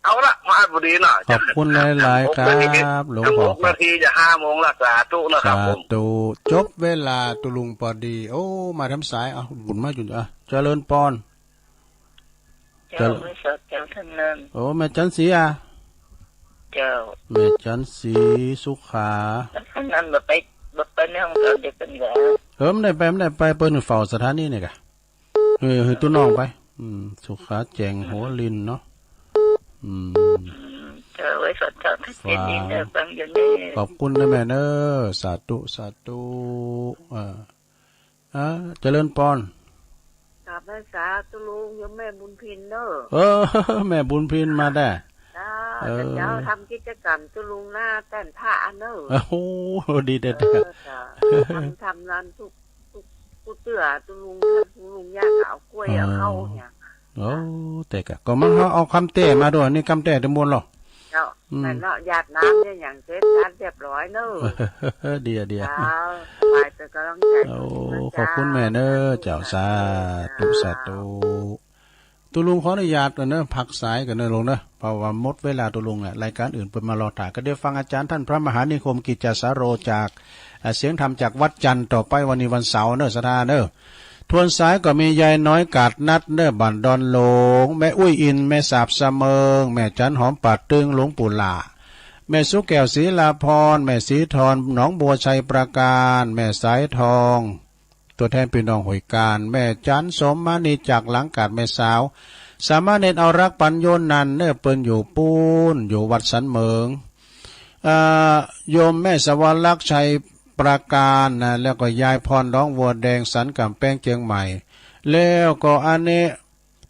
เอาละมาบุรีหน่อยขอบคุณหลายๆครับหลวงพ่อ6 นาทีจะ5 โมงละสาธุนะครับผมจบเวลาตุลุงพอดีโอ้มาทำสายเอาบุญมาจุนเจริญปอนเจ้าไม่สดเจ้าท่านนั้นโอ้แม่จันสีเจ้าแม่จันสีสุขาท่านนั้นไปในห้องเราเด็กเป็นไงไม่ได้ไปเปิ้นเฝ้าสถานีนี่กะตุ้น้องไปสุขาแจงหัวลินเนาะเจอไว้สดจังที่ดินเด้อฟังอย่างนี้ขอบคุณนะแม่เด้อสาธุเจริญปอนกราบพระสาธุลุงยังแม่บุญพินเด้อแม่บุญพินมาได้เดี๋ยวทำกิจกรรมตุลุงหน้าแต่นผ้าเนอะโอ้ดีเด็ดทำร้านทุกเตื้อตุลุงย่าขาวกล้วยเข้าเนี่ยโอ้แต่ก็มันเอาคำเต้มาด้วยนี่คำเต้ตะมนหรอเนาะแต่เนาะหยาดน้ำเนี่ยอย่างเซ็ตการเรียบร้อยเนอะเดียไปแต่ก็ต้องใจโอ้ขอบคุณแม่เนอะเจ้าสาธุ ตุลุงขออนุญาตกันเนอะพักสายกันเนอะลงเนอะเพราะว่าหมดเวลาตุลุงแหละรายการอื่นเปิดมารอถ่ายก็เดี๋ยวฟังอาจารย์ท่านพระมหานิคมกิจจสาโรจากเสียงธรรมจากวัดจันทร์ต่อไปวันนี้วันเสาร์เนอะสถานเนอะทวนสายก็มียายน้อยกาดนัดเนอะบันดอนหลงแม่อุ้ยอินแม่สาบเสมิงแม่จันหอมปัดตึงหลวงปู่หลาแม่สุแก้วศรีลาพรแม่ศรีธรหนองบัวชัยประการแม่สายทองตัวแทนพี่น้องหอยการแม่จันสมมานีจากหลังกาดแม่สาวสามารถเน้นเอารักปัญโยนันเนื้อเปิ้นอยู่ปูนอยู่วัดสันเมืองโยมแม่สวรรค์ชัยประการนะแล้วก็ยายพรร้องวัวแดงสันกำแป้งเชียงใหม่แล้วก็อันนี้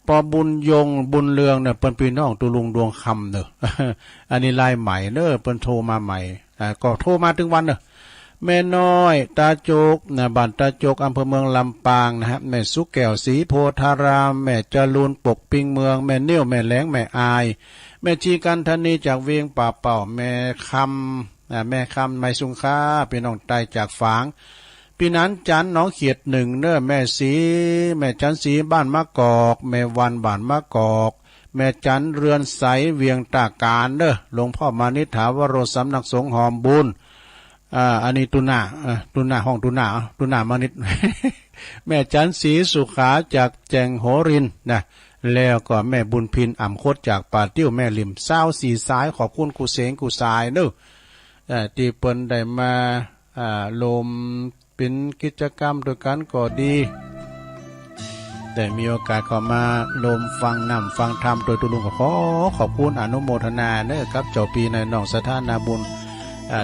ปอบุญยงบุญเรืองเนี่ยเปิ้นพี่น้องตุลุงดวงคำเนอะ อันนี้ลายใหม่เนอะเปิ้นโทรมาใหม่ก็โทรมาถึงวันเนอะแม่น้อยตาโจกนะบ้านตาโจกอำเภอเมืองลำปางนะฮะแม่สุแก้วศรีโพธารามแม่จรูนปกปิงเมืองแม่เนิ้วแม่แหลงแม่อายแม่ชีกันธนีจากเวียงป่าเป่าแม่คำไม่สุงค้าพี่น้องไตจากฝางพี่นั้นจันน้องเขียดหนึ่งเน้อแม่สีแม่จันสีบ้านมะกอกแม่วันบ้านมะกอกแม่จันเรือนใสเวียงตาการเน้อหลวงพ่อมานิถาวโรสำนักสงฆ์หอมบุญอันนี้ตุนาห้องตุนามานิด แม่จันสีสุขาจากแจงโหรินนะแล้วก็แม่บุญพินอ่ำโคตจากป่าติ้วแม่ลิมเศร้าสีสายขอบคุณกูเสงกูสายเน้อที่เปิ้นได้มาลมเป็นกิจกรรมโดยกันก็ดีแต่มีโอกาสเข้ามาลมฟังนำฟังธรรมโดยตุลุงก็ขอบคุณอนุโมทนาเน้อครับเจ้าปีในน้องสถานาบุญ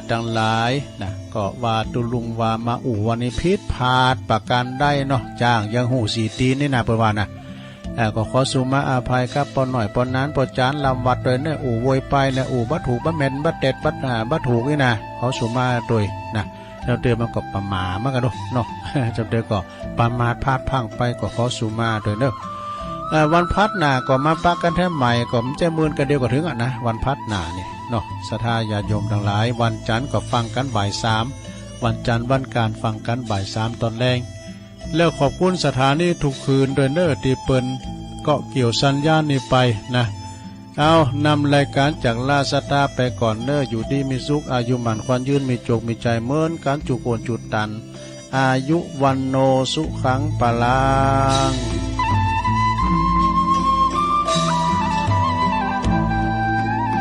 ทั้งหลายนะก็ว่าตุลุงว่ามาวันนี้พิษพาดประการได้เนาะจ้างยังหูสีตีนนี่นะเปิ้นว่านะก็ขอสุมาอาภัยครับปอนหน่อยปอนนั้นปอจานลำวัดเลยเนี่ยโวยไปเนี่ยบัดถูกบัดแม่นบัดเด็ดบัดถูกนี่นะขอสุมาโดยนะเราเดินมากับประมามากันเนาะจำเดินก็ประมาทพลาดพังไปก็ขอสุมาโดยเนาะวันพัดหนาก็มาปักกันแท้ใหม่ก็มันจะมืนกันเดียวก็ถึงนะวันพัดหนานี่เนาะศรัทธาญาติโยมทั้งหลายวันจันทร์ก็ฟังกันบ่าย3วันจันทร์วันการฟังกันบ่าย3ตอนแรงแล้วขอบคุณสถานีทุกคืนโดยเนอที่เปิ้นก็เกี่ยวสัญญาณนี้ไปนะเอานำรายการจากลาสตาไปก่อนเนออยู่ดีมีสุขอายุมันควันยืนมีโจกมีใจเมินการจุโกนจุดตันอายุวันโนสุขังปะลัง